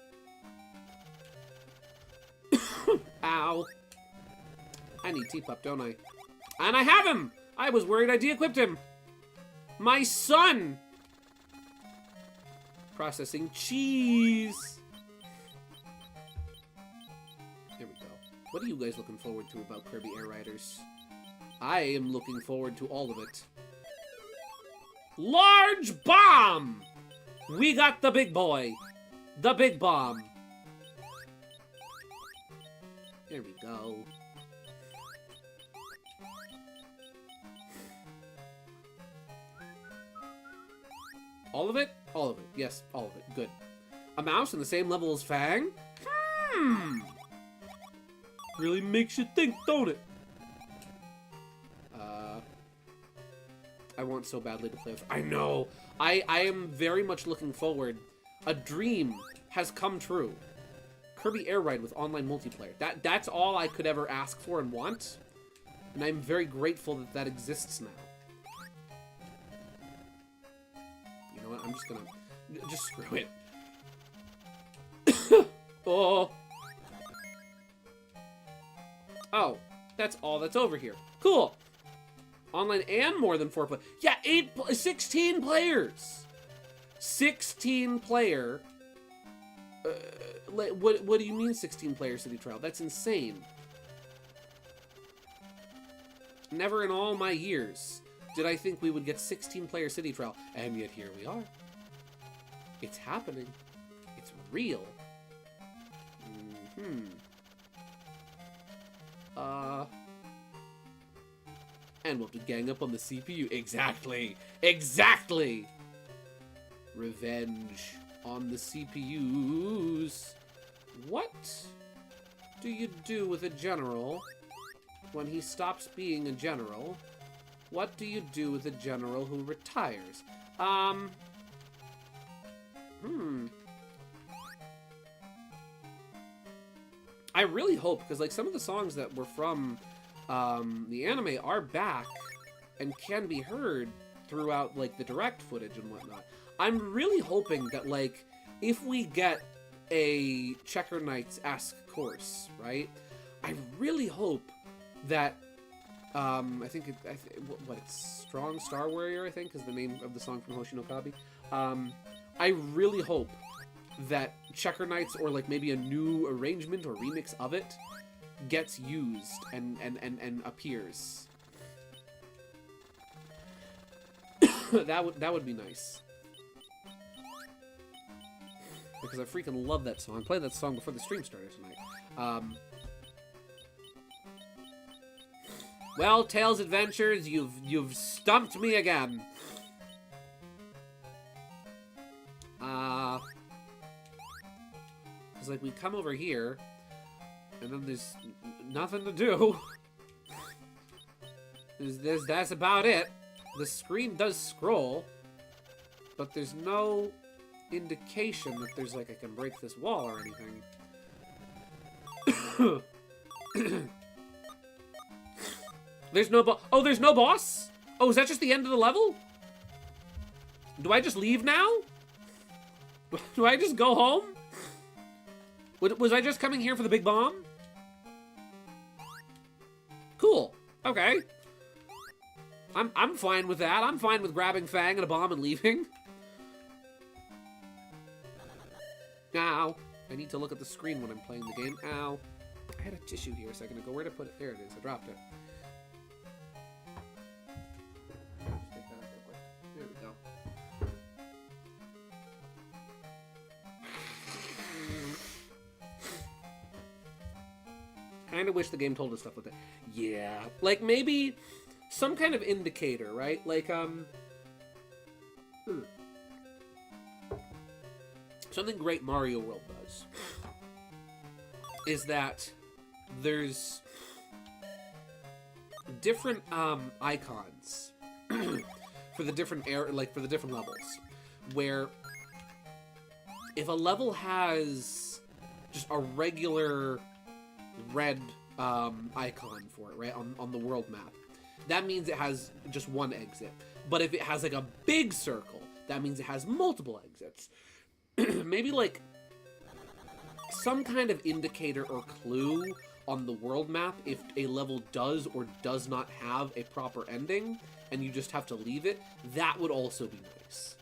Ow. I need T-Pup, don't I? And I have him! I was worried I de-equipped him. My son! Processing cheese. There we go. What are you guys looking forward to about Kirby Air Riders? I am looking forward to all of it. Large bomb! We got the big boy. The big bomb. There we go. All of it? All of it. Yes, all of it. Good. A mouse in the same level as Fang? Really makes you think, don't it? I want so badly to play with. I know. I am very much looking forward. A dream has come true. Kirby Air Ride with online multiplayer. That's all I could ever ask for and want. And I'm very grateful that that exists now. You know what? I'm just gonna... Just screw it. Oh. Oh. That's all that's over here. Cool. Online and more than 4 players. Yeah, 16 players. 16 player. What do you mean 16 player city trial? That's insane. Never in all my years did I think we would get 16 player city trial, and yet here we are. It's happening. It's real. And we'll have to gang up on the CPU. Exactly. Exactly. Revenge on the CPUs. What do you do with a general when he stops being a general? What do you do with a general who retires? I really hope, because like some of the songs that were from the anime are back and can be heard throughout like the direct footage and whatnot. I'm really hoping that like if we get a Checker Knights-esque course, right? I really hope that I think it's Strong Star Warrior, I think is the name of the song from Hoshi no Kabi. I really hope that Checker Knights, or like maybe a new arrangement or remix of it, gets used and appears. that would be nice. Because I freaking love that song. I played that song before the stream started tonight. Well, Tails Adventures, you've stumped me again. Cause like we come over here, and then there's nothing to do. That's about it. The screen does scroll, but there's no indication that there's like I can break this wall or anything. There's no boss. Oh, there's no boss? Oh, is that just the end of the level? Do I just leave now? Do I just go home? Was I just coming here for the big bomb? Cool. Okay. I'm fine with that. I'm fine with grabbing Fang and a bomb and leaving. Ow. I need to look at the screen when I'm playing the game. Ow. I had a tissue here a second ago. Where'd I put it? There it is. I dropped it. Just take that real quick. There we go. Kinda wish the game told us stuff like that. Yeah. Like, maybe some kind of indicator, right? Like, something great Mario World does is that there's different icons for the different for the different levels, where if a level has just a regular red icon for it, right, on the world map, that means it has just one exit. But if it has like a big circle, that means it has multiple exits. Maybe like some kind of indicator or clue on the world map if a level does or does not have a proper ending and you just have to leave it, that would also be nice.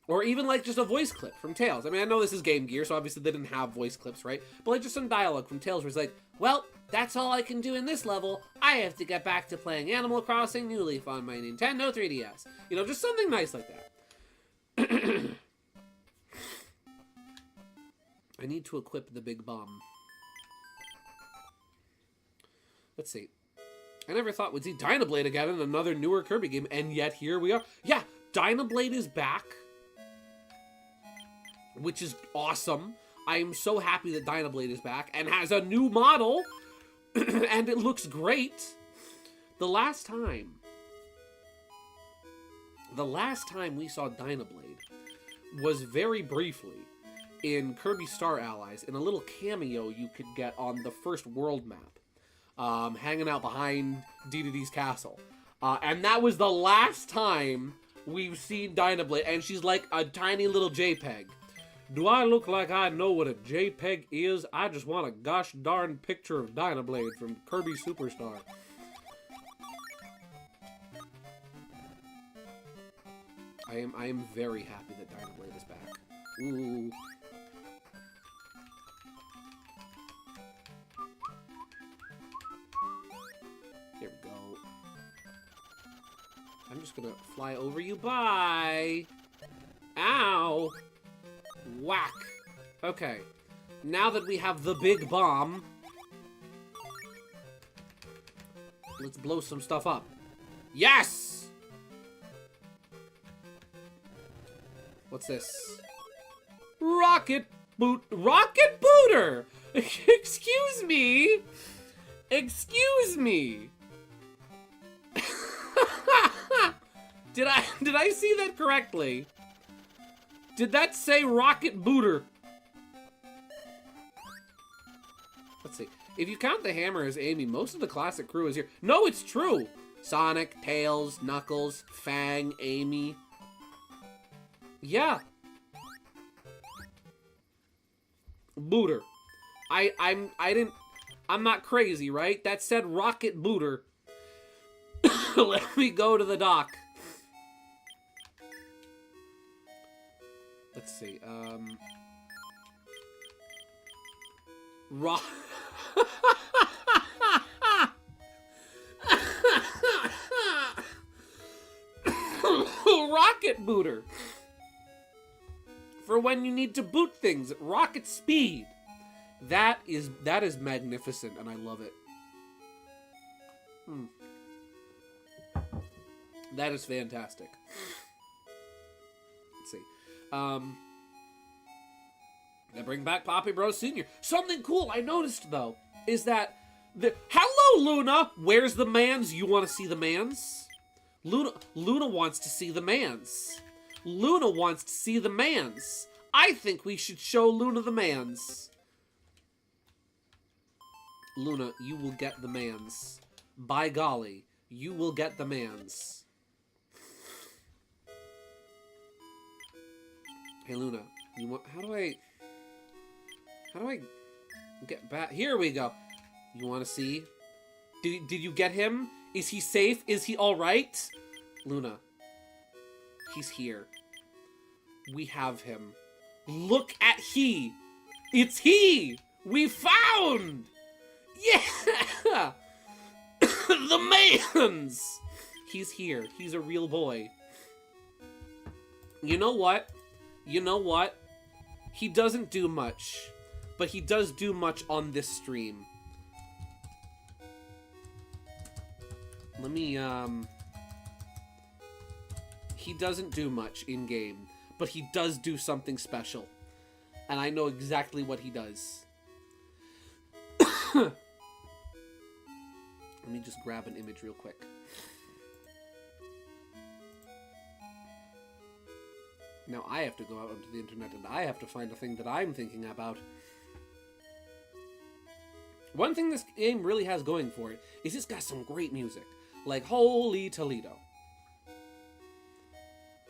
Or even like just a voice clip from Tails. I mean, I know this is Game Gear, so obviously they didn't have voice clips, right? But like just some dialogue from Tails where it's like, well, that's all I can do in this level. I have to get back to playing Animal Crossing New Leaf on my Nintendo 3DS. You know, just something nice like that. I need to equip the big bomb. Let's see. I never thought we'd see Dynablade again in another newer Kirby game, and yet here we are. Yeah, Dynablade is back. which is awesome. I am so happy that Dynablade is back and has a new model, and it looks great. The last time we saw Dynablade was very briefly in Kirby Star Allies in a little cameo you could get on the first world map, hanging out behind Dedede's castle. And that was the last time we've seen Dynablade, and she's like a tiny little JPEG. Do I look like I know what a JPEG is? I just want a gosh darn picture of Dynablade from Kirby Superstar. I am very happy that Dynablade is back. Ooh. Here we go. I'm just gonna fly over you. Bye! Ow! Whack! Okay. Now that we have the big bomb, let's blow some stuff up. Yes! What's this? Rocket booter! Excuse me! Excuse me! Did I see that correctly? Did that say rocket booter? Let's see. If you count the hammer as Amy, most of the classic crew is here. No, it's true! Sonic, Tails, Knuckles, Fang, Amy. Yeah. Booter. I'm not crazy, right? That said rocket booter. Let me go to the dock. Let's see. Rocket booter. For when you need to boot things at rocket speed. That is magnificent, and I love it. That is fantastic. Let's see. I bring back Poppy Bros Sr. Something cool I noticed, though, is that hello, Luna! Where's the mans? You want to see the mans? Luna wants to see the mans. Luna wants to see the mans. I think we should show Luna the mans. Luna, you will get the mans. By golly, you will get the mans. Hey, Luna, you want? How do I get back? Here we go. You want to see? Did you get him? Is he safe? Is he all right? Luna, he's here. We have him. Look at he. It's he. We found. Yeah. The mans. He's here. He's a real boy. You know what? You know what? He doesn't do much, but he does do much on this stream. Let me, he doesn't do much in-game, but he does do something special. And I know exactly what he does. Let me just grab an image real quick. Now I have to go out onto the internet and I have to find a thing that I'm thinking about. One thing this game really has going for it is it's got some great music. Like, holy Toledo.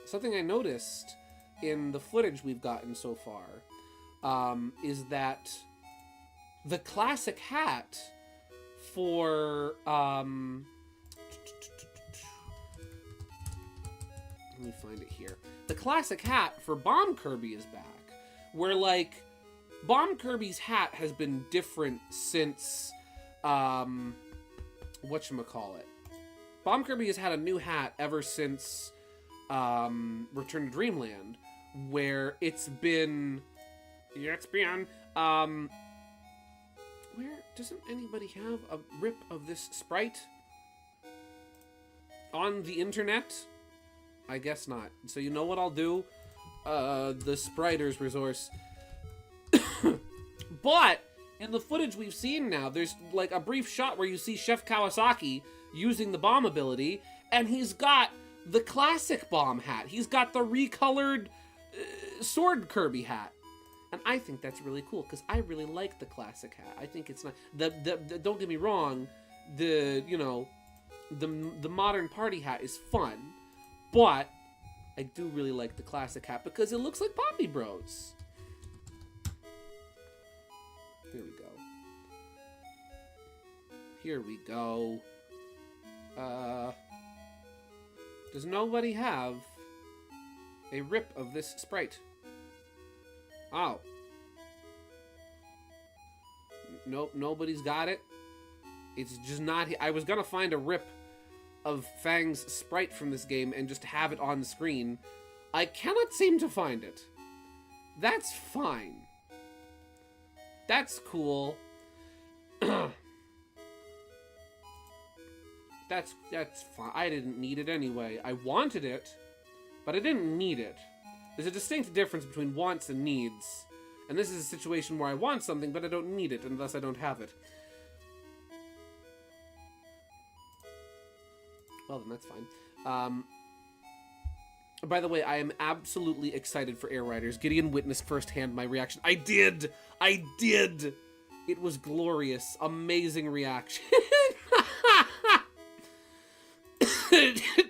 Something I noticed in the footage we've gotten so far is that the classic hat for... let me find it here. The classic hat for Bomb Kirby is back. Where, like, Bomb Kirby's hat has been different since... whatchamacallit. Bomb Kirby has had a new hat ever since Return to Dreamland, where it's been... where... Doesn't anybody have a rip of this sprite? On the internet? I guess not. So you know what I'll do? the Spriters resource. But in the footage we've seen now, there's like a brief shot where you see Chef Kawasaki using the bomb ability, and he's got the classic bomb hat. He's got the recolored sword Kirby hat. And I think that's really cool, because I really like the classic hat. I think it's not... don't get me wrong, the modern party hat is fun, but I do really like the classic hat, because it looks like Poppy Bros. Here we go. Here we go. Does nobody have a rip of this sprite? Oh. Nope, nobody's got it. It's just not... I was gonna find a rip of Fang's sprite from this game and just have it on the screen. I cannot seem to find it. That's fine. That's cool. That's fine. I didn't need it anyway. I wanted it, but I didn't need it. There's a distinct difference between wants and needs. And this is a situation where I want something, but I don't need it unless I don't have it. Well, then that's fine. By the way, I am absolutely excited for Air Riders. Gideon witnessed firsthand my reaction. I did! It was glorious. Amazing reaction.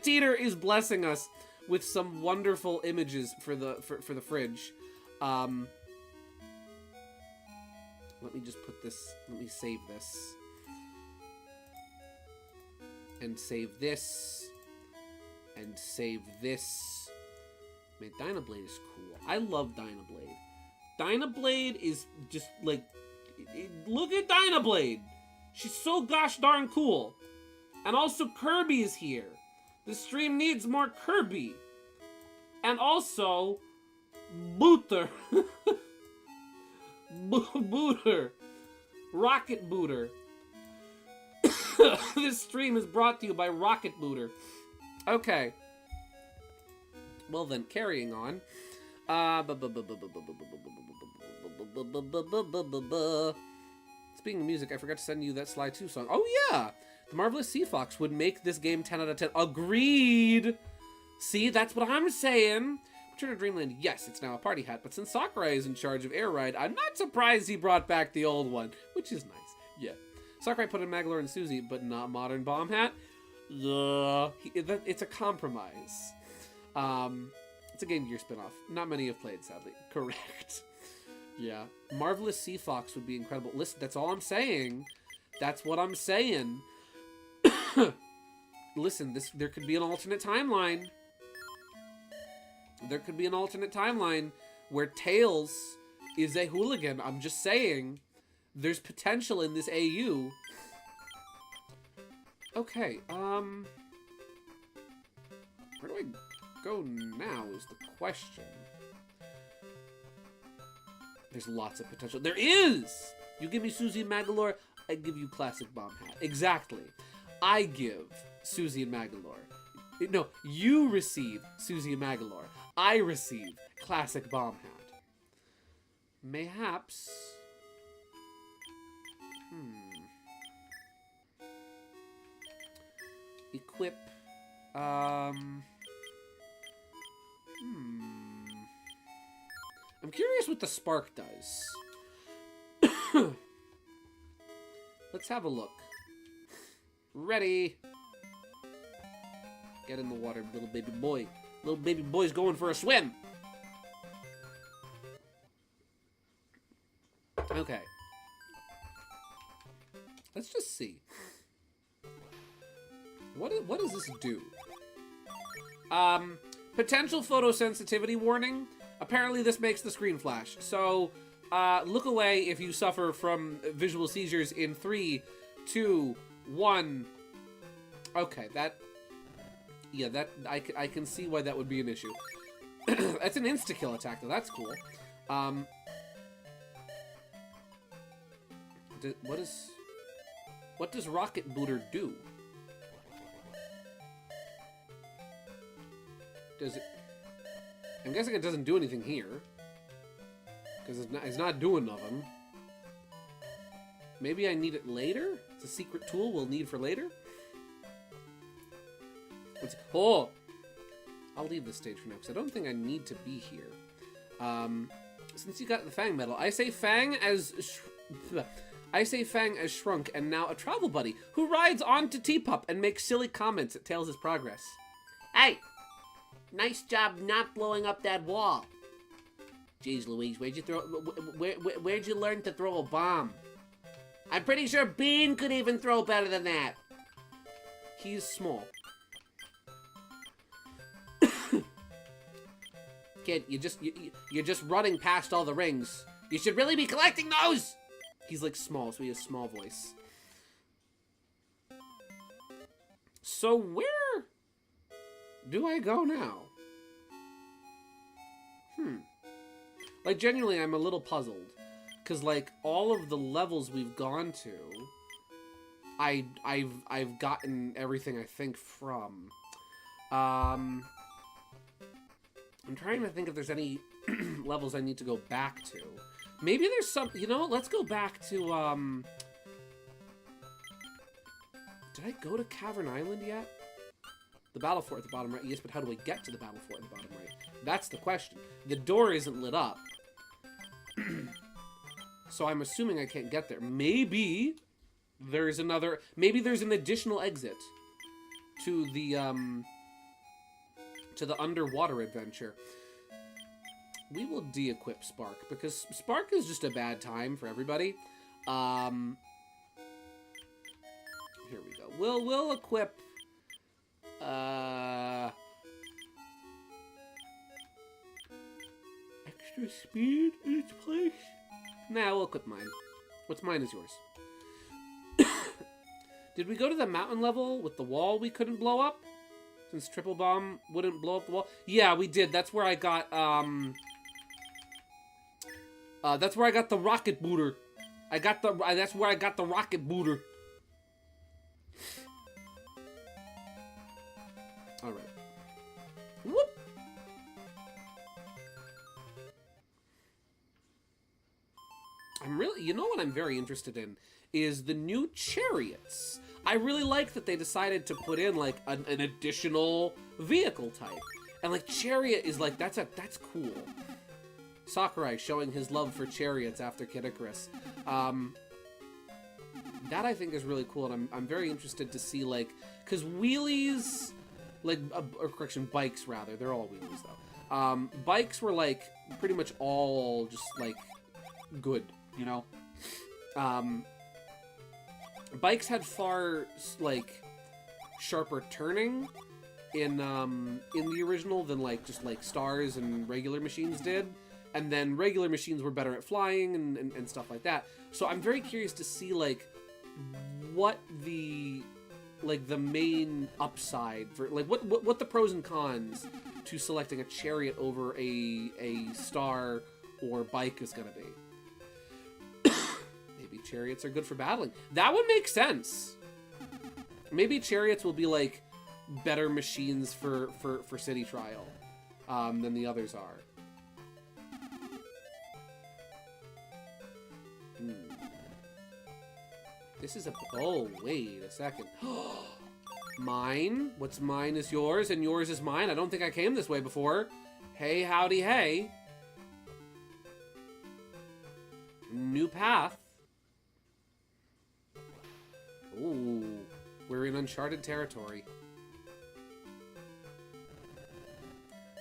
Teeter is blessing us with some wonderful images for the fridge. Let me just put this... Let me save this. And save this. And save this. Man, Dynablade is cool. I love Dynablade. Dynablade is just like... Look at Dynablade! She's so gosh darn cool. And also Kirby is here. The stream needs more Kirby. And also... Booter. Booter. Rocket Booter. This stream is brought to you by Rocket Booter. Okay. Well then, carrying on. Speaking of music, I forgot to send you that Sly 2 song. Oh yeah! The Marvelous Sea Fox would make this game 10 out of 10. Agreed! See, that's what I'm saying. Return to Dreamland, yes, it's now a party hat, but since Sakurai is in charge of Air Ride, I'm not surprised he brought back the old one, which is nice. Yeah. Sakurai put in Magalore and Susie, but not Modern Bomb Hat. It's a compromise. It's a Game Gear spinoff. Not many have played, sadly. Correct. Yeah. Marvelous Sea Fox would be incredible. Listen, that's all I'm saying. That's what I'm saying. Listen, there could be an alternate timeline. There could be an alternate timeline where Tails is a hooligan. I'm just saying. There's potential in this AU. Okay, where do I go now is the question. There's lots of potential. There is! You give me Susie and Magalore, I give you Classic Bomb Hat. Exactly. I give Susie and Magalore. No, you receive Susie and Magalore. I receive Classic Bomb Hat. Mayhaps... Equip. I'm curious what the spark does. Let's have a look. Ready. Get in the water, little baby boy. Little baby boy's going for a swim. Okay. Let's just see. What does this do? Potential photosensitivity warning. Apparently this makes the screen flash. So, look away if you suffer from visual seizures in 3, 2, 1. Okay, yeah, I can see why that would be an issue. That's an insta-kill attack, though. That's cool. What does Rocket Booter do? Does it... I'm guessing it doesn't do anything here. Because it's not doing nothing. Maybe I need it later? It's a secret tool we'll need for later? Oh! I'll leave this stage for now, because I don't think I need to be here. Since you got the Fang medal, I say Fang as shrunk and now a travel buddy who rides onto Teapup and makes silly comments at Tails' progress. Hey! Nice job not blowing up that wall. Jeez Louise, where'd you learn to throw a bomb? I'm pretty sure Bean could even throw better than that. He's small. Kid, you're just running past all the rings. You should really be collecting those! He's like small, so he has small voice. So where do I go now? Like, genuinely, I'm a little puzzled. Because, like, all of the levels we've gone to, I've gotten everything I think from. I'm trying to think if there's any levels I need to go back to. Maybe there's some... You know what? Let's go back to, Did I go to Cavern Island yet? The Battle Fort at the bottom right. Yes, but how do I get to the Battle Fort at the bottom right? That's the question. The door isn't lit up. So I'm assuming I can't get there. Maybe there's another... Maybe there's an additional exit to the underwater adventure. We will de-equip Spark, because Spark is just a bad time for everybody. Here we go. We'll equip... extra speed in its place? Nah, we'll equip mine. What's mine is yours. Did we go to the mountain level with the wall we couldn't blow up? Since Triple Bomb wouldn't blow up the wall? Yeah, we did. That's where I got, that's where I got the rocket booter. That's where I got the rocket booter. Alright. Whoop! You know what I'm very interested in? Is the new chariots. I really like that they decided to put in, like, an additional vehicle type. And, like, chariot is, like, that's cool. Sakurai showing his love for chariots after Kid Icarus. That I think is really cool, and I'm very interested to see, like, because wheelies, like, or correction, bikes rather, they're all wheelies though. Bikes were, like, pretty much all just, like, good, you know? Bikes had far, like, sharper turning in the original than, like, just, like, stars and regular machines did. And then regular machines were better at flying and stuff like that. So I'm very curious to see, like, what the main upside for, like, what the pros and cons to selecting a chariot over a star or bike is gonna be. Maybe chariots are good for battling. That would make sense. Maybe chariots will be, like, better machines for city trial than the others are. This is a... Oh, wait a second. Mine? What's mine is yours, and yours is mine? I don't think I came this way before. Hey, howdy, hey. New path. Ooh, we're in uncharted territory.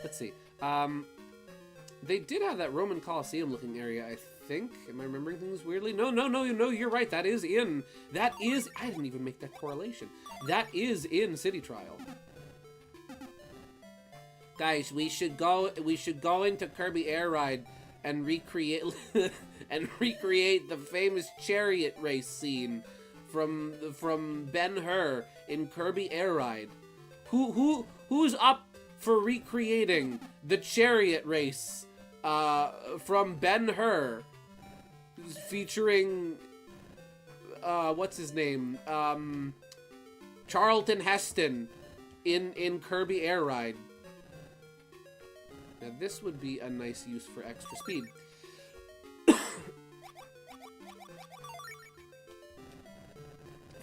Let's see. They did have that Roman Colosseum looking area, I think. Am I remembering things weirdly? No, you're right. That is, I didn't even make that correlation. That is in City Trial. Guys, we should go into Kirby Air Ride and recreate the famous chariot race scene from Ben-Hur in Kirby Air Ride. Who's up for recreating the chariot race from Ben-Hur, featuring what's his name, Charlton Heston in Kirby Air Ride? Now this would be a nice use for extra speed.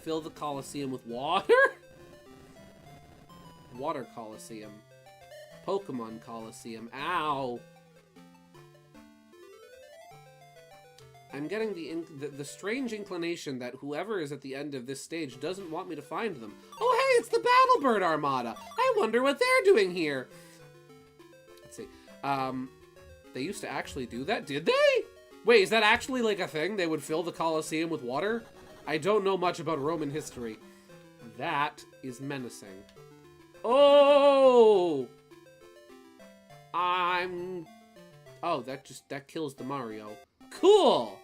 Fill the Coliseum with water? Water Coliseum. Pokemon Coliseum. Ow! I'm getting the strange inclination that whoever is at the end of this stage doesn't want me to find them. Oh hey, it's the Battle Bird Armada! I wonder what they're doing here! Let's see. They used to actually do that? Did they? Wait, is that actually like a thing? They would fill the Coliseum with water? I don't know much about Roman history. That is menacing. Oh! Oh, that kills the Mario. Cool!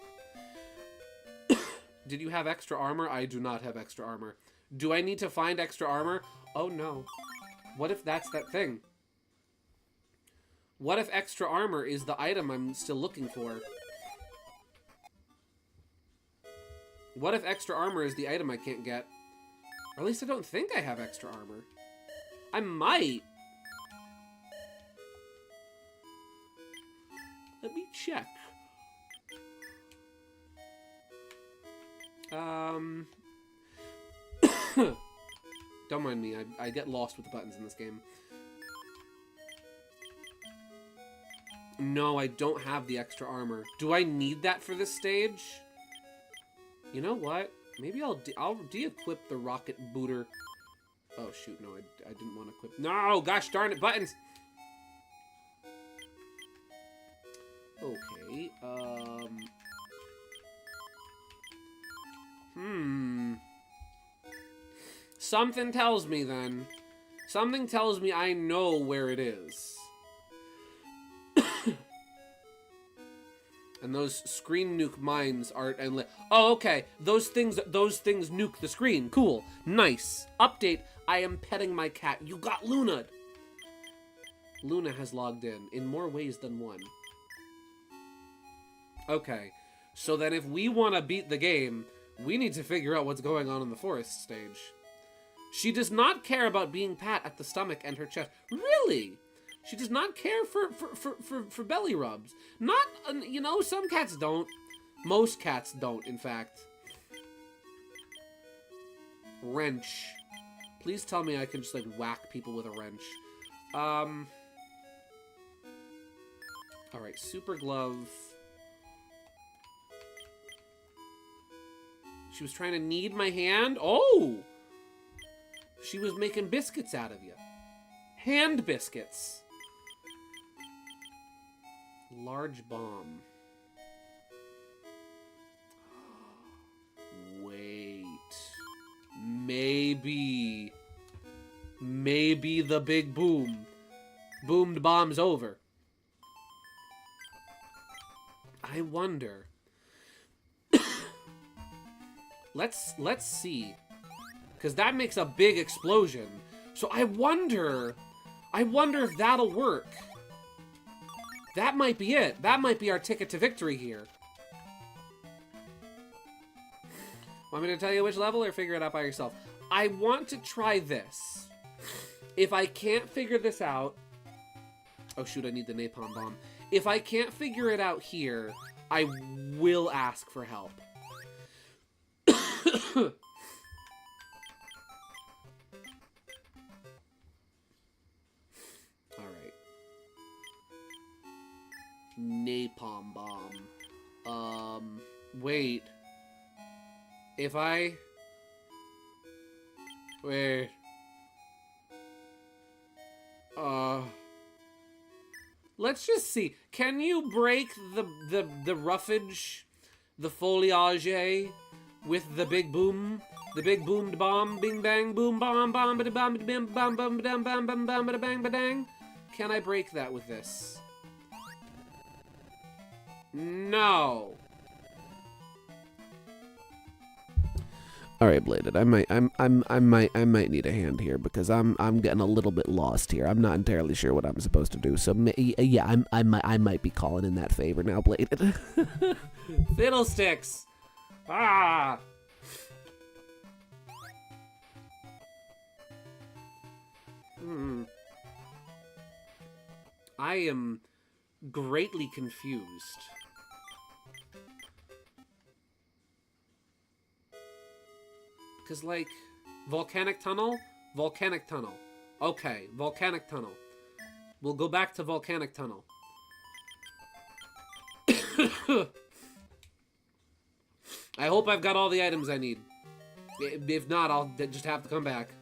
Did you have extra armor? I do not have extra armor. Do I need to find extra armor? Oh no. What if that's that thing? What if extra armor is the item I'm still looking for? What if extra armor is the item I can't get? Or at least I don't think I have extra armor. I might. Let me check. Don't mind me, I get lost with the buttons in this game. No, I don't have the extra armor. Do I need that for this stage? You know what? Maybe I'll de-equip the rocket booter. Oh shoot, no, I didn't want to equip. No, gosh darn it, buttons! Okay, Something tells me then. Something tells me I know where it is. And those screen nuke mines aren't... Oh, okay. Those things nuke the screen. Cool. Nice. Update. I am petting my cat. You got Luna. Luna has logged in more ways than one. Okay. So then if we want to beat the game, we need to figure out what's going on in the forest stage. She does not care about being pat at the stomach and her chest. Really? She does not care for belly rubs. Not, you know, some cats don't. Most cats don't, in fact. Wrench. Please tell me I can just, like, whack people with a wrench. Alright, super glove. She was trying to knead my hand? Oh! She was making biscuits out of you. Hand biscuits. Large bomb. Wait. Maybe the big boom. Boomed bomb's over. I wonder. Let's see. Because that makes a big explosion. So I wonder if that'll work. That might be it. That might be our ticket to victory here. Want me to tell you which level or figure it out by yourself? I want to try this. If I can't figure this out... Oh shoot, I need the napalm bomb. If I can't figure it out here, I will ask for help. Napalm bomb. Wait. If I... Wait. Let's just see. Can you break the roughage, the foliage, with the big boom? The big boomed bomb, bing bang, boom bomb, bomb, bada bomb, bada bim, bomb, bum, bada bam, bam, bam, bada bang, badang? Can I break that with this? No. All right, Bladed. I might need a hand here because I'm getting a little bit lost here. I'm not entirely sure what I'm supposed to do. So yeah, I might be calling in that favor now, Bladed. Fiddlesticks. Ah. I am greatly confused. Because, like, volcanic tunnel? Volcanic tunnel. Okay, volcanic tunnel. We'll go back to volcanic tunnel. I hope I've got all the items I need. If not, I'll just have to come back.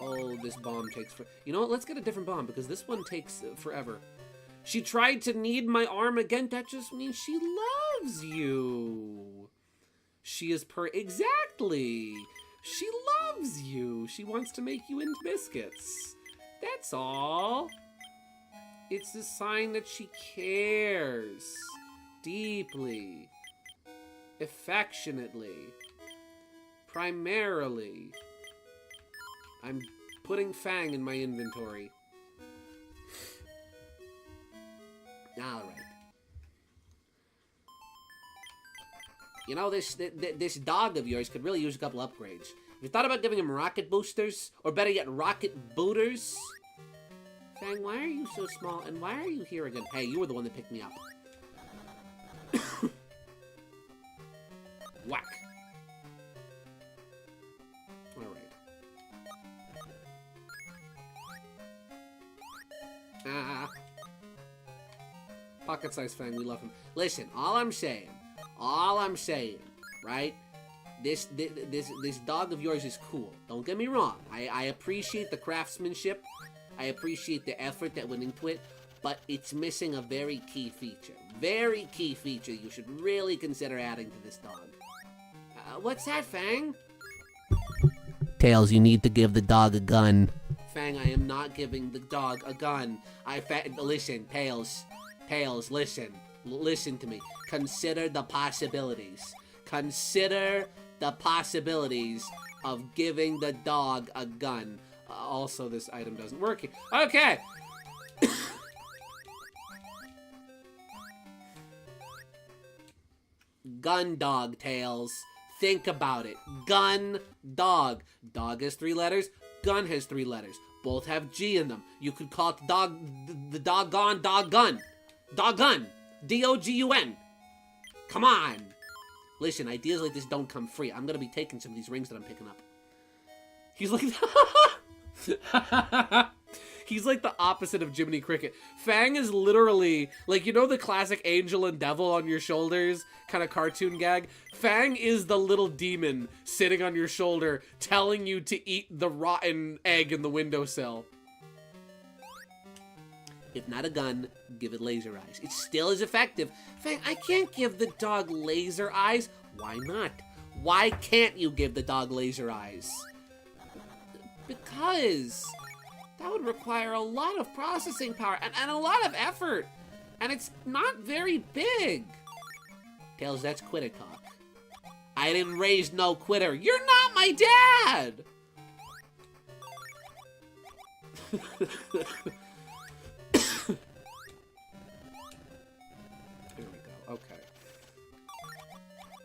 Oh, this bomb takes you know what? Let's get a different bomb, because this one takes forever. She tried to knead my arm again. That just means she loves you. She is exactly. She loves you. She wants to make you into biscuits. That's all. It's a sign that she cares. Deeply. Affectionately. Primarily. I'm putting Fang in my inventory. Alright. You know, this dog of yours could really use a couple upgrades. Have you thought about giving him rocket boosters? Or better yet, rocket booters? Fang, why are you so small? And why are you here again? Hey, you were the one that picked me up. Whack. Alright. Pocket-sized Fang, we love him. Listen, all I'm saying, right? This dog of yours is cool. Don't get me wrong. I appreciate the craftsmanship. I appreciate the effort that went into it, but it's missing a very key feature. Very key feature you should really consider adding to this dog. What's that, Fang? Tails, you need to give the dog a gun. Fang, I am not giving the dog a gun. Listen, Tails, listen. Listen to me. Consider the possibilities. Consider the possibilities of giving the dog a gun. Also, this item doesn't work here. Okay! Gun dog, Tails. Think about it. Gun dog. Dog has 3 letters. Gun has 3 letters. Both have G in them. You could call it the doggone dog gun. Doggun. D-O-G-U-N. Come on. Listen, ideas like this don't come free. I'm gonna be taking some of these rings that I'm picking up. He's like... He's like the opposite of Jiminy Cricket. Fang is literally, like, you know the classic angel and devil on your shoulders kind of cartoon gag? Fang is the little demon sitting on your shoulder telling you to eat the rotten egg in the windowsill. If not a gun, give it laser eyes. It still is effective. Fang, I can't give the dog laser eyes. Why not? Why can't you give the dog laser eyes? Because that would require a lot of processing power and a lot of effort. And it's not very big. Tails, that's quitter talk. I didn't raise no quitter. You're not my dad! There we go. Okay.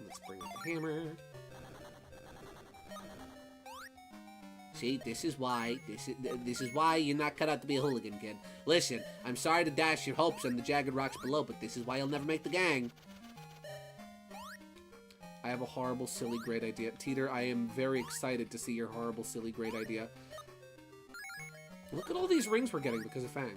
Let's bring up the hammer. See, this is why you're not cut out to be a hooligan, kid. Listen, I'm sorry to dash your hopes on the jagged rocks below, but this is why you'll never make the gang. I have a horrible, silly, great idea. Teeter, I am very excited to see your horrible, silly, great idea. Look at all these rings we're getting because of Fang.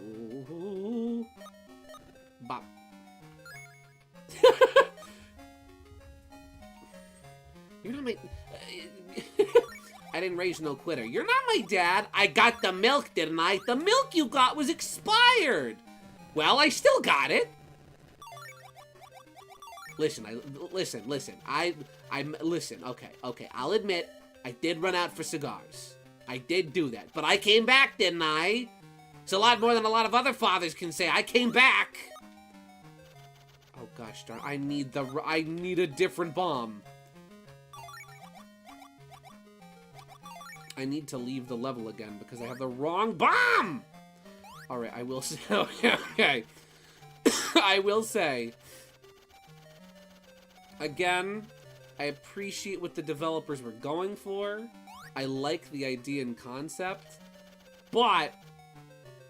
Ooh. Bop. You're not my... I didn't raise no quitter. You're not my dad. I got the milk, didn't I? The milk you got was expired. Well, I still got it. Listen, listen. Listen, okay. I'll admit, I did run out for cigars. I did do that. But I came back, didn't I? It's a lot more than a lot of other fathers can say. I came back. Oh gosh darn, I need a different bomb. I need to leave the level again because I have the wrong bomb! Alright, I will say... Okay. I will say... Again, I appreciate what the developers were going for. I like the idea and concept. But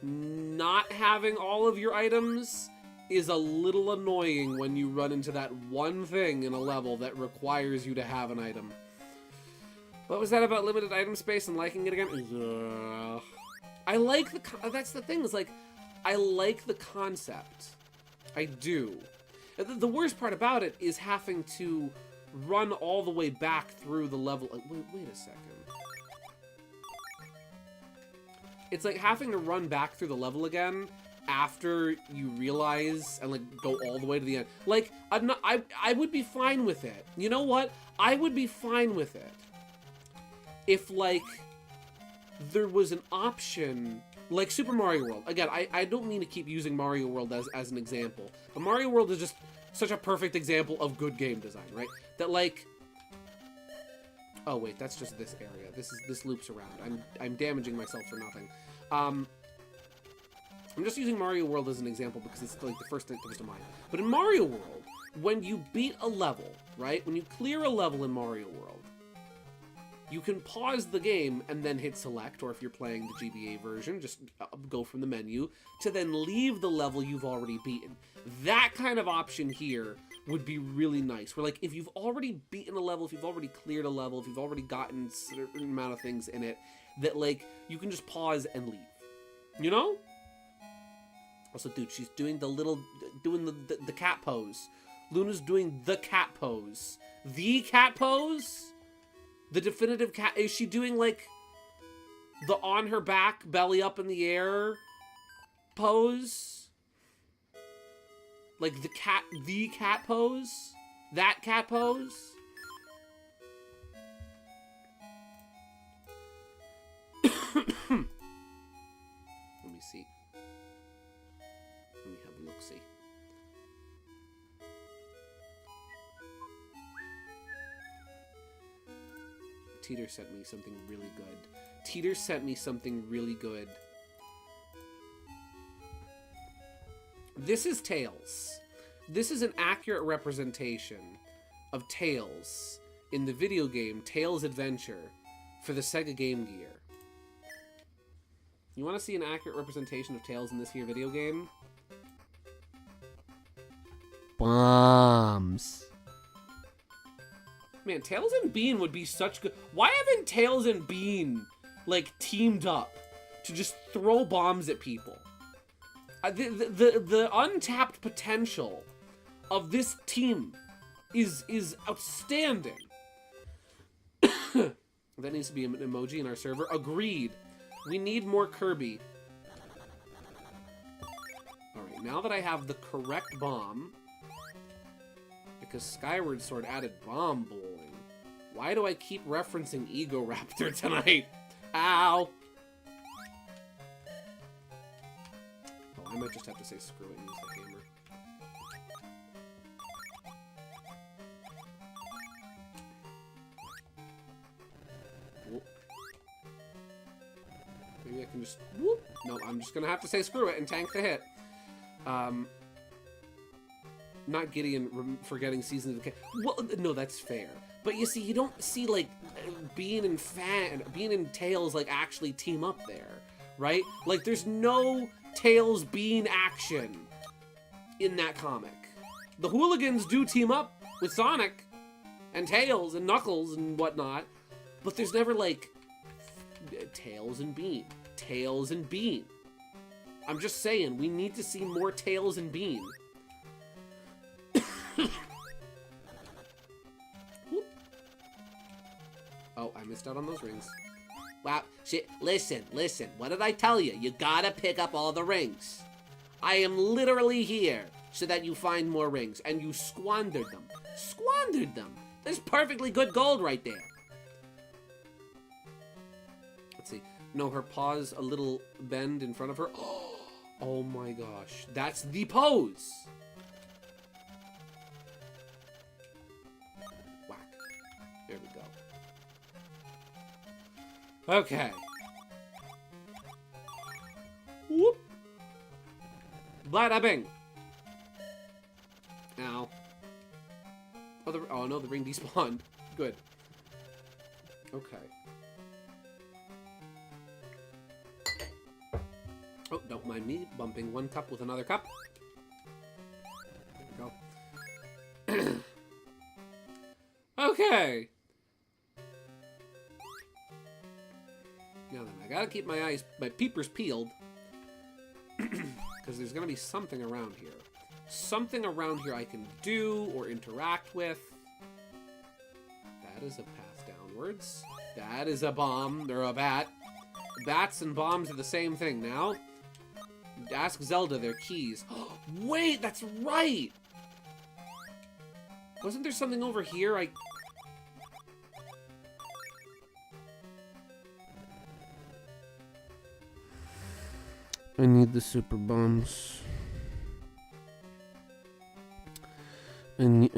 not having all of your items is a little annoying when you run into that one thing in a level that requires you to have an item. What was that about limited item space and liking it again? I like that's the thing, is like, I like the concept. I do. The worst part about it is having to run all the way back through the level. Wait a second. It's like having to run back through the level again after you realize and like go all the way to the end. Like, I would be fine with it. You know what? I would be fine with it if like there was an option like Super Mario World. Again, I don't mean to keep using Mario World as an example, but Mario World is just such a perfect example of good game design, right? That like, oh wait, that's just this area. This loops around. I'm damaging myself for nothing. I'm just using Mario World as an example because it's like the first thing that comes to mind. But in Mario World, when you beat a level, right? When you clear a level in Mario World, you can pause the game and then hit select, or if you're playing the GBA version, just go from the menu to then leave the level you've already beaten. That kind of option here would be really nice. Where like, if you've already beaten a level, if you've already cleared a level, if you've already gotten a certain amount of things in it, that like, you can just pause and leave. You know? Also, dude, she's doing the cat pose. Luna's doing the cat pose. The cat pose? The definitive cat. Is she doing like the on her back, belly up in the air pose? Like the cat pose? That cat pose? Let me see. Let me have a look-see. Teeter sent me something really good. Teeter sent me something really good. This is Tails. This is an accurate representation of Tails in the video game Tails Adventure for the Sega Game Gear. You want to see an accurate representation of Tails in this here video game? Bombs. Man, Tails and Bean would be such good... Why haven't Tails and Bean, like, teamed up to just throw bombs at people? The untapped potential of this team is outstanding. That needs to be an emoji in our server. Agreed. We need more Kirby. Alright, now that I have the correct bomb... Because Skyward Sword added bomb bowling. Why do I keep referencing Ego Raptor tonight? Ow! Oh, I might just have to say screw it and use the hammer. Whoop. Maybe I can just... Whoop! No, I'm just gonna have to say screw it and tank the hit. Not Gideon forgetting Season of the Well, no, that's fair. But you see, you don't see, like, Bean and Tails, like, actually team up there, right? Like, there's no Tails-Bean action in that comic. The Hooligans do team up with Sonic and Tails and Knuckles and whatnot, but there's never, like, Tails and Bean. Tails and Bean. I'm just saying, we need to see more Tails and Bean. Oh, I missed out on those rings. Wow, shit, listen, what did I tell you? You gotta pick up all the rings. I am literally here so that you find more rings, and you squandered them. Squandered them! There's perfectly good gold right there. Let's see. No, her paw's a little bend in front of her. Oh my gosh, that's the pose! There we go. Okay. Whoop. Bada bing. Ow. Oh no, the ring despawned. Good. Okay. Oh, don't mind me bumping one cup with another cup. There we go. Okay. Now then, I gotta keep my peepers peeled. Because there's gonna be something around here. Something around here I can do or interact with. That is a path downwards. That is a bomb, or a bat. Bats and bombs are the same thing now. Ask Zelda their keys. Wait, that's right! Wasn't there something over here I need the super bombs. I need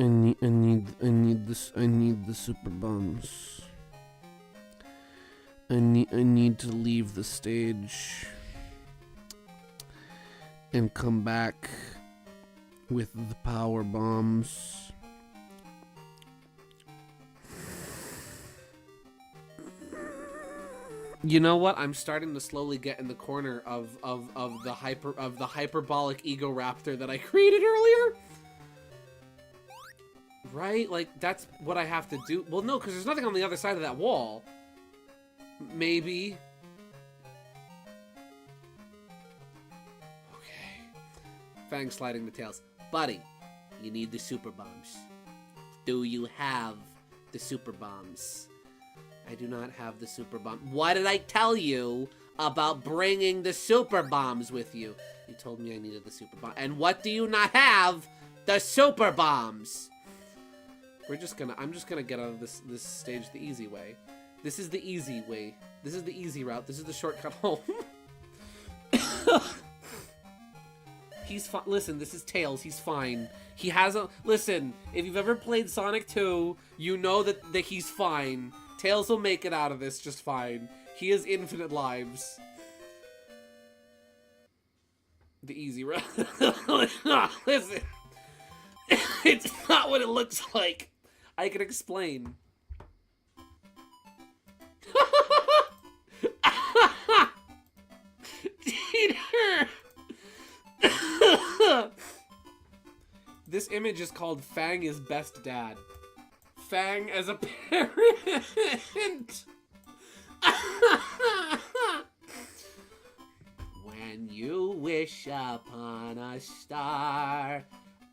the super bombs. I need to leave the stage and come back with the power bombs. You know what? I'm starting to slowly get in the corner of the hyperbolic ego raptor that I created earlier. Right? Like, that's what I have to do. Well, no, because there's nothing on the other side of that wall. Maybe. Okay. Fang sliding the tails. Buddy, you need the super bombs. Do you have the super bombs? I do not have the super bomb. What did I tell you about bringing the super bombs with you? You told me I needed the super bomb. And what do you not have? The super bombs. I'm just gonna get out of this stage the easy way. This is the easy way. This is the easy route. This is the shortcut home. He's fine. Listen, this is Tails. He's fine. He has a... Listen, if you've ever played Sonic 2, you know that he's fine. Tails will make it out of this just fine. He has infinite lives. The easy route. Listen. It's not what it looks like. I can explain. Peter! This image is called Fang is Best Dad. Fang as a parent! When you wish upon a star,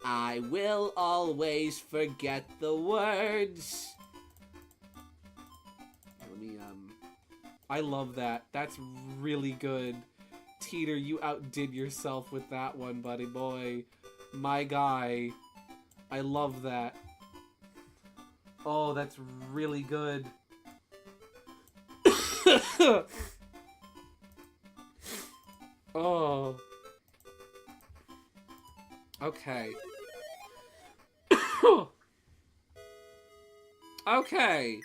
I will always forget the words. Let me, I love that. That's really good. Teeter, you outdid yourself with that one, buddy boy. My guy. I love that. Oh, that's really good. Oh. Okay. Okay.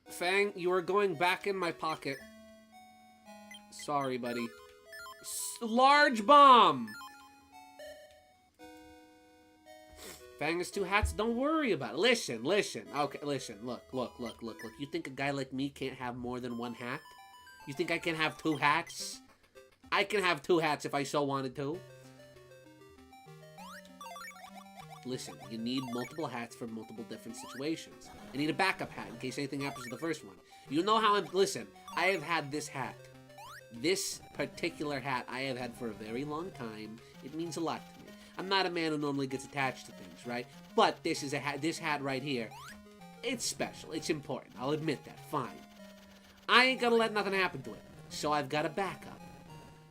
Fang, you are going back in my pocket. Sorry, buddy. Large bomb! Fang has 2 hats, don't worry about it. Listen. Okay, listen. Look. You think a guy like me can't have more than 1 hat? You think I can have 2 hats? I can have 2 hats if I so wanted to. Listen, you need multiple hats for multiple different situations. I need a backup hat in case anything happens to the first one. You know how I'm... Listen, I have had this hat. This particular hat I have had for a very long time. It means a lot to me. I'm not a man who normally gets attached to things, right? But this is a hat. This hat right here, it's special. It's important. I'll admit that. Fine. I ain't gonna let nothing happen to it. So I've got a backup.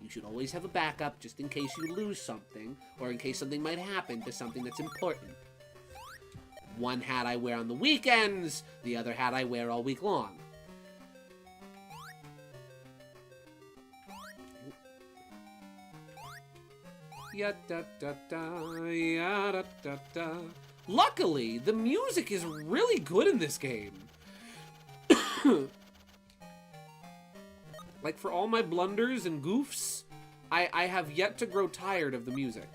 You should always have a backup just in case you lose something or in case something might happen to something that's important. One hat I wear on the weekends, the other hat I wear all week long. Luckily, the music is really good in this game. Like, for all my blunders and goofs, I have yet to grow tired of the music.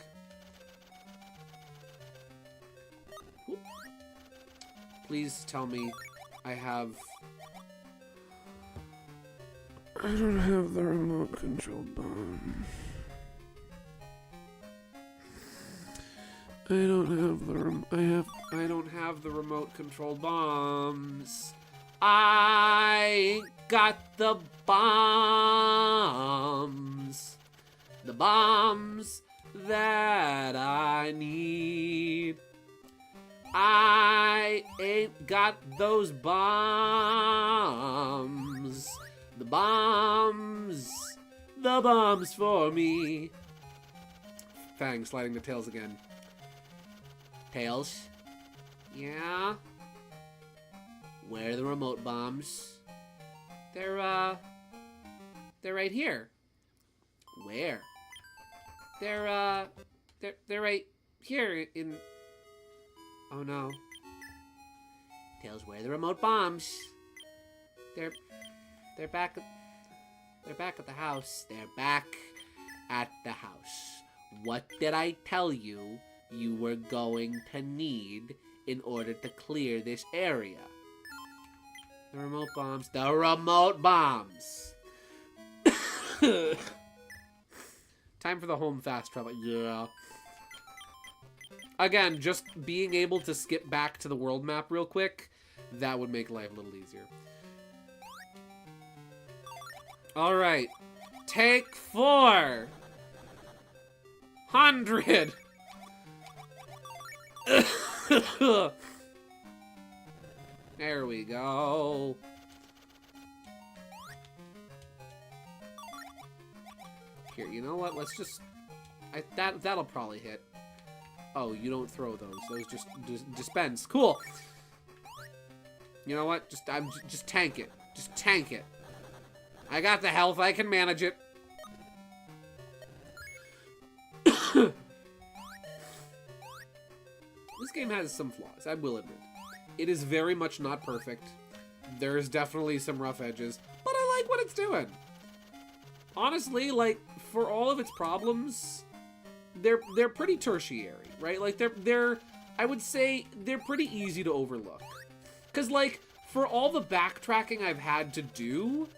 Please tell me I have... I don't have the remote control bomb. I don't have the I don't have the remote controlled bombs. I got the bombs. The bombs that I need. I ain't got those bombs. The bombs. The bombs for me. Fang sliding the tails again. Tails? Yeah? Where are the remote bombs? They're right here. Where? They're right here in... Oh no. Tails, where are the remote bombs? They're back at the house. They're back at the house. What did I tell you you were going to need in order to clear this area? The remote bombs. The remote bombs! Time for the home fast travel. Yeah. Again, just being able to skip back to the world map real quick, that would make life a little easier. Alright. Take 400! There we go. Here, you know what? Let's just... that'll probably hit. Oh, you don't throw those. Those just dispense. Cool. You know what? Just tank it. Just tank it. I got the health. I can manage it. This game has some flaws, I will admit. It is very much not perfect. There's definitely some rough edges, but I like what it's doing. Honestly, like, for all of its problems, they're pretty tertiary, right? Like, they're I would say they're pretty easy to overlook. Cause like, for all the backtracking I've had to do,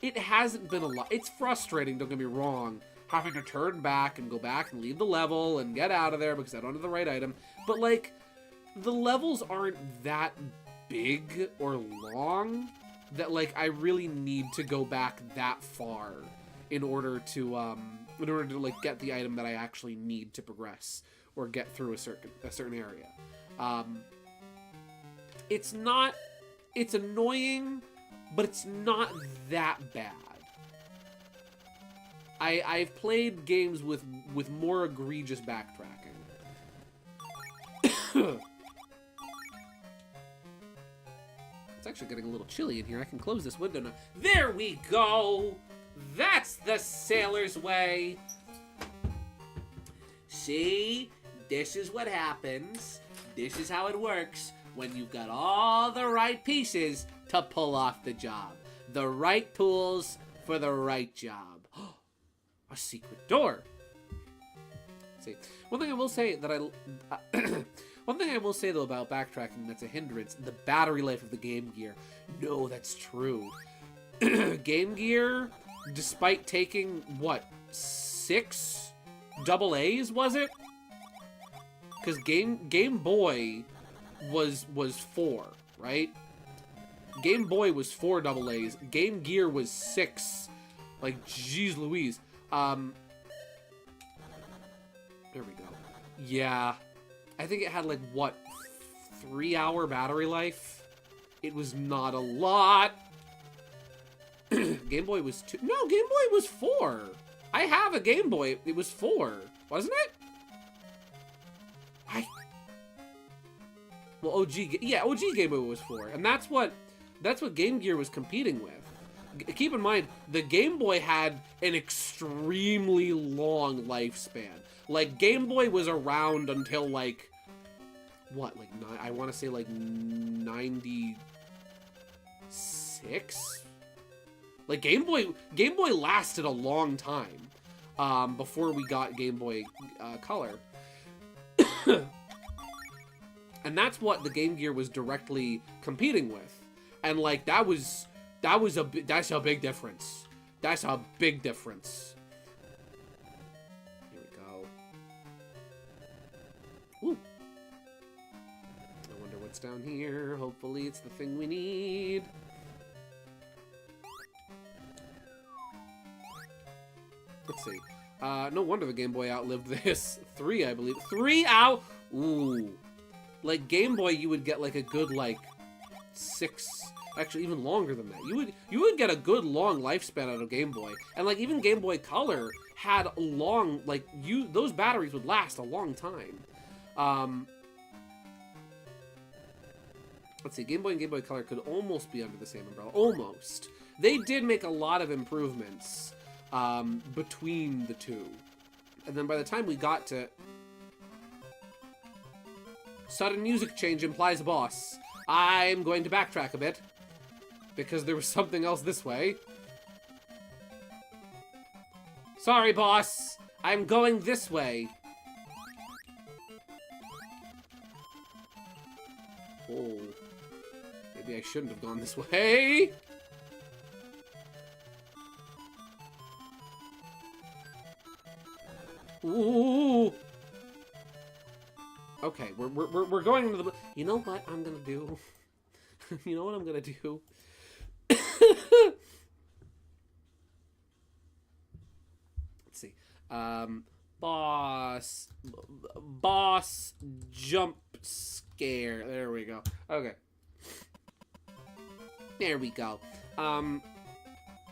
it hasn't been a lot. It's frustrating, don't get me wrong, having to turn back and go back and leave the level and get out of there because I don't have the right item. But like, the levels aren't that big or long that like I really need to go back that far in order to like get the item that I actually need to progress or get through a certain area. It's annoying, but it's not that bad. I've played games with more egregious backtracking. It's actually getting a little chilly in here. I can close this window now. There we go! That's the sailor's way! See? This is what happens. This is how it works when you've got all the right pieces to pull off the job. The right tools for the right job. A secret door. See, one thing I will say that one thing I will say though about backtracking that's a hindrance: the battery life of the Game Gear. No, that's true. Game Gear, despite taking what 6 double A's, was it? Because Game Boy was 4, right? Game Boy was 4 double A's. Game Gear was 6. Like, jeez Louise. There we go. Yeah. I think it had, like, what, 3-hour battery life? It was not a lot. Game Boy was 2. No, Game Boy was 4. I have a Game Boy. It was 4. Wasn't it? Well, OG Game Boy was 4. And that's what Game Gear was competing with. Keep in mind, the Game Boy had an extremely long lifespan. Like, Game Boy was around until, like, what, like, I want to say, like, 96? Like, Game Boy lasted a long time, before we got Game Boy, Color. And that's what the Game Gear was directly competing with. And like that's a big difference. That's a big difference. Here we go. Woo. I wonder what's down here. Hopefully it's the thing we need. Let's see. No wonder the Game Boy outlived this. 3, I believe. 3 out. Ooh. Like Game Boy, you would get like a good like 6, actually even longer than that. You would get a good long lifespan out of Game Boy, and like even Game Boy Color had a long like those batteries would last a long time. Let's see, Game Boy and Game Boy Color could almost be under the same umbrella. Almost. They did make a lot of improvements between the two, and then by the time we got to sudden music change implies a boss. I'm going to backtrack a bit, because there was something else this way. Sorry, boss. I'm going this way. Oh. Maybe I shouldn't have gone this way. Ooh. Okay, we're going into the... You know what I'm gonna do? You know what I'm gonna do? Let's see. Boss jump scare. There we go. Okay. There we go.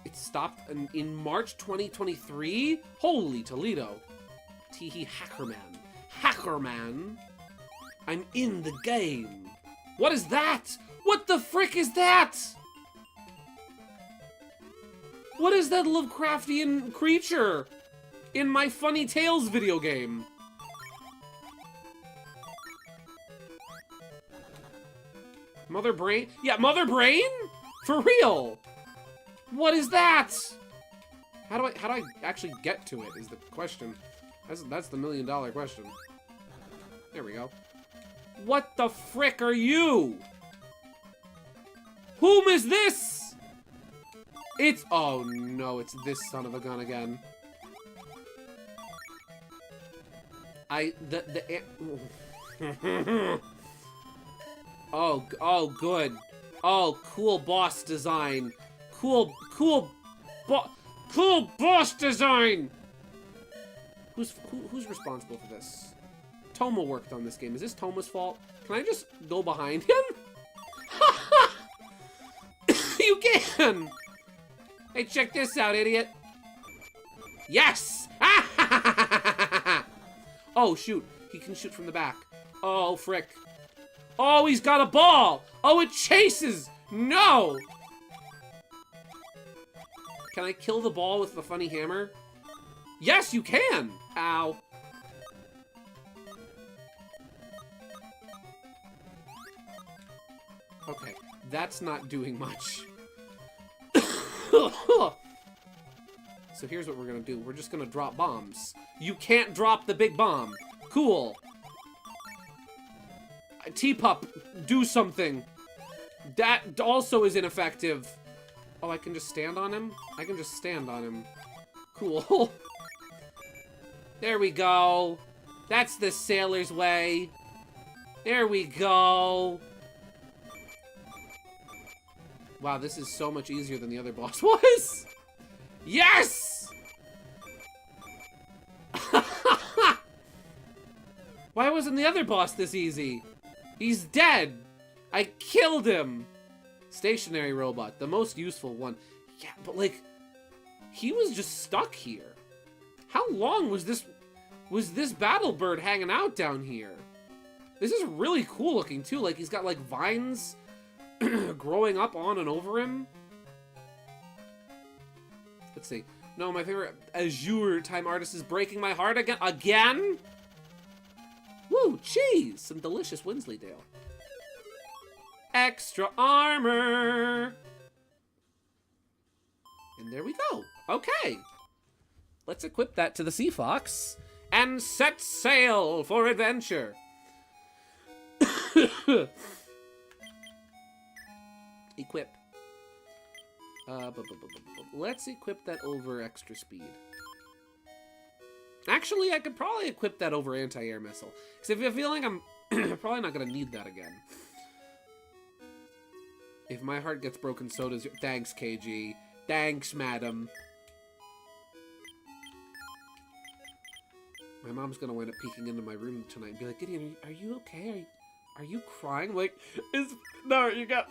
It stopped in March 2023? Holy Toledo. Teehee Hackerman. Hackerman. I'm in the game. What is that? What the frick is that? What is that Lovecraftian creature in my Funny Tales video game? Mother Brain? Yeah, Mother Brain? For real? What is that? How do I actually get to it is the question. That's the $1 million question. There we go. What the frick are you? Whom is this? It's... Oh no, it's this son of a gun again. Oh, good. Oh, cool boss design. Cool boss design! Who's responsible for this? Toma worked on this game. Is this Toma's fault? Can I just go behind him? You can! Hey, check this out, idiot. Yes! Oh, shoot. He can shoot from the back. Oh, frick. Oh, he's got a ball! Oh, it chases! No! Can I kill the ball with the funny hammer? Yes, you can! Ow. Okay, that's not doing much. So here's what we're gonna do. We're just gonna drop bombs. You can't drop the big bomb. Cool. Teapup, do something. That also is ineffective. Oh, I can just stand on him? I can just stand on him. Cool. There we go. That's the sailor's way. There we go. Wow, this is so much easier than the other boss was. Yes! Why wasn't the other boss this easy? He's dead. I killed him. Stationary robot, the most useful one. Yeah, but like, he was just stuck here. How long was this Battle Bird hanging out down here? This is really cool looking too. Like he's got like vines growing up on and over him. Let's see. No, my favorite Azure time artist is breaking my heart again. Again? Woo, cheese! Some delicious Winsleydale. Extra armor! And there we go. Okay. Let's equip that to the Sea Fox and set sail for adventure. Equip. Let's equip that over extra speed. Actually, I could probably equip that over anti-air missile. Because if I feel like I'm probably not going to need that again. If my heart gets broken, so does your... Thanks, KG. Thanks, madam. My mom's going to wind up peeking into my room tonight and be like, Gideon, are you okay? Are you crying? I'm like, no, you got...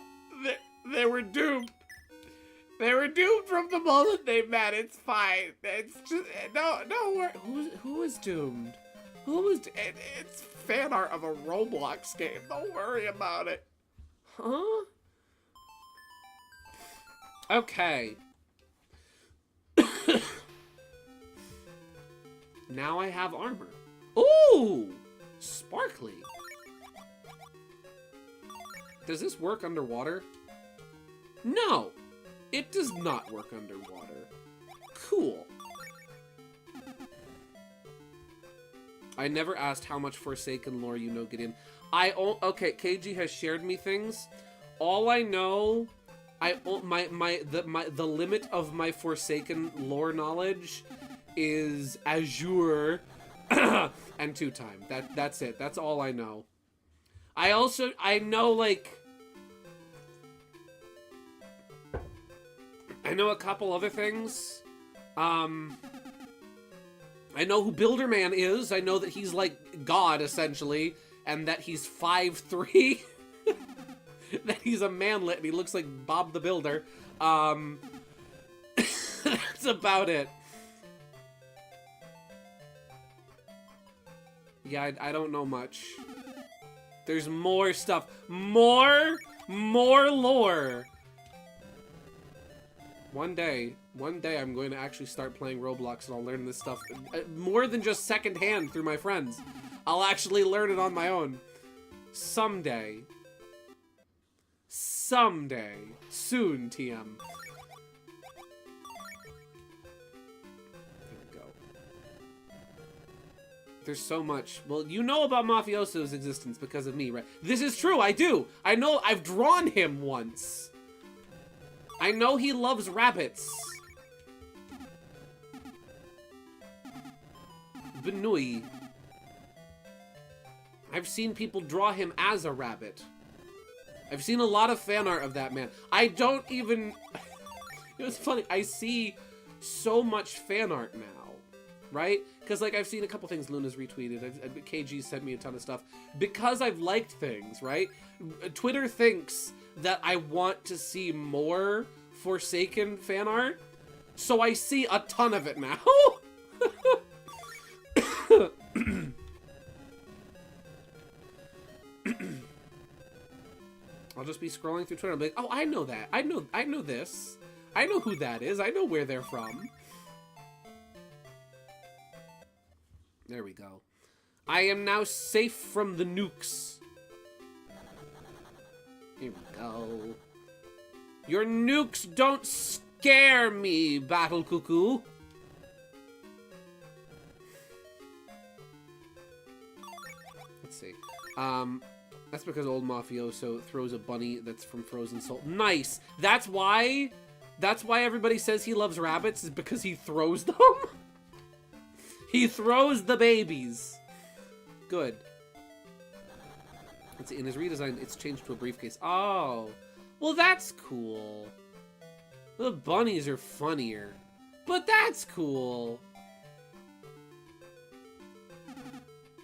They were doomed. They were doomed from the moment they met. It's fine. It's just... No, who was doomed? Who was... It's fan art of a Roblox game. Don't worry about it. Huh? Okay. Now I have armor. Ooh! Sparkly. Does this work underwater? No! It does not work underwater. Cool. I never asked how much Forsaken lore you know, Gideon. Okay, KG has shared me things. All I know... the limit of my Forsaken lore knowledge is Azure and 2-time. That's it. That's all I know. I know like I know a couple other things. I know who Builderman is. I know that he's like God essentially, and that he's 5'3". That he's a manlet and he looks like Bob the Builder. That's about it. Yeah, I don't know much. There's more stuff. More lore. One day I'm going to actually start playing Roblox and I'll learn this stuff. More than just secondhand through my friends. I'll actually learn it on my own. Someday. Someday. Soon, TM. Here we go. There's so much. Well, you know about Mafioso's existence because of me, right? This is true, I do. I know, I've drawn him once. I know he loves rabbits. Benui. I've seen people draw him as a rabbit. I've seen a lot of fan art of that man. I don't even... It was funny. I see so much fan art now, right? Because, like, I've seen a couple things Luna's retweeted. KG sent me a ton of stuff. Because I've liked things, right? Twitter thinks that I want to see more Forsaken fan art. So I see a ton of it now. I'll just be scrolling through Twitter and be like, oh, I know that. I know this. I know who that is. I know where they're from. There we go. I am now safe from the nukes. Here we go. Your nukes don't scare me, Battle Cuckoo. Let's see. That's because old Mafioso throws a bunny that's from Frozen Soul. Nice! That's why everybody says he loves rabbits, is because he throws them? He throws the babies. Good. Let's see, in his redesign, it's changed to a briefcase. Oh. Well, that's cool. The bunnies are funnier. But that's cool.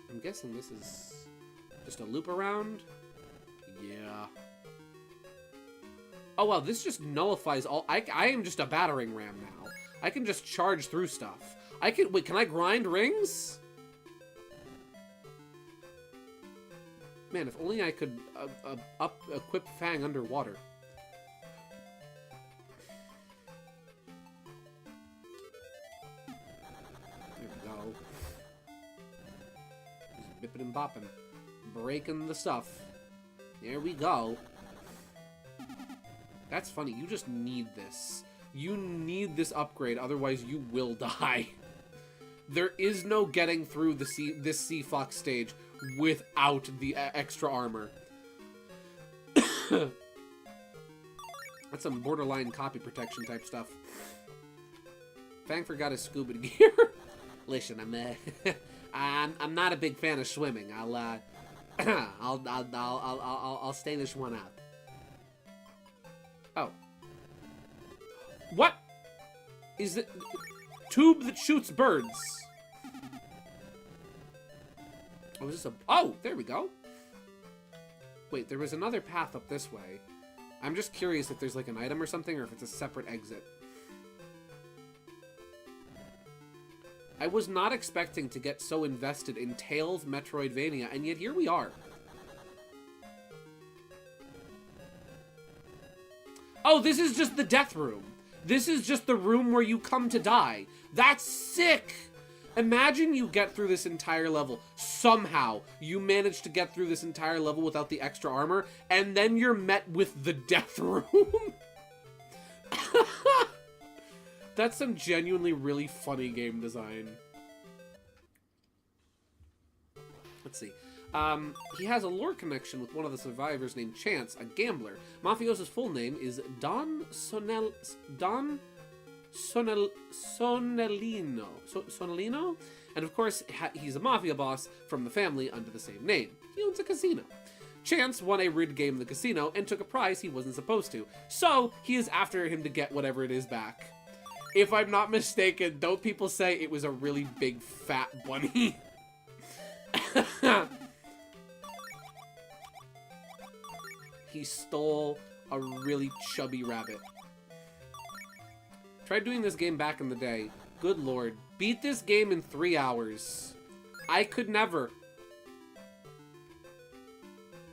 I'm guessing this is... just a loop around? Yeah. Oh, wow, this just nullifies all... I am just a battering ram now. I can just charge through stuff. Wait, can I grind rings? Man, if only I could equip Fang underwater. There we go. Just bipping and bopping. Breaking the stuff. There we go. That's funny. You just need this. You need this upgrade, otherwise you will die. There is no getting through this Sea Fox stage without the extra armor. That's some borderline copy protection type stuff. Fang forgot his scuba gear. Listen, I'm not a big fan of swimming. I'll stay this one out. Oh. What is it? Tube that shoots birds. Oh, is this a... Oh, there we go. Wait, there was another path up this way. I'm just curious if there's like an item or something, or if it's a separate exit. I was not expecting to get so invested in Tails Metroidvania, and yet here we are. Oh, this is just the death room. This is just the room where you come to die. That's sick! Imagine you get through this entire level. Somehow, you manage to get through this entire level without the extra armor, and then you're met with the death room. That's some genuinely really funny game design. Let's see. He has a lore connection with one of the survivors named Chance, a gambler. Mafioso's full name is Don Sonellino? And of course, he's a mafia boss from the family under the same name. He owns a casino. Chance won a rigged game in the casino and took a prize he wasn't supposed to. So, he is after him to get whatever it is back. If I'm not mistaken, don't people say it was a really big fat bunny? He stole a really chubby rabbit. Tried doing this game back in the day. Good lord. Beat this game in 3 hours. I could never.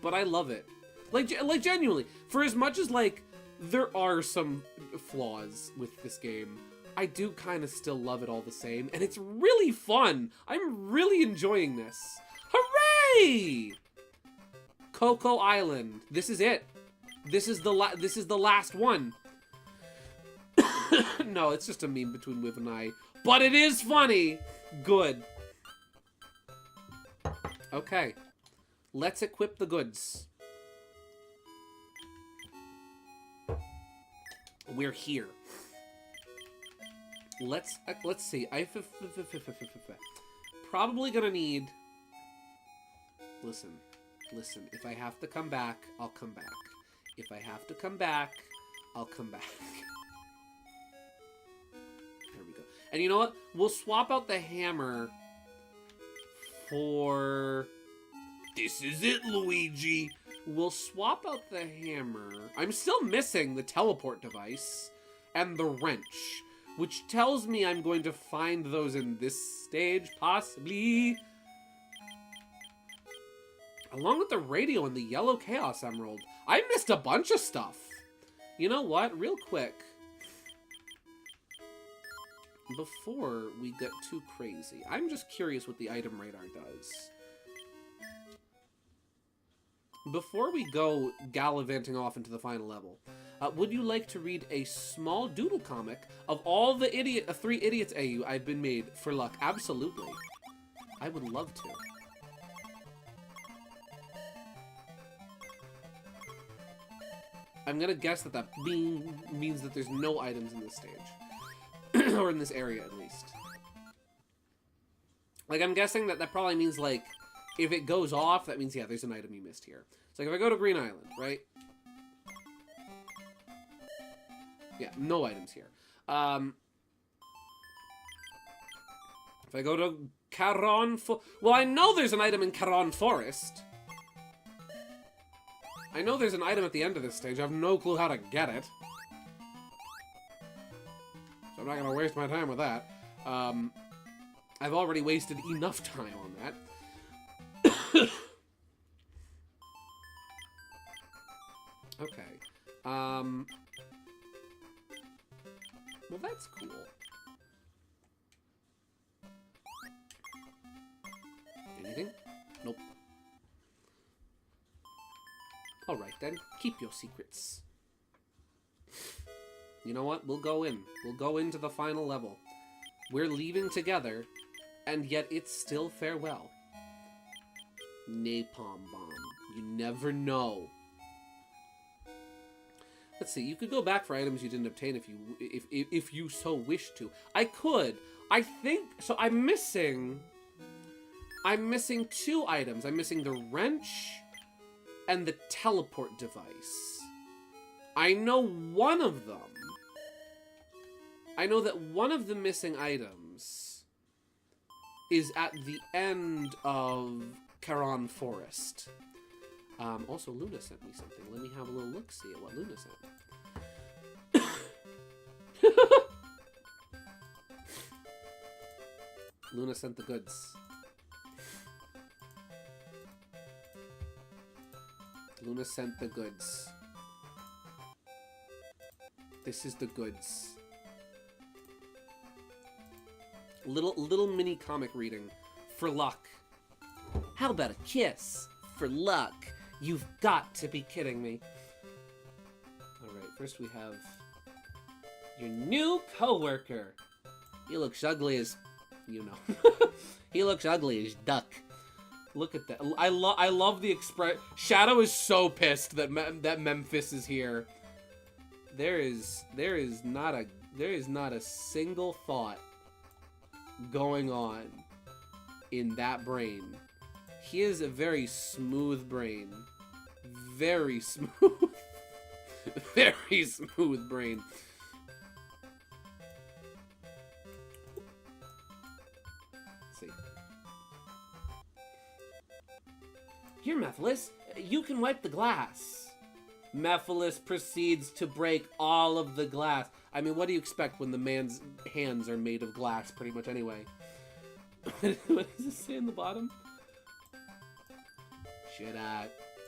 But I love it. Like genuinely. For as much as, like, there are some flaws with this game, I do kind of still love it all the same. And it's really fun. I'm really enjoying this. Hooray! Chocoa Island. This is it. This is the last one. No, it's just a meme between Wiv and I. But it is funny. Good. Okay. Let's equip the goods. We're here. Let's see. Probably gonna need... Listen. If I have to come back, I'll come back. If I have to come back, I'll come back. There we go. And you know what? We'll swap out the hammer for... This is it, Luigi! We'll swap out the hammer. I'm still missing the teleport device and the wrench, which tells me I'm going to find those in this stage, possibly. Along with the radio and the yellow Chaos Emerald. I missed a bunch of stuff. You know what? Real quick. Before we get too crazy, I'm just curious what the item radar does. Before we go gallivanting off into the final level, would you like to read a small doodle comic of all the 3 idiots AU I've been made for luck? Absolutely. I would love to. I'm gonna guess that means that there's no items in this stage. Or in this area, at least. Like, I'm guessing that probably means, like, if it goes off, that means, yeah, there's an item you missed here. So, like, if I go to Green Island, right? Yeah, no items here. If I go to Caron... Well, I know there's an item in Caron Forest. I know there's an item at the end of this stage. I have no clue how to get it. So I'm not going to waste my time with that. I've already wasted enough time on that. Okay. Well, that's cool. Anything? Nope. Alright then, keep your secrets. You know what? We'll go in. We'll go into the final level. We're leaving together, and yet it's still farewell. Napalm bomb. You never know. Let's see. You could go back for items you didn't obtain if you so wish to. I could. I think so. I'm missing 2 items. I'm missing the wrench and the teleport device. I know one of them. I know that one of the missing items is at the end of Karan Forest. Also, Luna sent me something. Let me have a little look-see at what Luna sent. Luna sent the goods. Luna sent the goods. This is the goods. Little mini comic reading. For luck. How about a kiss? For luck. You've got to be kidding me. Alright, first we have your new coworker. He looks ugly as... you know. He looks ugly as duck. Look at that. I love the express. Shadow is so pissed that that Memphis is here. There is not a single thought going on in that brain. He is a very smooth brain. Very smooth. Very smooth brain. Let's see. Here, Mephiles, you can wipe the glass. Mephiles proceeds to break all of the glass. I mean, what do you expect when the man's hands are made of glass, pretty much anyway? What does it say in the bottom?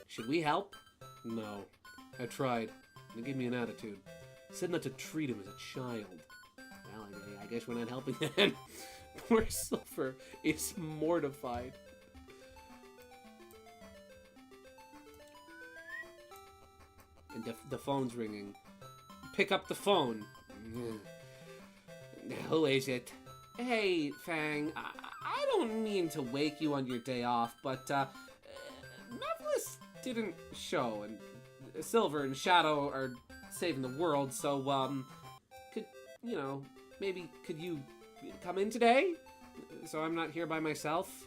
Should we help? No. I tried. They gave me an attitude. Said not to treat him as a child. Well, I guess we're not helping then. Poor Silver is mortified. And the phone's ringing. Pick up the phone. Who is it? Hey, Fang. I don't mean to wake you on your day off, but Mephiles didn't show, and Silver and Shadow are saving the world, so, maybe could you come in today? So I'm not here by myself?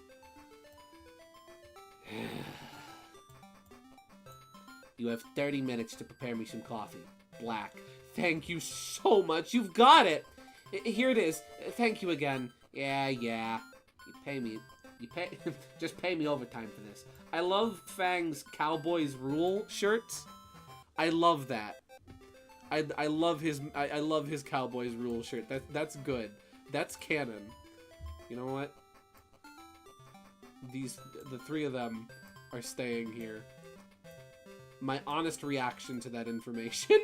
You have 30 minutes to prepare me some coffee. Black. Thank you so much. You've got it. Here it is. Thank you again. Yeah. You pay me. Just pay me overtime for this. I love Fang's Cowboys Rule shirt. I love that. I love his Cowboys Rule shirt. That's good. That's canon. You know what? The 3 of them are staying here. My honest reaction to that information.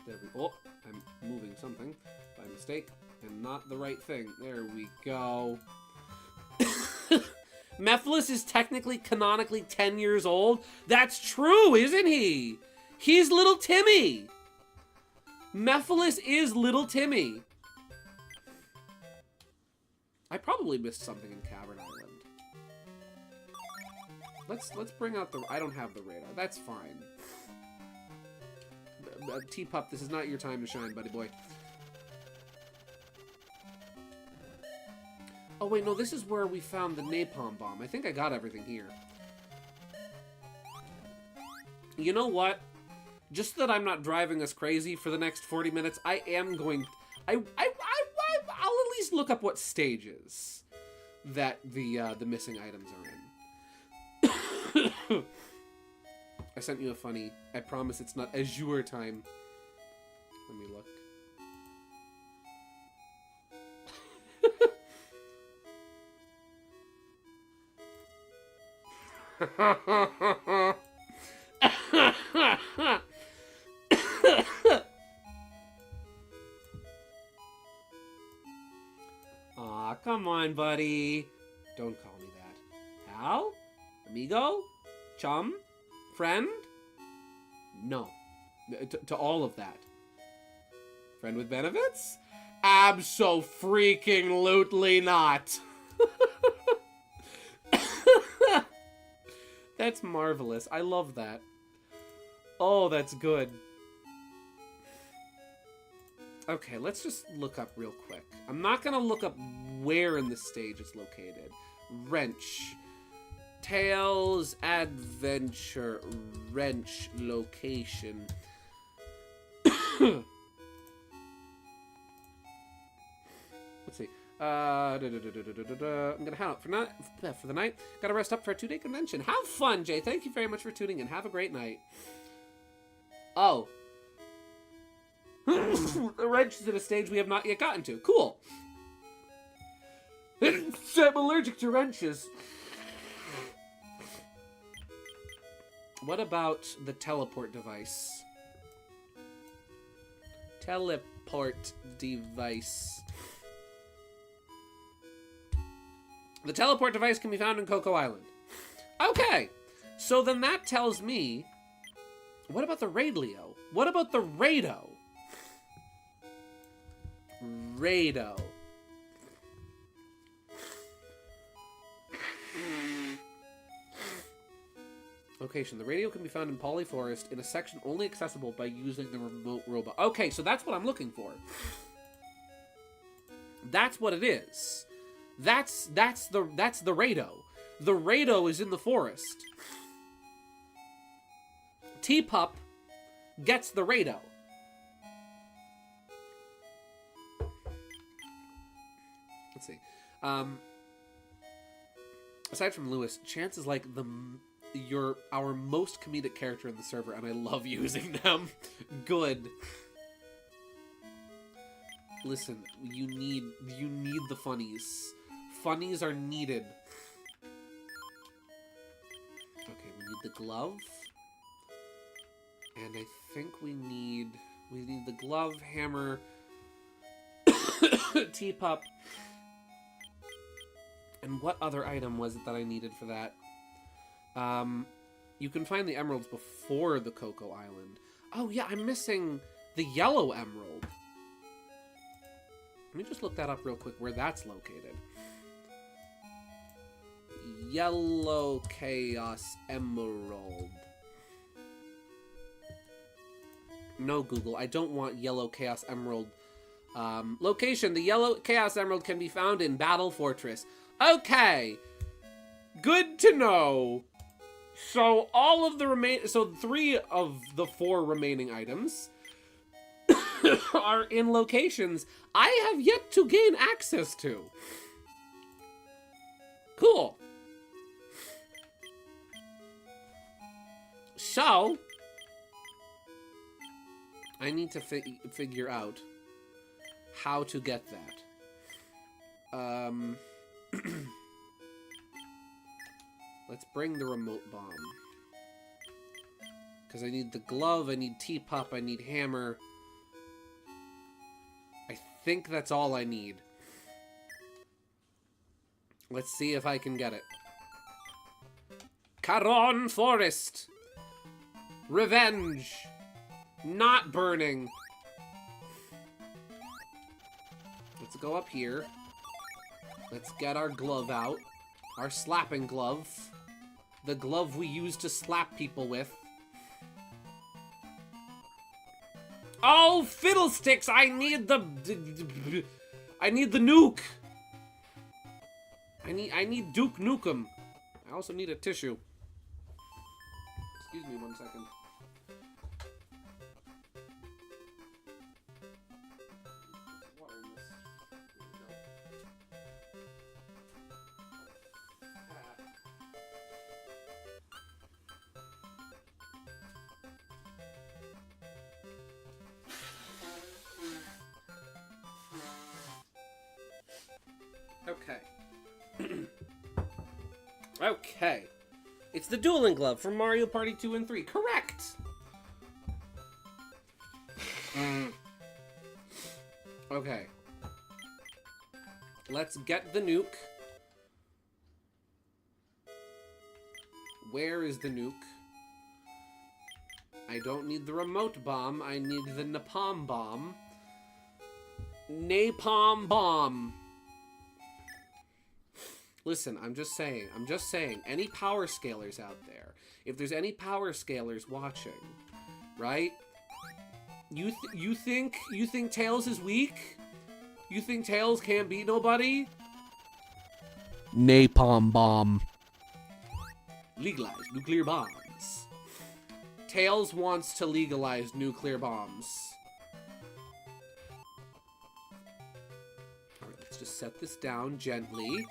There we go. Oh, I'm moving something by mistake and not the right thing. There we go. Mephiles is technically, canonically 10 years old. That's true, isn't he? He's little Timmy. Mephiles is little Timmy. I probably missed something in Cavern Island. Let's bring out the... I don't have the radar. That's fine. Teapup, this is not your time to shine, buddy boy. Oh, wait, no, this is where we found the napalm bomb. I think I got everything here. You know what? Just so that I'm not driving us crazy for the next 40 minutes, I am going... I'll at least look up what stages that the missing items are in. I sent you a funny. I promise it's not Azure time. Let me look. Aw, come on, buddy. Don't call me that. Pal? Amigo? Chum? Friend? No. To all of that. Friend with benefits? Abso-freaking-lutely not. That's marvelous. I love that. Oh, that's good. Okay, let's just look up real quick. I'm not gonna look up where in the stage it's located. Wrench. Tails Adventure Wrench location. Let's see. I'm gonna hang out for the night. Gotta rest up for a 2-day convention. Have fun, Jay. Thank you very much for tuning in. Have a great night. Oh. The wrench is at a stage we have not yet gotten to. Cool. I'm allergic to wrenches. What about the teleport device? Teleport device. The teleport device can be found in Chocoa Island. Okay. So then that tells me... What about the radio? What about the Rado? Rado. Location. The radio can be found in Poly Forest in a section only accessible by using the remote robot. Okay, so that's what I'm looking for. That's what it is. That's the Rado. The Rado is in the forest. Teapup gets the Rado. Let's see. Aside from Lewis, Chance is like our most comedic character in the server, and I love using them. Good. Listen, you need the funnies. Funnies are needed. Okay, we need the glove. And I think we need the glove, hammer, teapup. And what other item was it that I needed for that? You can find the emeralds before the Chocoa Island. Oh yeah, I'm missing the yellow emerald. Let me just look that up real quick, where that's located. Yellow Chaos Emerald. No, Google, I don't want Yellow Chaos Emerald. Location, the Yellow Chaos Emerald can be found in Battle Fortress. Okay. Good to know. So all of the so 3 of the 4 remaining items are in locations I have yet to gain access to. Cool. So I need to figure out how to get that. Let's bring the remote bomb. Because I need the glove, I need teapup, I need hammer. I think that's all I need. Let's see if I can get it. Caron Forest! Revenge! Not burning! Let's go up here. Let's get our glove out. Our slapping glove. The glove we use to slap people with. Oh, fiddlesticks! I need the nuke! I need Duke Nukem. I also need a tissue. Excuse me 1 second. Water in this. Okay. Okay. It's the dueling glove from Mario Party 2 and 3. Correct! Okay. Let's get the nuke. Where is the nuke? I don't need the remote bomb. I need the napalm bomb. Napalm bomb. Listen, I'm just saying, any power scalers out there, if there's any power scalers watching, right? You think Tails is weak? You think Tails can't beat nobody? Napalm bomb. Legalize nuclear bombs. Tails wants to legalize nuclear bombs. Alright, let's just set this down gently.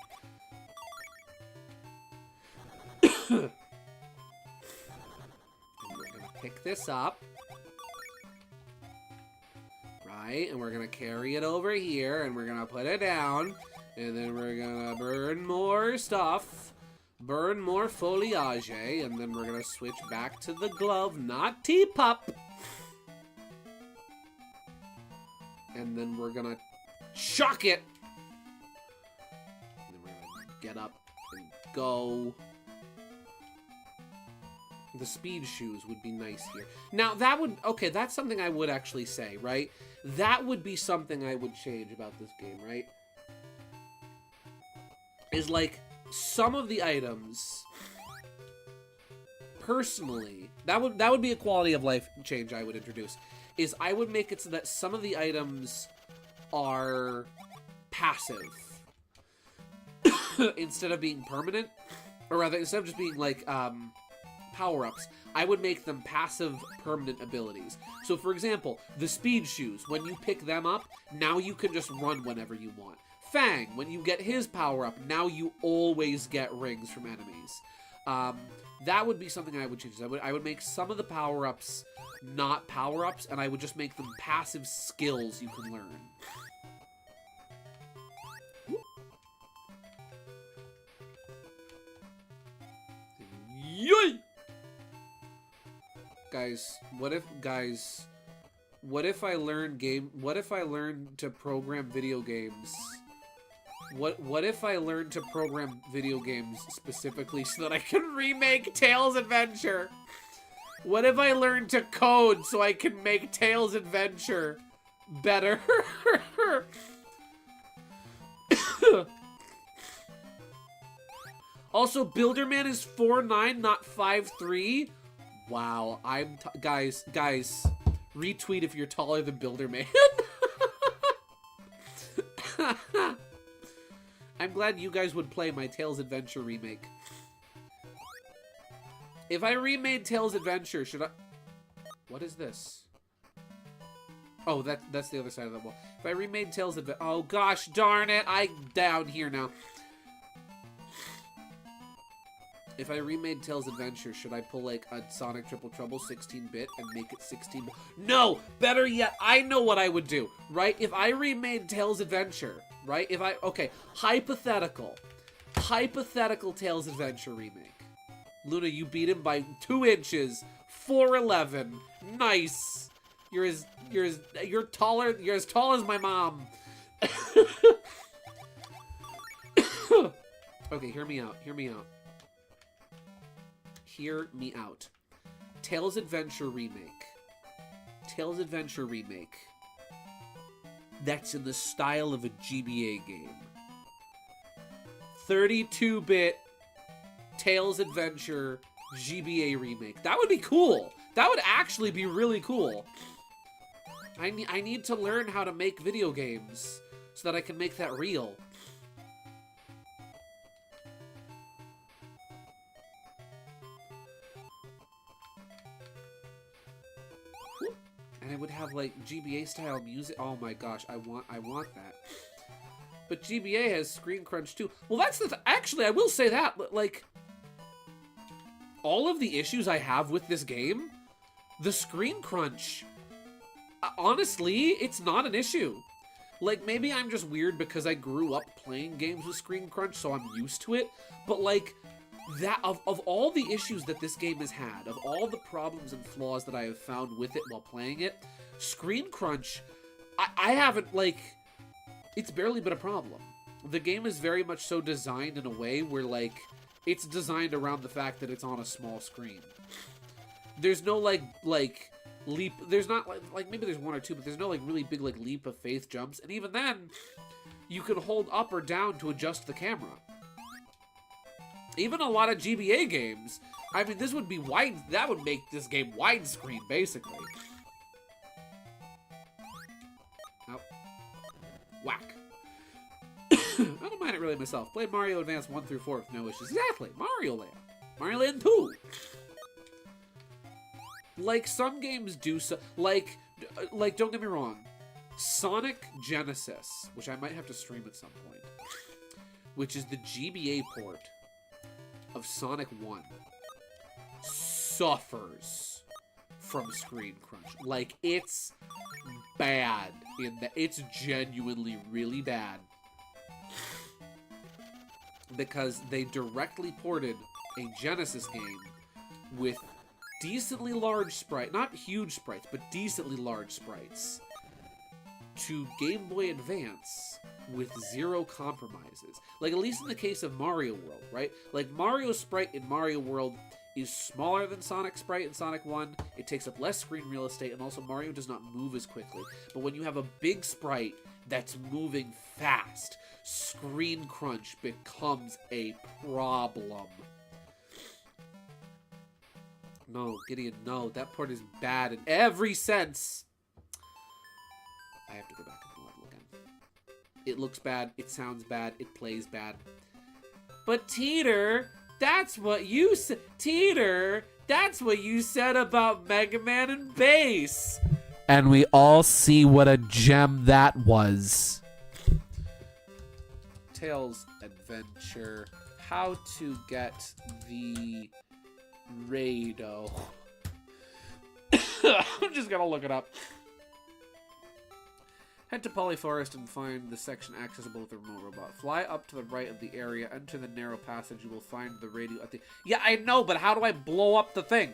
And we're gonna pick this up. Right, and we're gonna carry it over here, and we're gonna put it down, and then we're gonna burn more stuff, burn more foliage, and then we're gonna switch back to the glove, not teapup. And then we're gonna chuck it. And then we're gonna get up and go. The speed shoes would be nice here. Now, that would... Okay, that's something I would actually say, right? That would be something I would change about this game, right? Is, like, some of the items... Personally, that would be a quality of life change I would introduce. Is I would make it so that some of the items are passive. Instead of being permanent. Or rather, instead of just being, like, power-ups, I would make them passive permanent abilities. So for example, the speed shoes, when you pick them up, now you can just run whenever you want. Fang, when you get his power-up, now you always get rings from enemies. That would be something I would change. I would make some of the power-ups not power-ups, and I would just make them passive skills you can learn. Yay! Guys, what if I learn to program video games? What if I learn to program video games specifically so that I can remake Tails Adventure? What if I learn to code so I can make Tails Adventure better? Also, Builderman is 4'9", not 5'3". Wow, guys, retweet if you're taller than Builderman. I'm glad you guys would play my Tails Adventure remake. If I remade Tails Adventure, should I... What is this? Oh, that's the other side of the wall. If I remade Tails Adventure... Oh, gosh darn it, I'm down here now. If I remade Tails Adventure, should I pull, like, a Sonic Triple Trouble 16-bit and make it 16-bit? No! Better yet, I know what I would do, right? If I remade Tails Adventure, right? Okay, hypothetical Tails Adventure remake. Luna, you beat him by 2 inches, 4'11". Nice! You're as tall as my mom. Okay, hear me out. Hear me out. Tails Adventure remake. That's in the style of a GBA game. 32-bit Tails Adventure GBA remake. That would be cool. That would actually be really cool. I need to learn how to make video games so that I can make that real. And it would have, like, GBA-style music. Oh my gosh, I want that. But GBA has screen crunch too. Well, that's the actually, I will say that, like, all of the issues I have with this game, the screen crunch, honestly, it's not an issue. Like, maybe I'm just weird because I grew up playing games with screen crunch, so I'm used to it. But, like, that of all the issues that this game has had, of all the problems and flaws that I have found with it while playing it, screen crunch, I haven't, like, it's barely been a problem. The game is very much so designed in a way where, like, it's designed around the fact that it's on a small screen. There's no, like leap, there's not, like, maybe there's one or two, but there's no, like, really big, like, leap of faith jumps, and even then, you can hold up or down to adjust the camera. Even a lot of GBA games. I mean, this would be wide. That would make this game widescreen, basically. Oh. Whack. I don't mind it really myself. Played Mario Advance 1 through 4 with no issues. Exactly. Mario Land. Mario Land 2. Like, some games do so. Like, don't get me wrong. Sonic Genesis, which I might have to stream at some point, which is the GBA port of Sonic 1, suffers from screen crunch. Like, it's bad in that. It's genuinely really bad. Because they directly ported a Genesis game with decently large sprites, not huge sprites, but decently large sprites, to Game Boy Advance with zero compromises. Like, at least in the case of Mario World, right? Like, Mario's sprite in Mario World is smaller than Sonic's sprite in Sonic 1. It takes up less screen real estate, and also Mario does not move as quickly. But when you have a big sprite that's moving fast, screen crunch becomes a problem. No, Gideon, no. That port is bad in every sense. I have to go back and level again. It looks bad, it sounds bad, it plays bad. But Teeter, that's what you said. Teeter, that's what you said about Mega Man and Bass. And we all see what a gem that was. Tails Adventure. How to get the Rado. I'm just gonna look it up. Head to Polyforest and find the section accessible with the remote robot. Fly up to the right of the area, enter the narrow passage. You will find the radio at the... Yeah, I know, but how do I blow up the thing?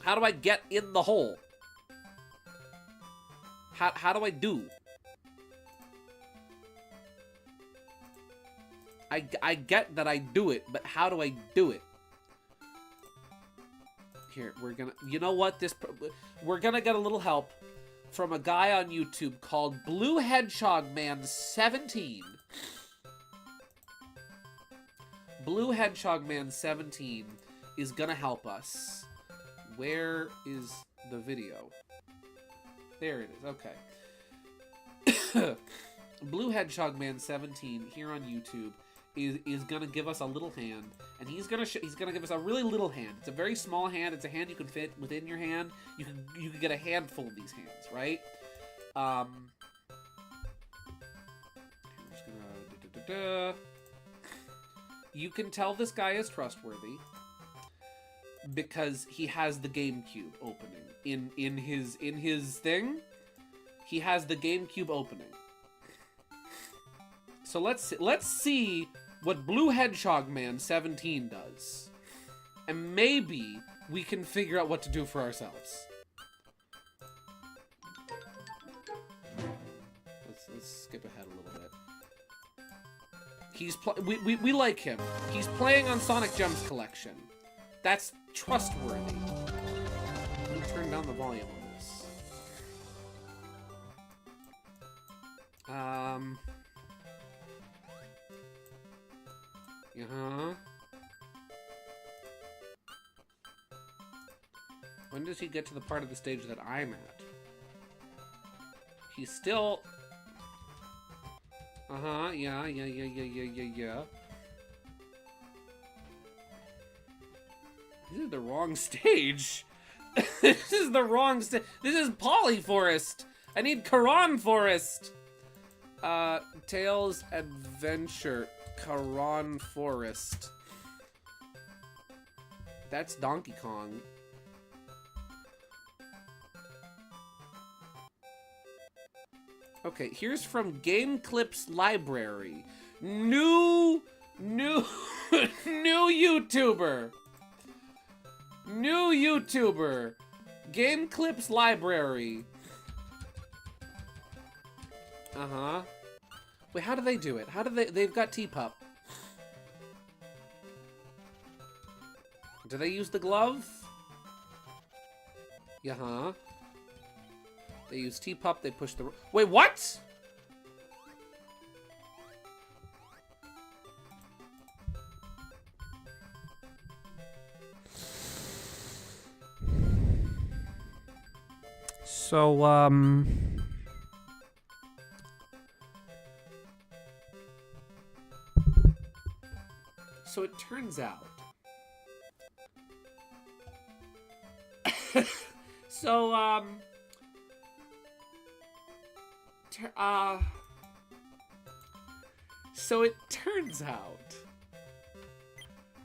How do I get in the hole? How do I do? I get that I do it, but how do I do it? Here, we're gonna... You know what? We're gonna get a little help from a guy on YouTube called Blue Hedgehog Man 17. Blue Hedgehog Man 17 is gonna help us. Where is the video? There it is. Okay. Blue Hedgehog Man 17 here on YouTube is gonna give us a little hand, and he's gonna give us a really little hand. It's a very small hand. It's a hand you can fit within your hand. You can get a handful of these hands, right? I'm just gonna You can tell this guy is trustworthy because he has the GameCube opening in his thing. He has the GameCube opening. So let's see what Blue Hedgehog Man 17 does. And maybe we can figure out what to do for ourselves. Let's skip ahead a little bit. We like him. He's playing on Sonic Gems Collection. That's trustworthy. Let me turn down the volume on this. When does he get to the part of the stage that I'm at? He's still... Yeah. This is the wrong stage. This is the wrong stage. This is Polyforest. I need Karan Forest. Tails Adventure. Karan Forest. That's Donkey Kong. Okay, here's from Game Clips Library. New YouTuber. New YouTuber. Game Clips Library. Wait, how do they do it? How do they've got T-Pup. Do they use the glove? They use T-Pup, they push the... Wait, what? So, So it turns out. So, so it turns out.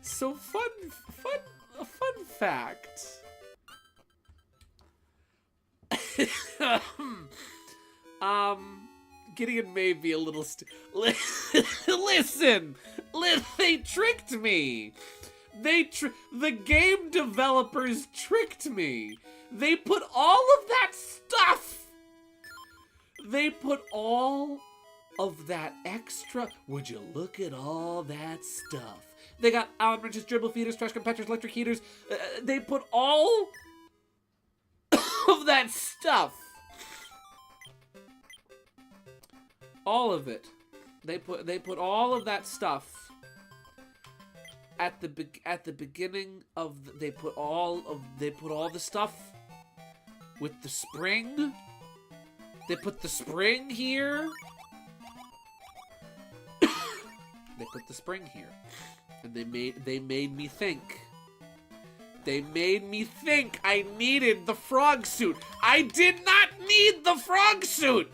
So a fun fact. Gideon may be a little listen, they tricked me. The game developers tricked me. They put all of that stuff. They put all of that extra. Would you look at all that stuff? They got Allen wrenches, dribble feeders, trash compactors, electric heaters. They put all of that stuff. All of it. They put all of that stuff at the beginning of they put all the stuff with the spring. They put the spring here. They put the spring here. And they made me think. They made me think I needed the frog suit. I did not need the frog suit.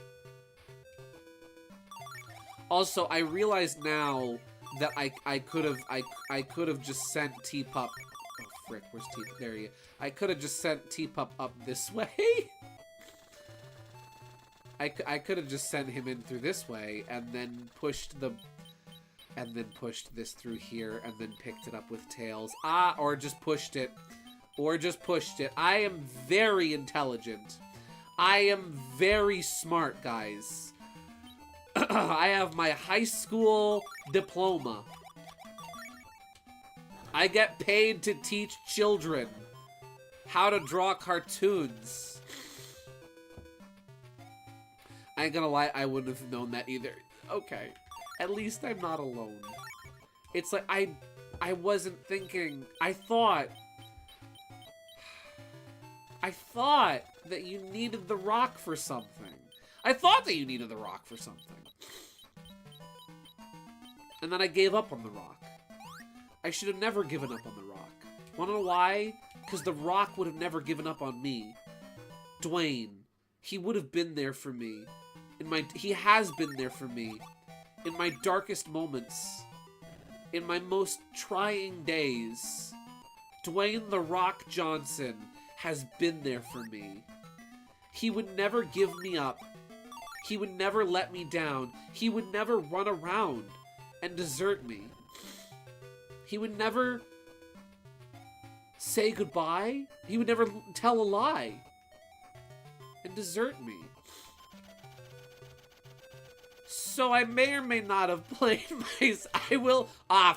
Also, I realize now that I could have just sent T-Pup. Oh frick, where's T? There you. I could have just sent T-Pup up this way. I could have just sent him in through this way and then pushed this through here and then picked it up with tails. Or just pushed it. I am very intelligent. I am very smart, guys. I have my high school diploma. I get paid to teach children how to draw cartoons. I ain't gonna lie, I wouldn't have known that either. Okay. At least I'm not alone. It's like, I wasn't thinking. I thought that you needed the rock for something. And then I gave up on the rock. I should have never given up on the rock. Wanna know why? Because the rock would have never given up on me. Dwayne. He would have been there for me. He has been there for me. In my darkest moments. In my most trying days. Dwayne "The Rock" Johnson has been there for me. He would never give me up. He would never let me down. He would never run around and desert me. He would never say goodbye. He would never tell a lie and desert me. So I may or may not have played I will...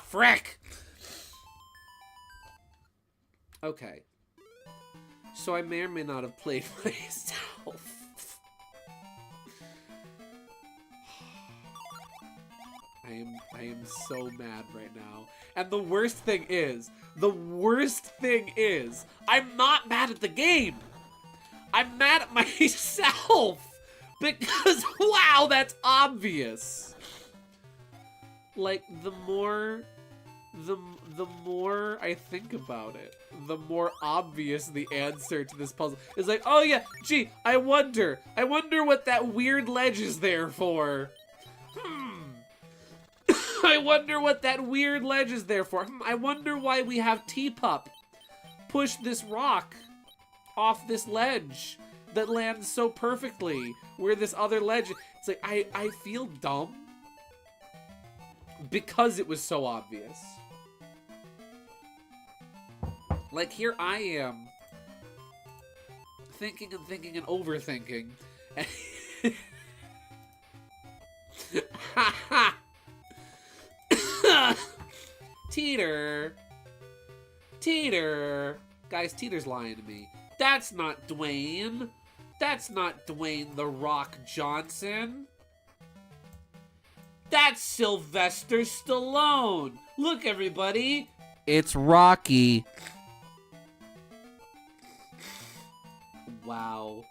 frick! Okay. So I may or may not have played myself. I am so mad right now. And the worst thing is, I'm not mad at the game. I'm mad at myself. Because, wow, that's obvious. Like, the more I think about it, the more obvious the answer to this puzzle is. Like, oh yeah, gee, I wonder what that weird ledge is there for. I wonder what that weird ledge is there for. I wonder why we have T-Pup push this rock off this ledge that lands so perfectly where this other ledge. It's like, I feel dumb because it was so obvious. Like, here I am thinking and thinking and overthinking. Teeter. Guys, Teeter's lying to me. That's not Dwayne. That's not Dwayne "The Rock" Johnson. That's Sylvester Stallone. Look, everybody. it's Rocky. Wow.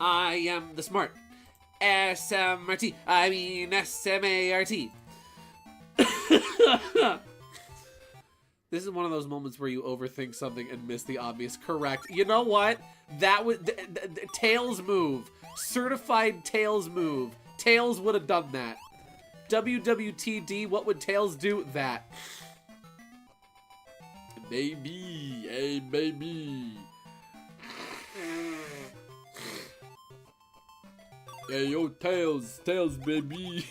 I am the smart SMRT. I mean SMART. This is one of those moments where you overthink something and miss the obvious correct. You know what? That was Tails move. Certified Tails move. Tails would have done that. WWTD, what would Tails do? That. Baby, hey baby. Hey yo, Tails, baby.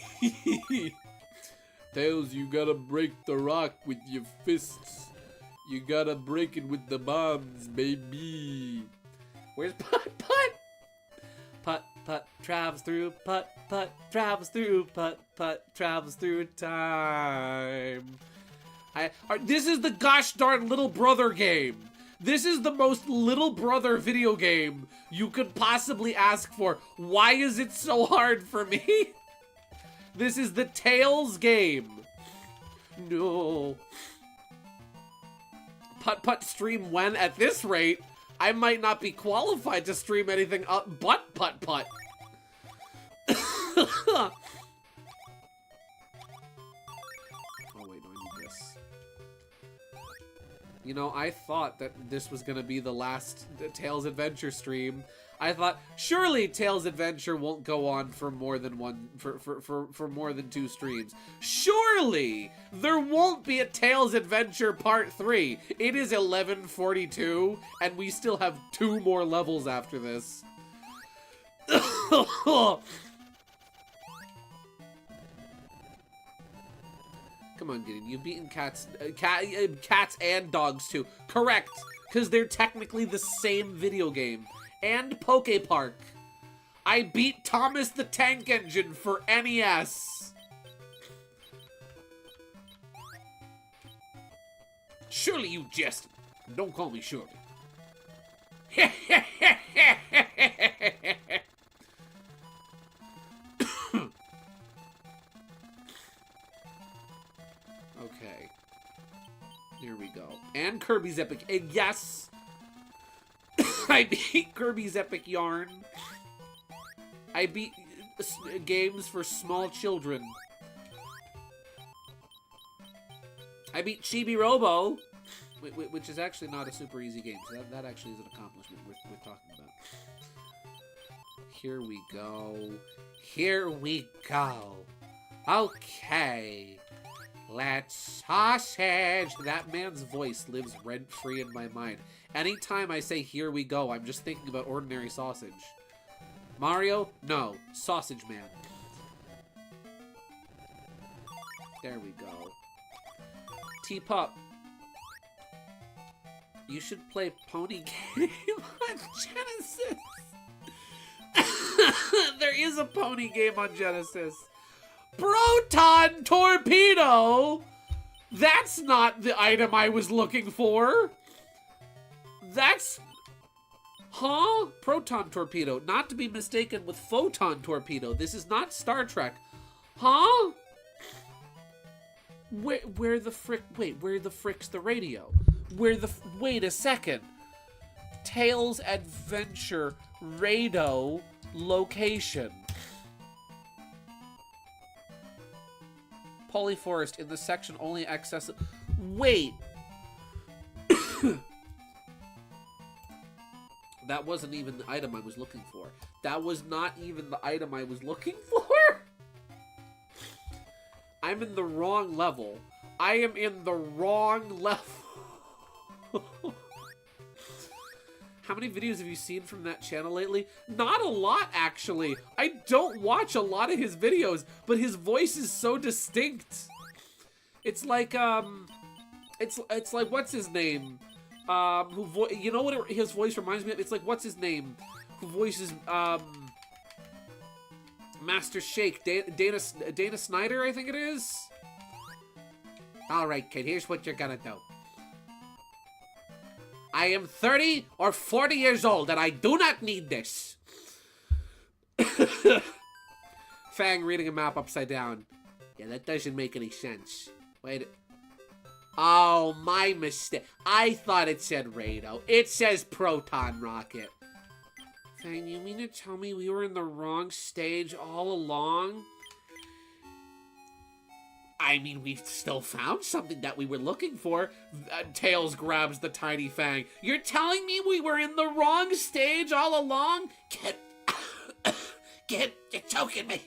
Tails, you gotta break the rock with your fists. You gotta break it with the bombs, baby. Where's Putt? Putt travels through, Putt travels through, Putt travels through time. This is the gosh darn Little Brother game. This is the most Little Brother video game you could possibly ask for. Why is it so hard for me? This is the Tails game. No. Putt stream when? At this rate, I might not be qualified to stream anything up but Putt. Oh wait, no, I need this. You know, I thought that this was gonna be the last Tails Adventure stream. I thought surely Tails Adventure won't go on for more than for more than 2 streams. Surely there won't be a Tails Adventure Part 3. It is 11:42 and we still have 2 more levels after this. Come on, Gideon. You've beaten cats and dogs too. Correct, because they're technically the same video game. And Poke Park. I beat Thomas the Tank Engine for NES. Surely you jest. Don't call me Shirley. Okay. Here we go. And Kirby's Epic. Yes! I beat Kirby's Epic Yarn. I beat games for small children. I beat Chibi Robo, which is actually not a super easy game. So that actually is an accomplishment worth talking about. Here we go. Here we go. Okay. Let's sausage. That man's voice lives rent-free in my mind. Anytime I say here we go, I'm just thinking about ordinary sausage. Mario? No. Sausage Man. There we go. T-Pup. You should play Pony Game on Genesis. There is a Pony Game on Genesis. Proton Torpedo? That's not the item I was looking for. That's... Huh? Proton Torpedo. Not to be mistaken with Photon Torpedo. This is not Star Trek. Huh? Where the frick... Wait, where the frick's the radio? Wait a second. Tails Adventure Rado location. Polyforest in the section only accessible. Wait. That wasn't even the item I was looking for. That was not even the item I was looking for. I'm in the wrong level. I am in the wrong level. How many videos have you seen from that channel lately? Not a lot, actually. I don't watch a lot of his videos, but his voice is so distinct. It's like, it's like, what's his name? You know what his voice reminds me of? It's like, what's his name? Who voices, Master Shake. Dana Snyder, I think it is? Alright, kid, here's what you're gonna do. I am 30 or 40 years old, and I do not need this. Fang reading a map upside down. Yeah, that doesn't make any sense. Wait. Oh, my mistake. I thought it said Rado. It says Proton Rocket. Fang, you mean to tell me we were in the wrong stage all along? I mean, we still found something that we were looking for. Tails grabs the tiny Fang. You're telling me we were in the wrong stage all along? You're choking me.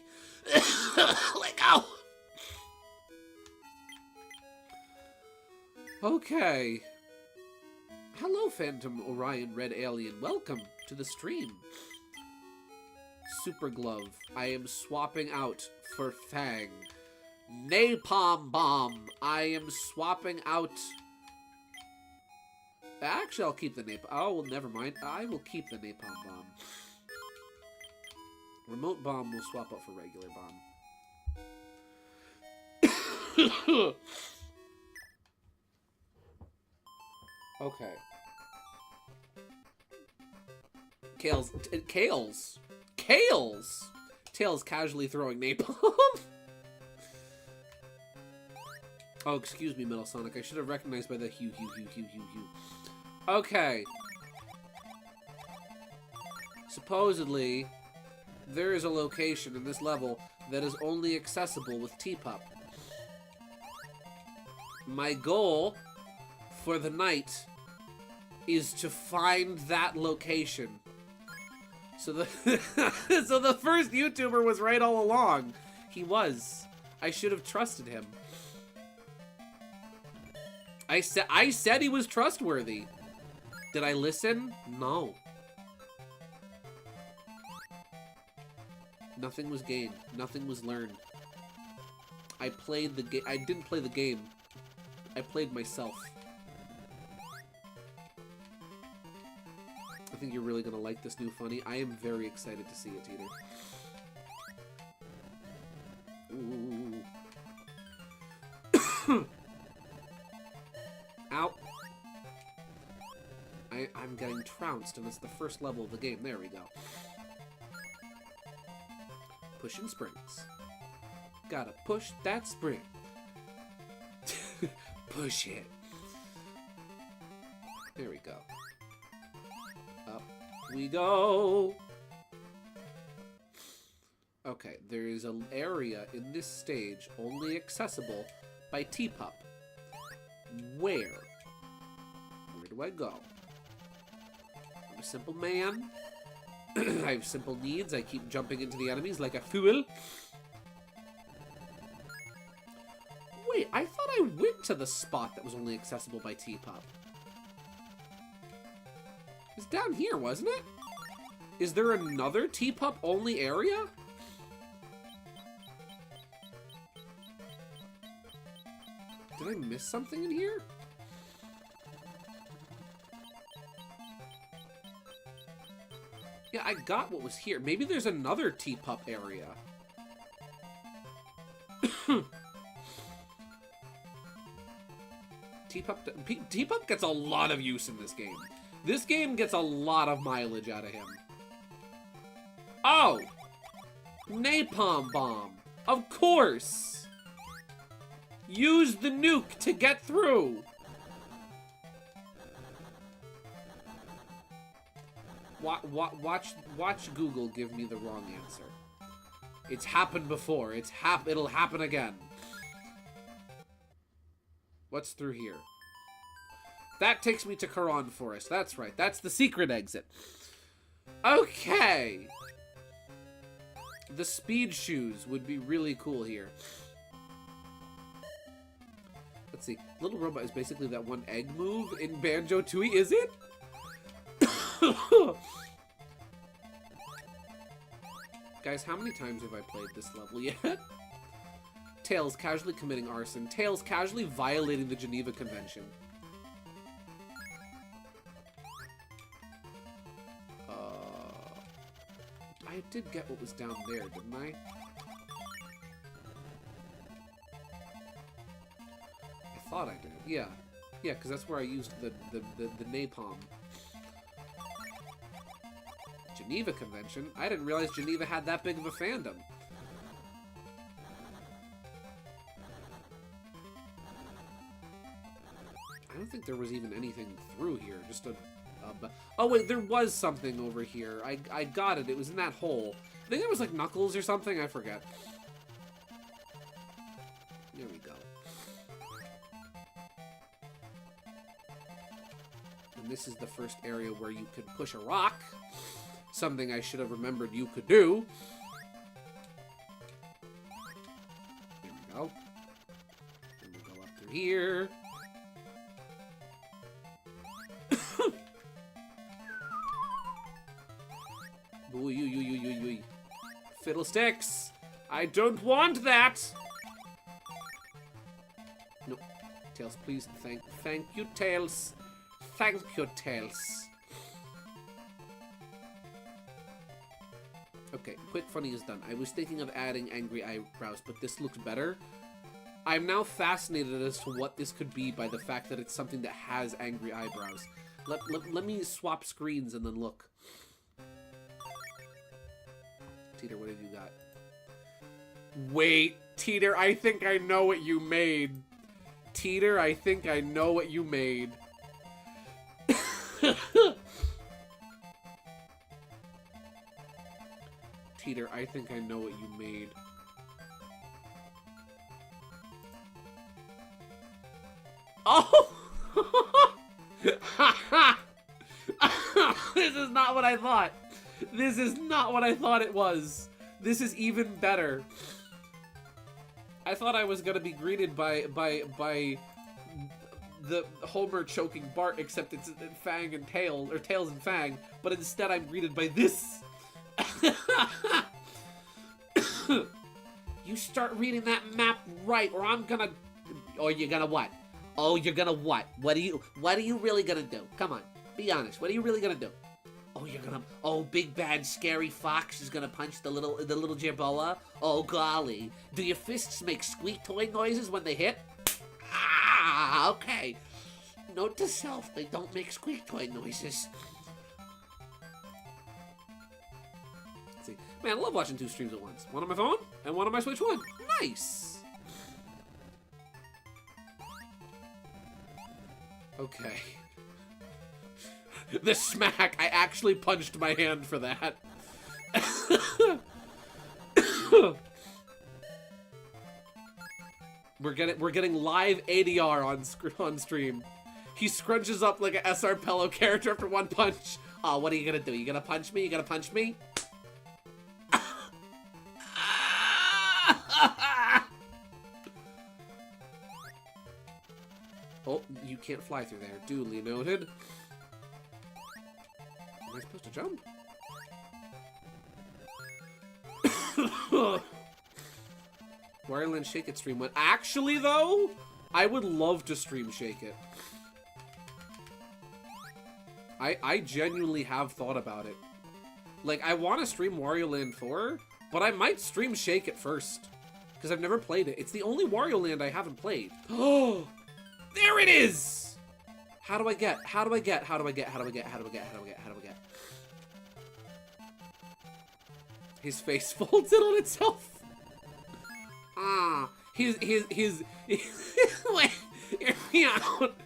Let go. Okay. Hello, Phantom Orion Red Alien. Welcome to the stream. Super Glove. I am swapping out for Fang. Napalm Bomb. I am swapping out... Actually, I'll keep the Napalm... Oh, well, never mind. I will keep the Napalm Bomb. Remote Bomb will swap out for regular Bomb. Okay. Kales. Tails casually throwing napalm. Oh, excuse me, Metal Sonic. I should have recognized by the hue. Okay. Supposedly, there is a location in this level that is only accessible with Teapup. My goal for the night is to find that location. So the so the first YouTuber was right all along. He was. I should have trusted him. I said he was trustworthy. Did I listen? No. Nothing was gained. Nothing was learned. I played the game. I didn't play the game. I played myself. I think you're really gonna like this new funny. I am very excited to see it, Teeter. Ooh. Ow. I'm getting trounced, and it's the first level of the game. There we go. Pushing springs. Gotta push that spring. Push it. There we go. Up we go. Okay, there is an area in this stage only accessible by Teapup. Where? Where do I go? I'm a simple man. I have simple needs. I keep jumping into the enemies like a fool. Wait, I thought I went to the spot that was only accessible by Teapup. It's down here, wasn't it? Is there another Teapup only area? Did I miss something in here? Yeah, I got what was here. Maybe there's another Teapup area. Teapup gets a lot of use in this game. This game gets a lot of mileage out of him. Oh! Napalm Bomb. Of course! Use the nuke to get through! Watch Google give me the wrong answer. It's happened before. It'll happen again. What's through here? That takes me to Karan Forest. That's right. That's the secret exit. Okay. The speed shoes would be really cool here. Let's see. Little Robot is basically that one egg move in Banjo-Tooie, is it? Guys, how many times have I played this level yet? Tails casually committing arson. Tails casually violating the Geneva Convention. I did get what was down there, didn't I? I thought I did. Yeah. Yeah, because that's where I used the napalm. Geneva Convention? I didn't realize Geneva had that big of a fandom. I don't think there was even anything through here. Just a Oh wait, there was something over here. I got it. It was in that hole. I think it was like Knuckles or something. I forget. There we go. And this is the first area where you could push a rock. Something I should have remembered you could do. Here we go. And we'll go up through here. Ooh. Fiddlesticks! I don't want that! No. Tails, please. Thank you, Tails. Thank you, Tails. Okay, quick funny is done. I was thinking of adding angry eyebrows, but this looks better. I'm now fascinated as to what this could be by the fact that it's something that has angry eyebrows. Let me swap screens and then look. Teeter, what have you got? Wait, Teeter, I think I know what you made. Teeter, I think I know what you made. Teeter, I think I know what you made. Oh! This is not what I thought. This is not what I thought it was. This is even better. I thought I was gonna be greeted by the Homer choking Bart, except it's Fang and Tail, or Tails and Fang, but instead I'm greeted by this. You start reading that map right, or I'm gonna... Oh, you're gonna what? Oh, you're gonna what? What are you really gonna do? Come on, be honest. What are you really gonna do? Oh, you're gonna... Oh, big bad scary fox is gonna punch the little Jerboa? Oh, golly. Do your fists make squeak toy noises when they hit? Ah, okay. Note to self, they don't make squeak toy noises. Let's see. Man, I love watching 2 streams at once. One on my phone, and one on my Switch 1. Nice! Okay. The smack! I actually punched my hand for that. We're getting live ADR on stream. He scrunches up like a SR Pello character after one punch. Oh, what are you gonna do? You gonna punch me? You gonna punch me? Oh, you can't fly through there. Duly noted. Am I supposed to jump? Wario Land Shake It stream went. Actually, though, I would love to stream Shake It. I genuinely have thought about it. Like, I want to stream Wario Land 4, but I might stream Shake It first. Because I've never played it. It's the only Wario Land I haven't played. Oh! There it is! How do I get? His face folds in on itself. Ah, his wait, hear me out.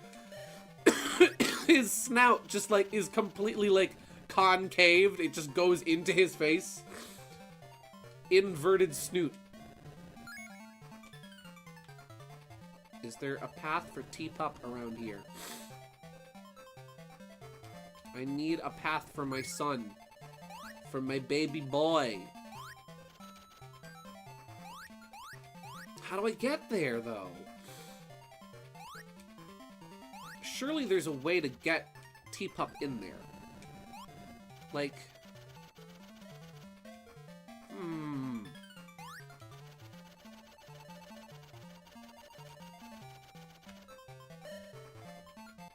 His snout just like is completely like concaved. It just goes into his face. Inverted snoot. Is there a path for T-Pup around here? I need a path for my son. For my baby boy. How do I get there, though? Surely there's a way to get T-Pup in there. Like...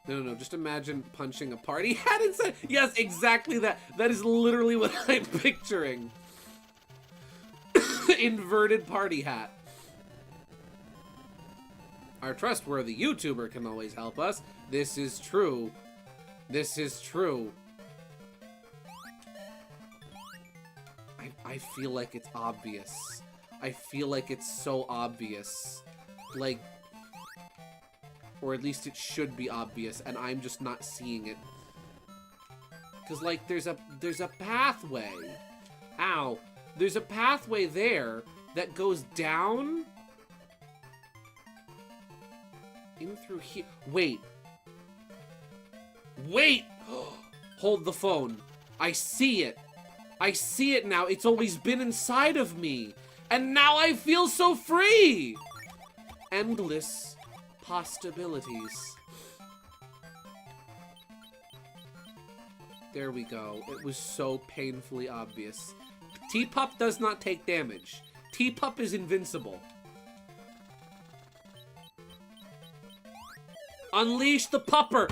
No, just imagine punching a party hat inside. Yes, exactly that. That is literally what I'm picturing. Inverted party hat. Our trustworthy YouTuber can always help us. This is true. This is true. I feel like it's obvious. I feel like it's so obvious. Like... Or at least it should be obvious, and I'm just not seeing it. Cause like there's a pathway. Ow. There's a pathway there that goes down in through here. Wait. Wait! Hold the phone. I see it. I see it now. It's always been inside of me. And now I feel so free! Endless possibilities. There we go. It was so painfully obvious. Teapup does not take damage. Teapup is invincible. Unleash the pupper!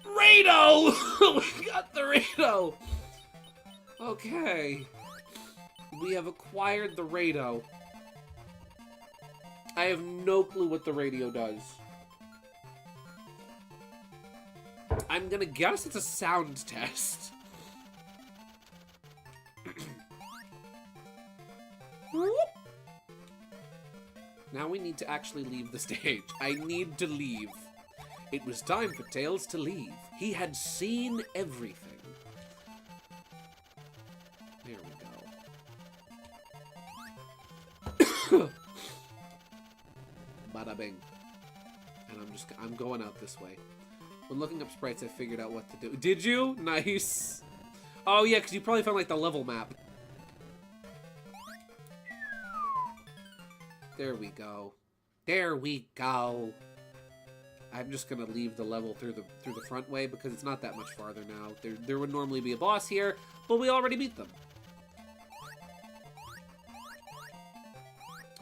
Rado! We got the Rado! Okay. We have acquired the Rado. I have no clue what the radio does. I'm gonna guess it's a sound test. Now we need to actually leave the stage. I need to leave. It was time for Tails to leave. He had seen everything. There we go. Bada bing. And I'm going out this way. When looking up sprites, I figured out what to do. Did you? Nice. Oh yeah, because you probably found like the level map. There we go. There we go. I'm just gonna leave the level through the front way because it's not that much farther now. There would normally be a boss here, but we already beat them.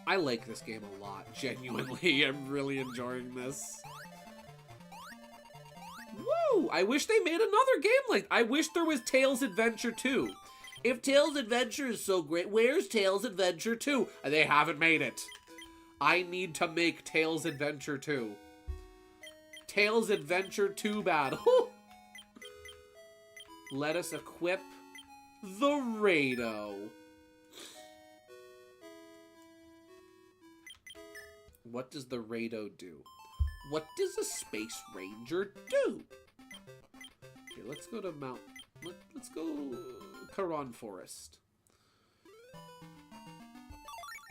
I like this game a lot, genuinely. I'm really enjoying this. Woo! I wish they made another game like... I wish there was Tails Adventure 2. If Tails Adventure is so great, where's Tails Adventure 2? They haven't made it. I need to make Tails Adventure 2. Tails Adventure 2 battle. Let us equip the Rado. What does the Rado do? What does a Space Ranger do? Here, let's go to let's go Karan Forest.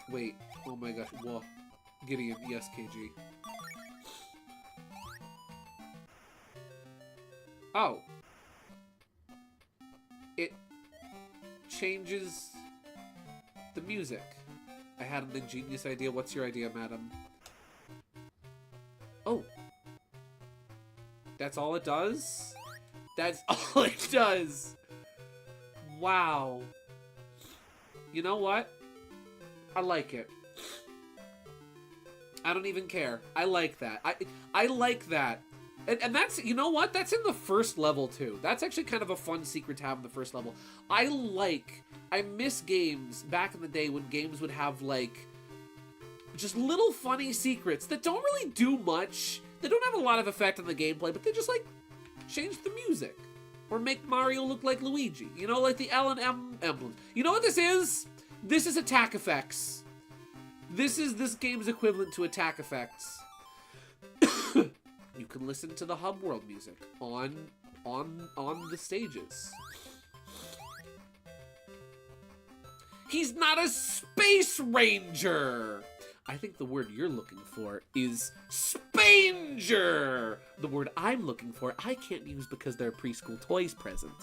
Wait, oh my gosh, whoa. Gideon, yes, KG. Oh. It changes the music. I had an ingenious idea. What's your idea, madam? Oh. That's all it does? That's all it does. Wow. You know what? I like it. I don't even care. I like that. I like that. And that's, you know what? That's in the first level, too. That's actually kind of a fun secret to have in the first level. I miss games back in the day when games would have, like, just little funny secrets that don't really do much. They don't have a lot of effect on the gameplay, but they just, like, change the music. Or make Mario look like Luigi. You know, like the L and M emblems. You know what this is? This is attack effects. This is this game's equivalent to attack effects. You can listen to the hub world music on the stages. He's not a Space Ranger! I think the word you're looking for is Spanger! The word I'm looking for, I can't use because they're preschool toys present.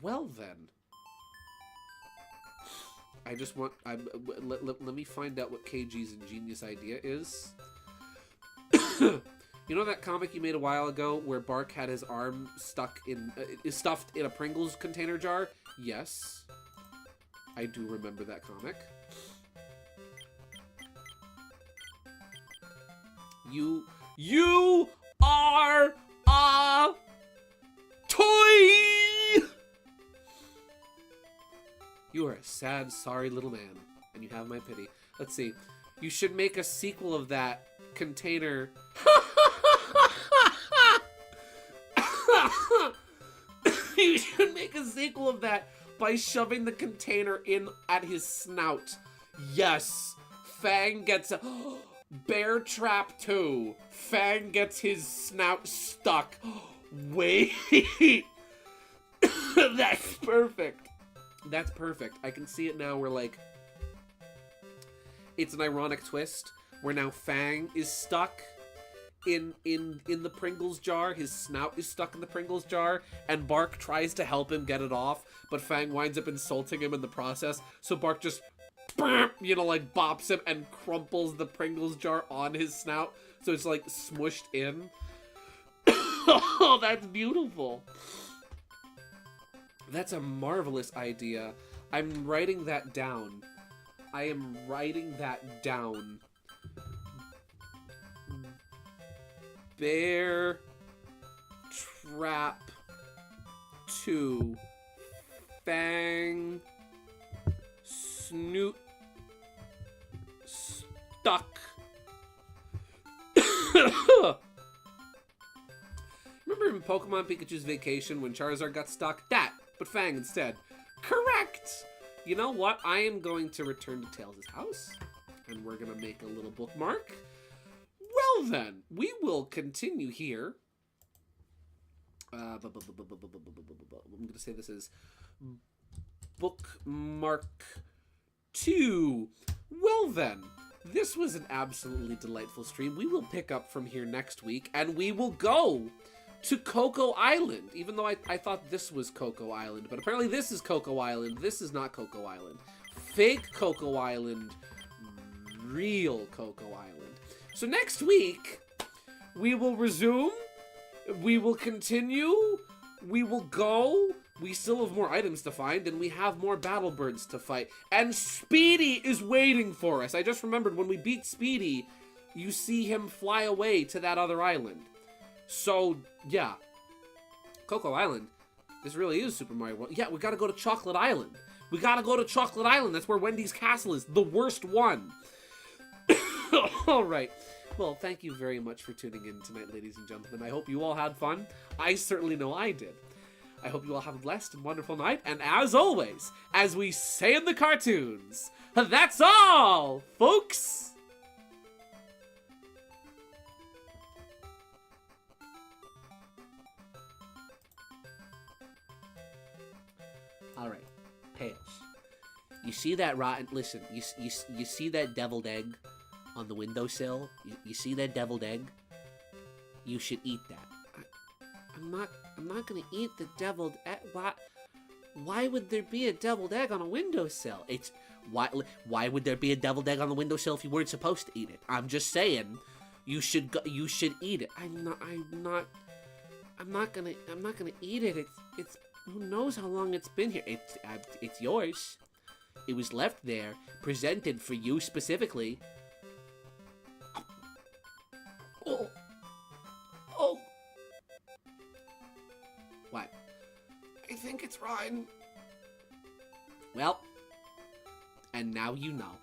Well then. I just want... let me find out what KG's ingenious idea is. You know that comic you made a while ago where Bark had his arm stuffed in a Pringles container jar? Yes. I do remember that comic. You are a toy! You are a sad, sorry little man, and you have my pity. Let's see. You should make a sequel of that container. You should make a sequel of that by shoving the container in at his snout. Yes! Fang gets a... Bear Trap 2. Fang gets his snout stuck. Wait. That's perfect. That's perfect. I can see it now where, like, it's an ironic twist where now Fang is stuck in the Pringles jar. His snout is stuck in the Pringles jar, and Bark tries to help him get it off, but Fang winds up insulting him in the process, so Bark just, you know, like, bops him and crumples the Pringles jar on his snout, so it's, like, smushed in. Oh, that's beautiful. That's a marvelous idea. I'm writing that down. I am writing that down. Bear Trap 2. Fang Snoot Stuck. Remember in Pokemon Pikachu's Vacation when Charizard got stuck? That, but Fang instead. Correct! You know what? I am going to return to Tails' house, and we're going to make a little bookmark. Well then, we will continue here. I'm going to say this is bookmark 2. Well then, this was an absolutely delightful stream. We will pick up from here next week, and we will go to Chocoa Island, even though I thought this was Chocoa Island, but apparently this is Chocoa Island. This is not Chocoa Island. Fake Chocoa Island, real Chocoa Island. So next week, we will resume, we will continue, we will go, we still have more items to find, and we have more Battle Birds to fight, and Speedy is waiting for us. I just remembered when we beat Speedy, you see him fly away to that other island. So, yeah. Chocoa Island. This really is Super Mario World. Yeah, we gotta go to Chocolate Island. We gotta go to Chocolate Island. That's where Wendy's castle is. The worst one. Alright. Well, thank you very much for tuning in tonight, ladies and gentlemen. I hope you all had fun. I certainly know I did. I hope you all have a blessed and wonderful night. And as always, as we say in the cartoons, that's all, folks! Alright, Tails. You see that rotten... Listen, you see that deviled egg on the windowsill? You see that deviled egg? You should eat that. I'm not gonna eat the deviled egg. Why would there be a deviled egg on a windowsill? Why would there be a deviled egg on the windowsill if you weren't supposed to eat it? I'm just saying, you should eat it. I'm not gonna eat it. It's who knows how long it's been here. It's yours. It was left there, presented for you specifically. Oh. What? I think it's rotten. Well, and now you know.